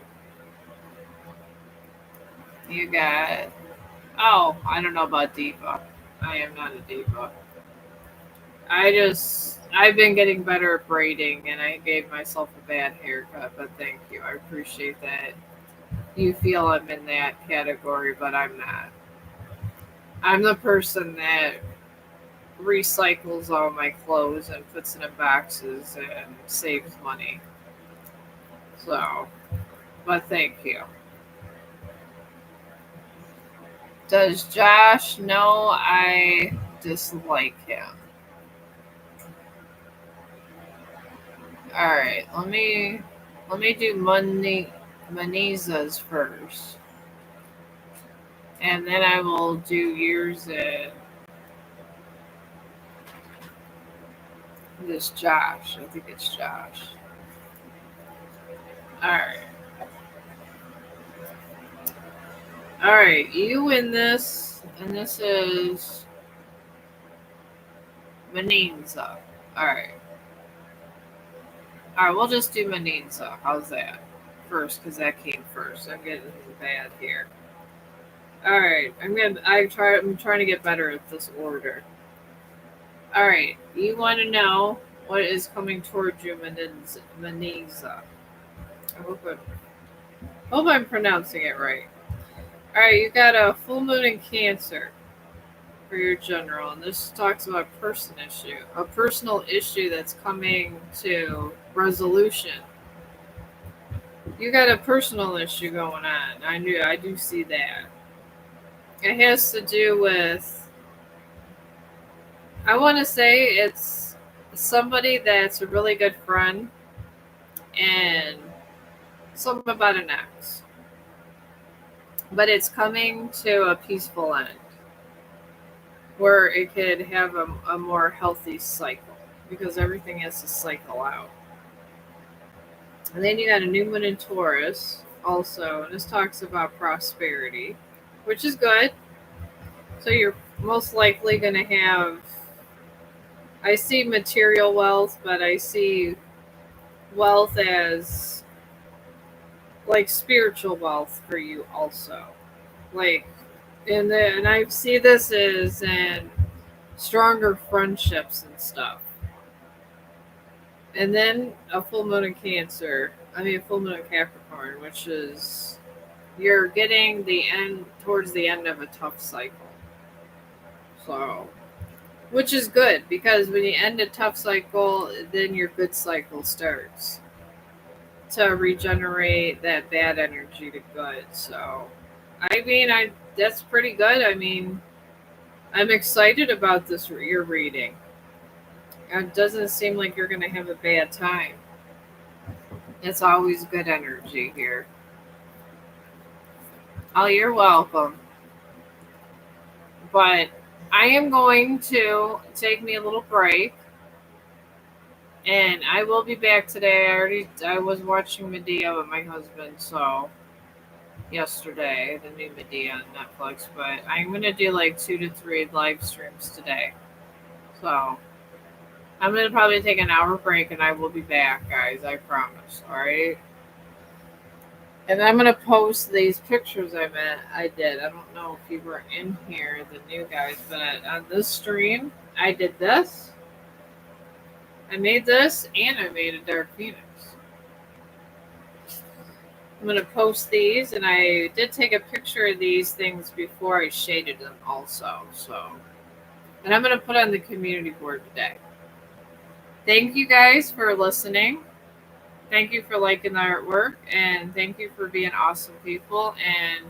you got. Oh, I don't know about diva. I am not a diva. I've been getting better at braiding, and I gave myself a bad haircut, but thank you. I appreciate that. You feel I'm in that category, but I'm not. I'm the person that recycles all my clothes and puts it in boxes and saves money. So, but thank you. Does Josh know I dislike him? All right, let me do Maniza's first, and then I will do yours and this Josh. I think it's Josh. All right. All right, you win this, and this is Maniza. All right. All right, we'll just do Maniza. How's that? First, because that came first. I'm getting bad here. All right, I'm trying to get better at this order. All right, you want to know what is coming towards you, Maniza. I hope I'm pronouncing it right. All right, you got a full moon in Cancer for your general, and this talks about a personal issue that's coming to resolution. You got a personal issue going on. I do see that. It has to do with, I want to say it's somebody that's a really good friend, and something about an ex. But it's coming to a peaceful end where it could have a more healthy cycle, because everything has to cycle out. And then you got a new moon in Taurus also, and this talks about prosperity, which is good. So you're most likely going to have, I see material wealth, but I see wealth as like spiritual wealth for you also. Like, and I see this as in stronger friendships and stuff. And then a full moon in Cancer. A full moon in Capricorn, which is you're getting towards the end of a tough cycle. So, which is good, because when you end a tough cycle, then your good cycle starts to regenerate that bad energy to good. So, that's pretty good. I'm excited about this your reading. It doesn't seem like you're going to have a bad time. It's always good energy here. Oh, you're welcome. But I am going to take me a little break, and I will be back today. I was watching Medea with my husband, so yesterday, the new Medea on Netflix. But I'm going to do like 2 to 3 live streams today. So I'm going to probably take an hour break, and I will be back, guys. I promise. All right. And I'm going to post these pictures I did. I don't know if you were in here, the new guys, but on this stream, I did this. I made this, and I made a Dark Phoenix. I'm going to post these, and I did take a picture of these things before I shaded them also. And I'm going to put on the community board today. Thank you guys for listening. Thank you for liking the artwork, and thank you for being awesome people. And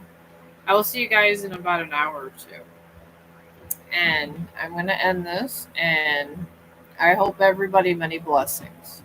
I will see you guys in about an hour or two. And I'm going to end this, and I hope everybody many blessings.